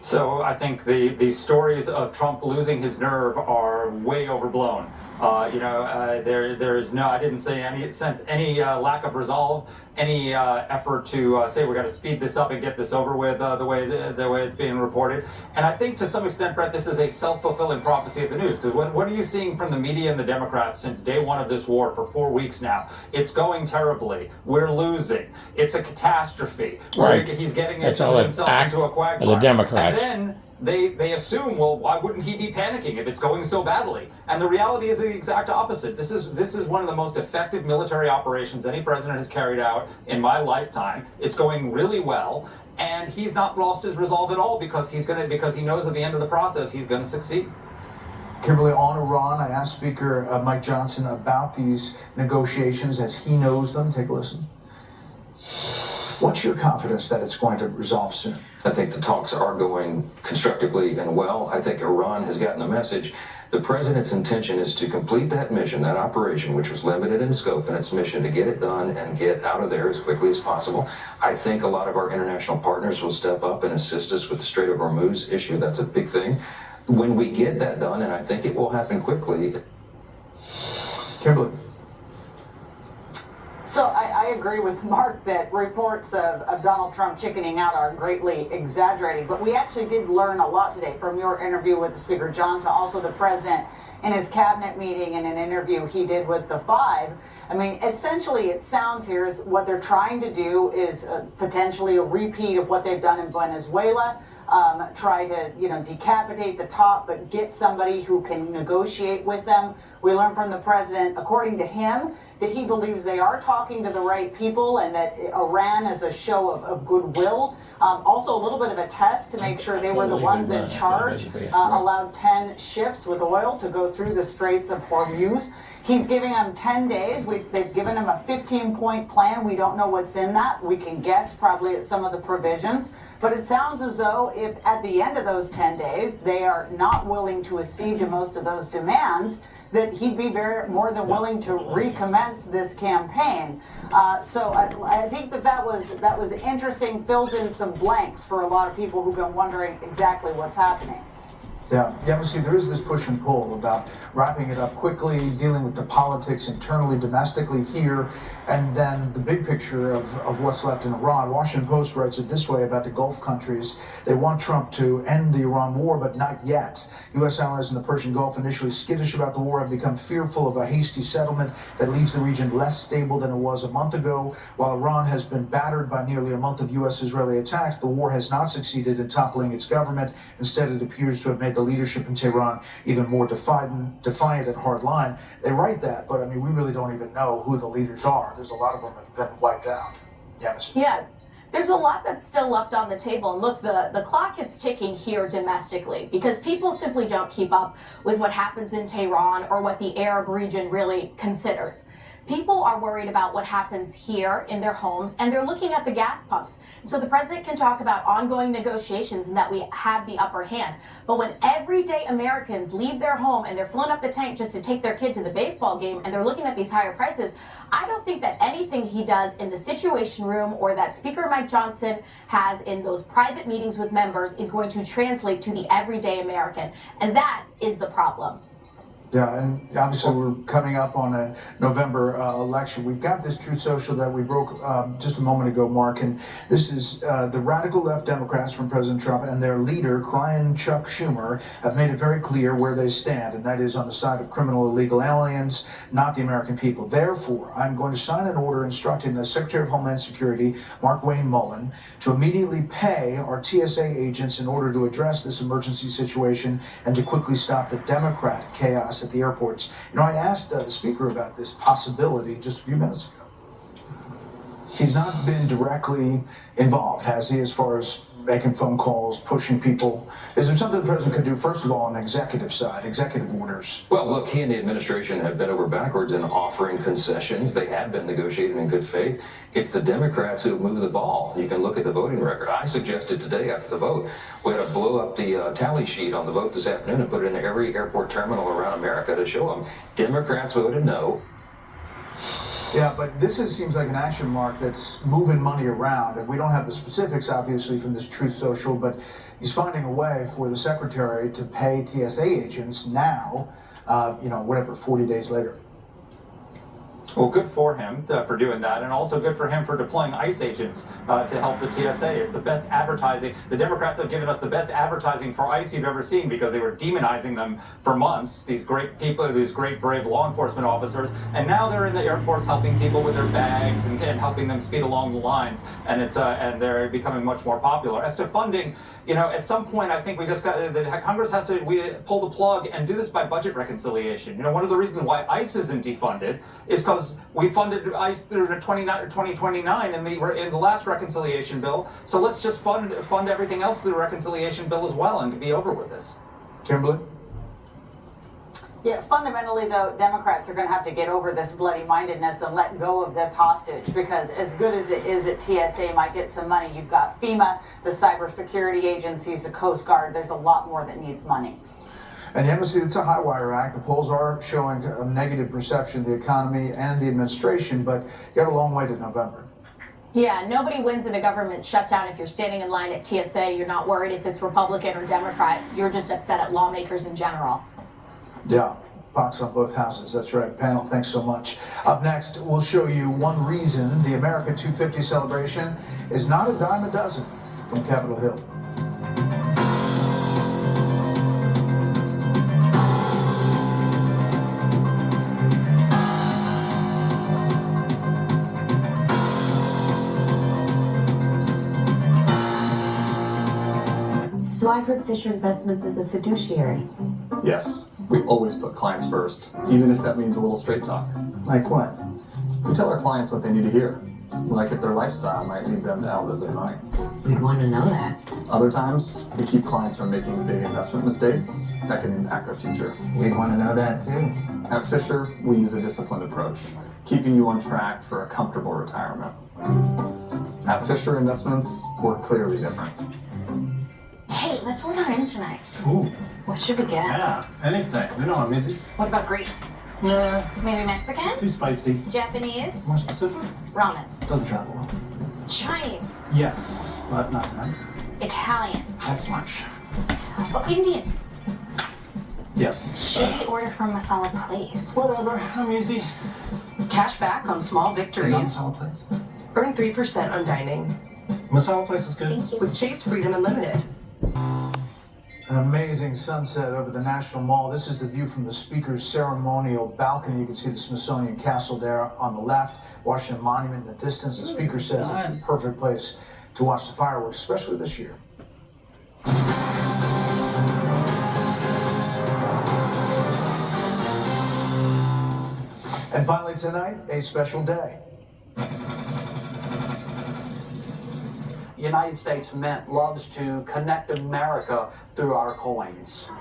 So I think the stories of Trump losing his nerve are way overblown. There is no, I didn't say any lack of resolve, any effort to say we're going to speed this up and get this over with the way it's being reported. And I think to some extent, Bret, this is a self-fulfilling prophecy of the news. Because what are you seeing from the media and the Democrats since day one of this war for 4 weeks now? It's going terribly. We're losing. It's a catastrophe. Right. He's getting himself into a quagmire. The Democrats. And then they assume, well, why wouldn't he be panicking if it's going so badly? And the reality is the exact opposite. This is one of the most effective military operations any president has carried out in my lifetime. It's going really well, and he's not lost his resolve at all because he knows at the end of the process he's going to succeed. Kimberly, on Iran, I asked Speaker Mike Johnson about these negotiations as he knows them. Take a listen. What's your confidence that it's going to resolve soon? I think the talks are going constructively and well. I think Iran has gotten the message. The president's intention is to complete that mission, that operation, which was limited in scope and its mission, to get it done and get out of there as quickly as possible. I think a lot of our international partners will step up and assist us with the Strait of Hormuz issue. That's a big thing. When we get that done, and I think it will happen quickly. Kimberly. So I agree with Mark that reports of Donald Trump chickening out are greatly exaggerating, but we actually did learn a lot today from your interview with the Speaker Johnson, also the president in his cabinet meeting and an interview he did with the Five. I mean, essentially it sounds here is what they're trying to do is potentially a repeat of what they've done in Venezuela. Try to, decapitate the top, but get somebody who can negotiate with them. We learned from the president, according to him, that he believes they are talking to the right people and that Iran is a show of goodwill. Also a little bit of a test to make sure they were the ones in charge. Allowed 10 ships with oil to go through the Straits of Hormuz. He's giving them 10 days. They've given him a 15-point plan. We don't know what's in that. We can guess probably at some of the provisions. But it sounds as though if at the end of those 10 days they are not willing to accede to most of those demands, that he'd be more than willing to recommence this campaign. So I think that was interesting, fills in some blanks for a lot of people who've been wondering exactly what's happening. Yeah, see, there is this push and pull about wrapping it up quickly, dealing with the politics internally, domestically here, and then the big picture of what's left in Iran. Washington Post writes it this way about the Gulf countries. They want Trump to end the Iran war, but not yet. U.S. allies in the Persian Gulf, initially skittish about the war, have become fearful of a hasty settlement that leaves the region less stable than it was a month ago. While Iran has been battered by nearly a month of U.S.-Israeli attacks, the war has not succeeded in toppling its government. Instead, it appears to have made the leadership in Tehran even more defiant and hardline. They write that, but I mean, we really don't even know who the leaders are. There's a lot of them that have been wiped out. Yeah, there's a lot that's still left on the table. And look, the clock is ticking here domestically because people simply don't keep up with what happens in Tehran or what the Arab region really considers. People are worried about what happens here in their homes, and they're looking at the gas pumps. So the president can talk about ongoing negotiations and that we have the upper hand. But when everyday Americans leave their home and they're filling up the tank just to take their kid to the baseball game and they're looking at these higher prices, I don't think that anything he does in the Situation Room or that Speaker Mike Johnson has in those private meetings with members is going to translate to the everyday American. And that is the problem. Yeah, and obviously we're coming up on a November election. We've got this Truth Social that we broke just a moment ago, Mark, and this is the radical left Democrats from President Trump and their leader, crying Chuck Schumer, have made it very clear where they stand, and that is on the side of criminal illegal aliens, not the American people. Therefore, I'm going to sign an order instructing the Secretary of Homeland Security, Mark Wayne Mullen, to immediately pay our TSA agents in order to address this emergency situation and to quickly stop the Democrat chaos at the airports. You know, I asked the speaker about this possibility just a few minutes ago. He's not been directly involved, has he, as far as making phone calls, pushing people? Is there something the president could do, first of all, on the executive side, executive orders? Well, look, he and the administration have bent over backwards in offering concessions. They have been negotiating in good faith. It's the Democrats who move the ball. You can look at the voting record. I suggested today after the vote, we had to blow up the tally sheet on the vote this afternoon and put it in every airport terminal around America to show them Democrats voted no. Yeah, but this seems like an action, Mark, that's moving money around. And we don't have the specifics, obviously, from this Truth Social, but he's finding a way for the secretary to pay TSA agents now, 40 days later. Well, good for him for doing that, and also good for him for deploying ICE agents to help the TSA. The best advertising. The Democrats have given us the best advertising for ICE you've ever seen because they were demonizing them for months. These great people, these great, brave law enforcement officers, and now they're in the airports helping people with their bags and helping them speed along the lines, and and they're becoming much more popular. As to funding, at some point, I think Congress has to pull the plug and do this by budget reconciliation. One of the reasons why ICE isn't defunded is because we funded ICE through 2029 in the last reconciliation bill. So let's just fund everything else through the reconciliation bill as well and be over with this. Kimberly? Yeah, fundamentally, though, Democrats are going to have to get over this bloody-mindedness and let go of this hostage, because as good as it is that TSA might get some money, you've got FEMA, the cybersecurity agencies, the Coast Guard. There's a lot more that needs money. And the embassy, it's a high wire act. The polls are showing a negative perception of the economy and the administration, but you got a long way to November. Yeah, nobody wins in a government shutdown if you're standing in line at TSA. You're not worried if it's Republican or Democrat. You're just upset at lawmakers in general. Yeah, box on both houses. That's right. Panel, thanks so much. Up next, we'll show you one reason the America 250 celebration is not a dime a dozen from Capitol Hill. So I've heard Fisher Investments is a fiduciary. Yes, we always put clients first, even if that means a little straight talk. Like what? We tell our clients what they need to hear, like if their lifestyle might lead them to outlive their money. We'd want to know that. Other times, we keep clients from making big investment mistakes that can impact their future. We'd want to know that too. At Fisher, we use a disciplined approach, keeping you on track for a comfortable retirement. At Fisher Investments, we're clearly different. Hey, let's order in tonight. Ooh. What should we get? Yeah, anything. You know I'm easy. What about Greek? Nah. Maybe Mexican? Too spicy. Japanese? More specific? Ramen. Doesn't travel well. Chinese? Yes, but not tonight. Italian? Have lunch. Oh, Indian? Yes. Should we order from Masala Place? Whatever, I'm easy. Cash back on small victories. Masala Place. Earn 3% on dining. Masala Place is good. Thank you. With Chase Freedom Unlimited. An amazing sunset over the National Mall. This is the view from the Speaker's ceremonial balcony. You can see the Smithsonian Castle there on the left, Washington Monument in the distance. The Speaker says it's the perfect place to watch the fireworks, especially this year. And finally tonight, a special day. The United States Mint loves to connect America through our coins.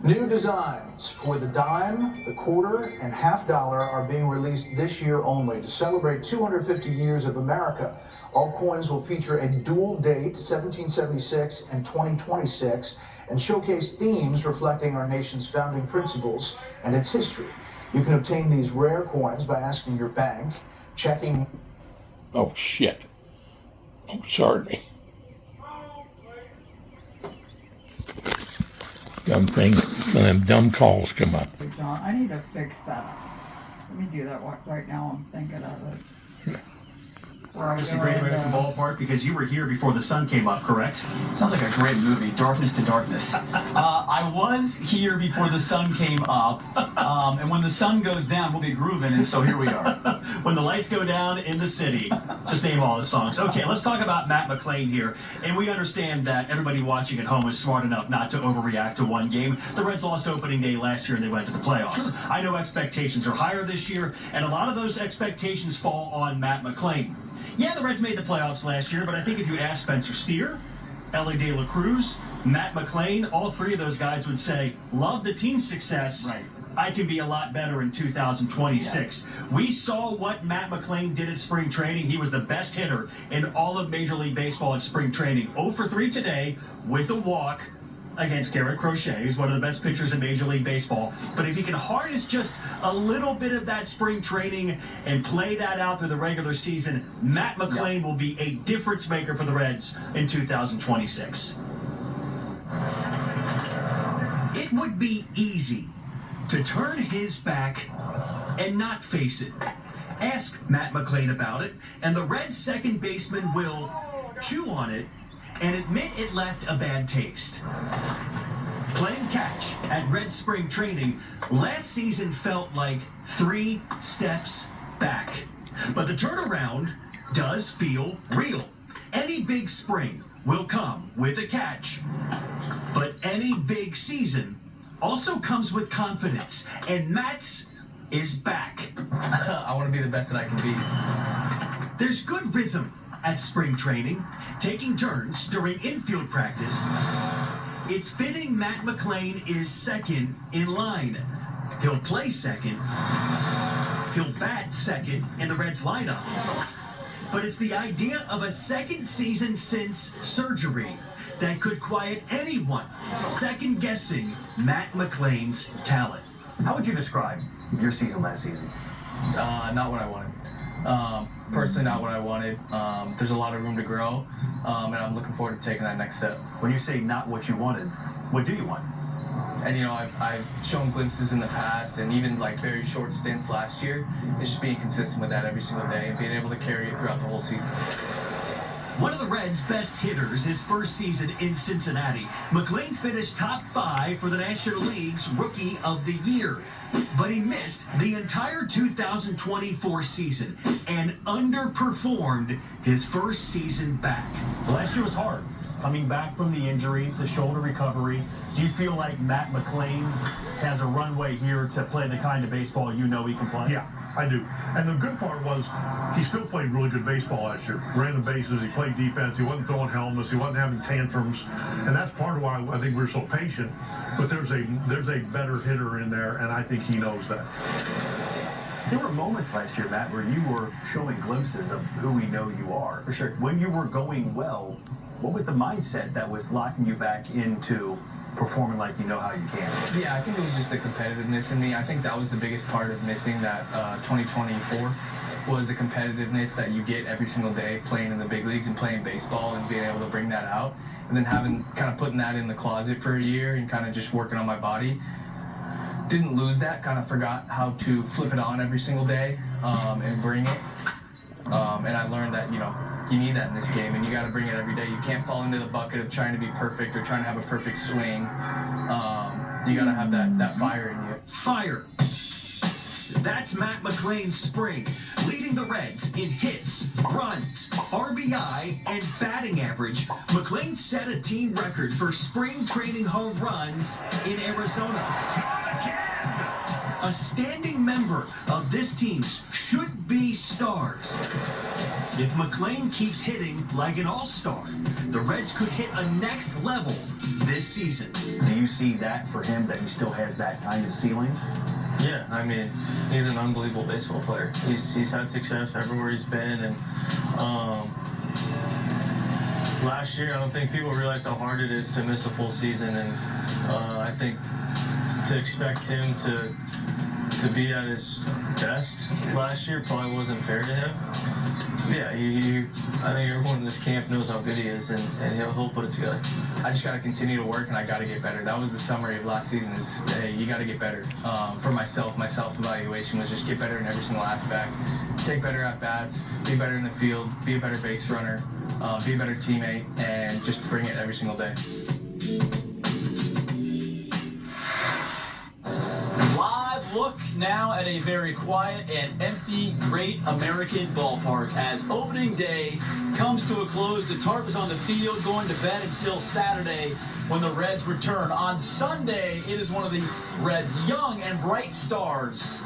New designs for the dime, the quarter, and half dollar are being released this year only to celebrate 250 years of America. All coins will feature a dual date, 1776 and 2026, and showcase themes reflecting our nation's founding principles and its history. You can obtain these rare coins by asking your bank, checking... Oh, shit. Oh, sorry. Dumb thing. Them dumb calls come up. John, I need to fix that. Let me do that right now. I'm thinking of it. This is a Great American Ballpark because you were here before the sun came up, correct? Sounds like a great movie, Darkness to Darkness. I was here before the sun came up, and when the sun goes down, we'll be grooving, and so here we are. When the lights go down in the city, just name all the songs. Okay, let's talk about Matt McClain here, and we understand that everybody watching at home is smart enough not to overreact to one game. The Reds lost opening day last year, and they went to the playoffs. Sure. I know expectations are higher this year, and a lot of those expectations fall on Matt McClain. Yeah, the Reds made the playoffs last year, but I think if you ask Spencer Steer, Ellie De La Cruz, Matt McClain, all three of those guys would say, love the team's success. Right. I can be a lot better in 2026. Yeah. We saw what Matt McClain did at spring training. He was the best hitter in all of Major League Baseball at spring training. 0 for 3 today with a walk against Garrett Crochet. He's one of the best pitchers in Major League Baseball. But if he can harness just a little bit of that spring training and play that out through the regular season, Matt McClain will be a difference maker for the Reds in 2026. It would be easy to turn his back and not face it. Ask Matt McClain about it, and the Reds second baseman will chew on it and admit it left a bad taste. Playing catch at Red Spring Training last season felt like 3 steps back. But the turnaround does feel real. Any big spring will come with a catch, but any big season also comes with confidence, and Matt's is back. I want to be the best that I can be. There's good rhythm at spring training, taking turns during infield practice. It's fitting Matt McClain is second in line. He'll play second. He'll bat second in the Reds lineup. But it's the idea of a second season since surgery that could quiet anyone second-guessing Matt McClain's talent. How would you describe your season last season? Not what I wanted. Personally, not what I wanted. There's a lot of room to grow, and I'm looking forward to taking that next step. When you say not what you wanted, what do you want? And, you know, I've shown glimpses in the past, and even, like, very short stints last year. It's just being consistent with that every single day and being able to carry it throughout the whole season. One of the Reds' best hitters his first season in Cincinnati, McClain finished top 5 for the National League's Rookie of the Year. But he missed the entire 2024 season and underperformed his first season back. Last year was hard. Coming back from the injury, the shoulder recovery, do you feel like Matt McClain has a runway here to play the kind of baseball you know he can play? Yeah, I do. And the good part was he still played really good baseball last year. Ran the bases, he played defense, he wasn't throwing helmets, he wasn't having tantrums. And that's part of why I think we're so patient. But there's a better hitter in there, and I think he knows that. There were moments last year, Matt, where you were showing glimpses of who we know you are. For sure. When you were going well, what was the mindset that was locking you back into performing like you know how you can? Yeah, I think it was just the competitiveness in me. I think that was the biggest part of missing that 2024. was the competitiveness that you get every single day playing in the big leagues and playing baseball and being able to bring that out. And then putting that in the closet for a year and kind of just working on my body. Didn't lose that, kind of forgot how to flip it on every single day and bring it. And I learned that, you need that in this game, and you got to bring it every day. You can't fall into the bucket of trying to be perfect or trying to have a perfect swing. You got to have that fire in you. Fire. That's Matt McLain's spring, leading the Reds in hits, runs, RBI, and batting average. McLain set a team record for spring training home runs in Arizona. A standing member of this team's should-be stars. If McLain keeps hitting like an all-star, the Reds could hit a next level this season. Do you see that for him, that he still has that kind of ceiling? Yeah, I mean, he's an unbelievable baseball player. He's had success everywhere he's been, and last year I don't think people realized how hard it is to miss a full season, and I think to expect him to be at his best last year probably wasn't fair to him. Yeah, I think everyone in this camp knows how good he is, and he'll put it together. I just got to continue to work, and I got to get better. That was the summary of last season, is, hey, you got to get better. For my self-evaluation was just get better in every single aspect. Take better at-bats, be better in the field, be a better base runner, be a better teammate, and just bring it every single day. Look now at a very quiet and empty Great American Ballpark as opening day comes to a close. The tarp is on the field, going to bed until Saturday when the Reds return. On Sunday, it is one of the Reds' young and bright stars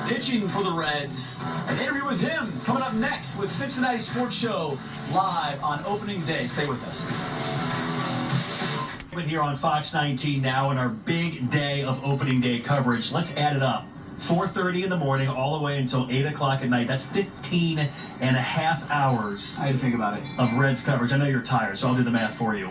pitching for the Reds. An interview with him coming up next with Cincinnati Sports Show live on opening day. Stay with us. Here on Fox 19 now in our big day of opening day coverage. Let's add it up. 4:30 in the morning all the way until 8 o'clock at night. That's 15 and a half hours. I had to think about it. Of Reds coverage. I know you're tired, so I'll do the math for you.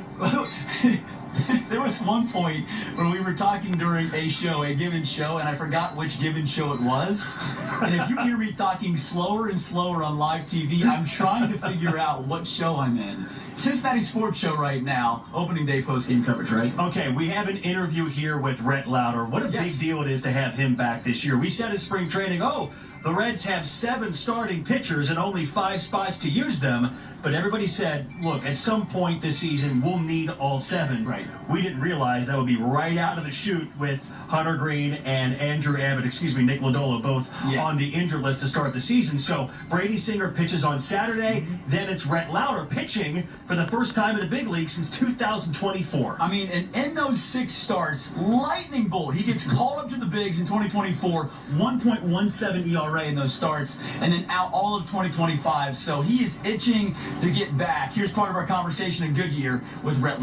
There was one point when we were talking during a given show, and I forgot which given show it was. And if you hear me talking slower and slower on live TV, I'm trying to figure out what show I'm in. Cincinnati Sports Show right now, opening day post-game coverage, right? Okay, we have an interview here with Bret. What a big deal it is to have him back this year. We said at spring training, the Reds have 7 starting pitchers and only 5 spots to use them. But everybody said, look, at some point this season, we'll need all 7. Right. We didn't realize that would be right out of the chute with Hunter Green and Nick Lodolo, both on the injured list to start the season. So Brady Singer pitches on Saturday. Then it's Bret pitching for the first time in the big league since 2024. I mean, and in those 6 starts, lightning bolt. He gets called up to the bigs in 2024, 1.17 ERA in those starts, and then out all of 2025. So he is itching to get back. Here's part of our conversation in Goodyear with Bret.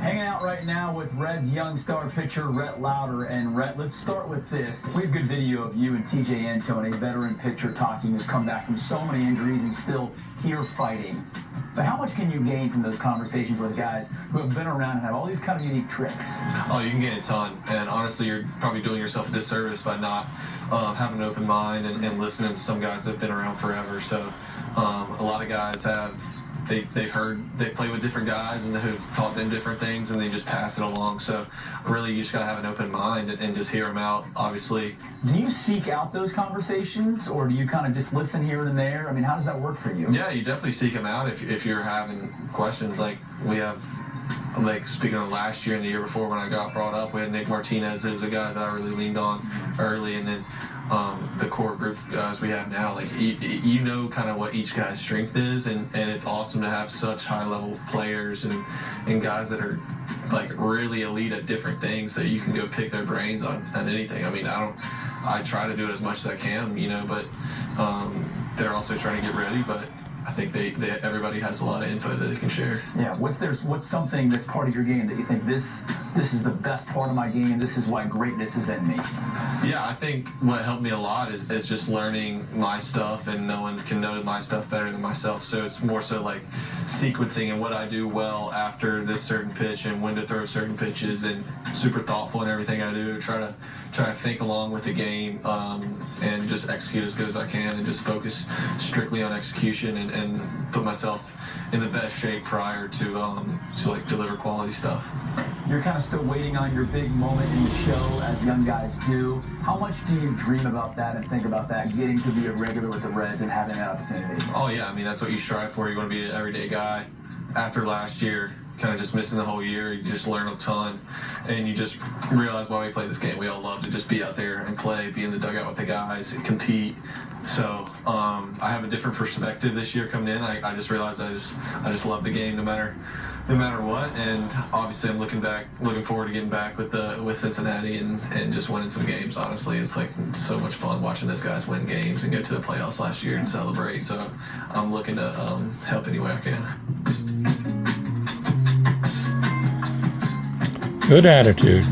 Hanging out right now with Reds young star pitcher Bret. And Bret, let's start with this. We have good video of you and TJ Antone, a veteran pitcher, talking, who's come back from so many injuries and still here fighting. But how much can you gain from those conversations with guys who have been around and have all these kind of unique tricks? Oh, you can gain a ton. And honestly, you're probably doing yourself a disservice by not having an open mind and listening to some guys that have been around forever. So a lot of guys they've played with different guys and who've taught them different things, and they just pass it along. So really, you just got to have an open mind and just hear them out, obviously. Do you seek out those conversations, or do you kind of just listen here and there? I mean, how does that work for you? Yeah, you definitely seek them out if you're having questions. Like we have, like speaking of last year and the year before when I got brought up, we had Nick Martinez, who was a guy that I really leaned on early, and then the core group of guys we have now, like you know kind of what each guy's strength is, and it's awesome to have such high level players and guys that are like really elite at different things that you can go pick their brains on anything. I mean, I try to do it as much as I can, but they're also trying to get ready, but I think everybody has a lot of info that they can share. Yeah. What's something that's part of your game that you think this is the best part of my game, and this is why greatness is in me? Yeah, I think what helped me a lot is just learning my stuff, and no one can know my stuff better than myself. So it's more so like sequencing and what I do well after this certain pitch and when to throw certain pitches, and super thoughtful in everything I do. Try to think along with the game and just execute as good as I can, and just focus strictly on execution and put myself in the best shape prior to like deliver quality stuff. You're kind of still waiting on your big moment in the show, as young guys do. How much do you dream about that and think about that, getting to be a regular with the Reds and having that opportunity? Oh yeah, I mean, that's what you strive for. You want to be an everyday guy. After last year, kind of just missing the whole year, you just learn a ton, and you just realize why we play this game. We all love to just be out there and play, be in the dugout with the guys, and compete. So I have a different perspective this year coming in. I just realized I just love the game no matter what, and obviously I'm looking forward to getting back with Cincinnati and just winning some games. Honestly, it's like so much fun watching those guys win games and go to the playoffs last year and celebrate. So I'm looking to help any way I can. Good attitude.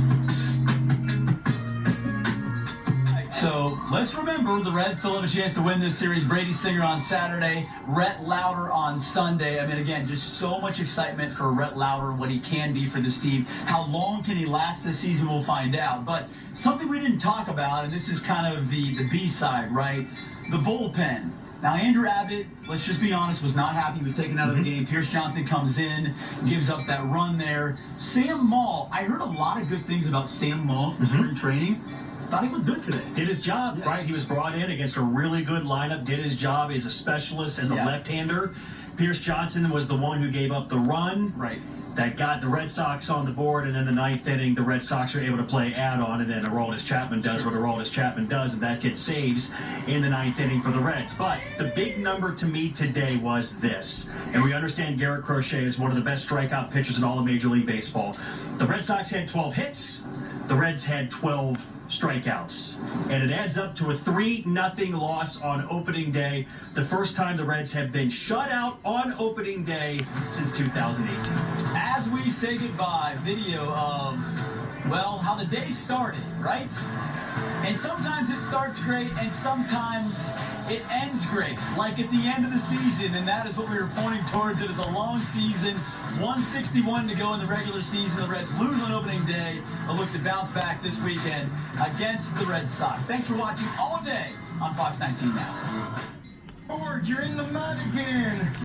So let's remember the Reds still have a chance to win this series. Brady Singer on Saturday, Rhett Lauder on Sunday. I mean, again, just so much excitement for Rhett Lauder, what he can be for this team. How long can he last this season, we'll find out. But something we didn't talk about, and this is kind of the B-side, right? The bullpen. Now, Andrew Abbott, let's just be honest, was not happy. He was taken out of the game. Pierce Johnson comes in, gives up that run there. Sam Maul, I heard a lot of good things about Sam Maul for spring training. Thought he looked good today. Did his job, right? He was brought in against a really good lineup, did his job as a specialist, as a left-hander. Pierce Johnson was the one who gave up the run. Right. That got the Red Sox on the board, and then the ninth inning, the Red Sox are able to play add-on, and then Aroldis Chapman does what Aroldis Chapman does, and that gets saves in the ninth inning for the Reds. But the big number to me today was this, and we understand Garrett Crochet is one of the best strikeout pitchers in all of Major League Baseball. The Red Sox had 12 hits. The Reds had 12 strikeouts, and it adds up to a 3-0 loss on opening day, the first time the Reds have been shut out on opening day since 2018. As we say goodbye, video of, well, how the day started, right? And sometimes it starts great, and sometimes it ends great, like at the end of the season, and that is what we were pointing towards. It is a long season, 161 to go in the regular season. The Reds lose on opening day, but look to bounce back this weekend against the Red Sox. Thanks for watching all day on Fox 19 Now. George, you're in the mud again.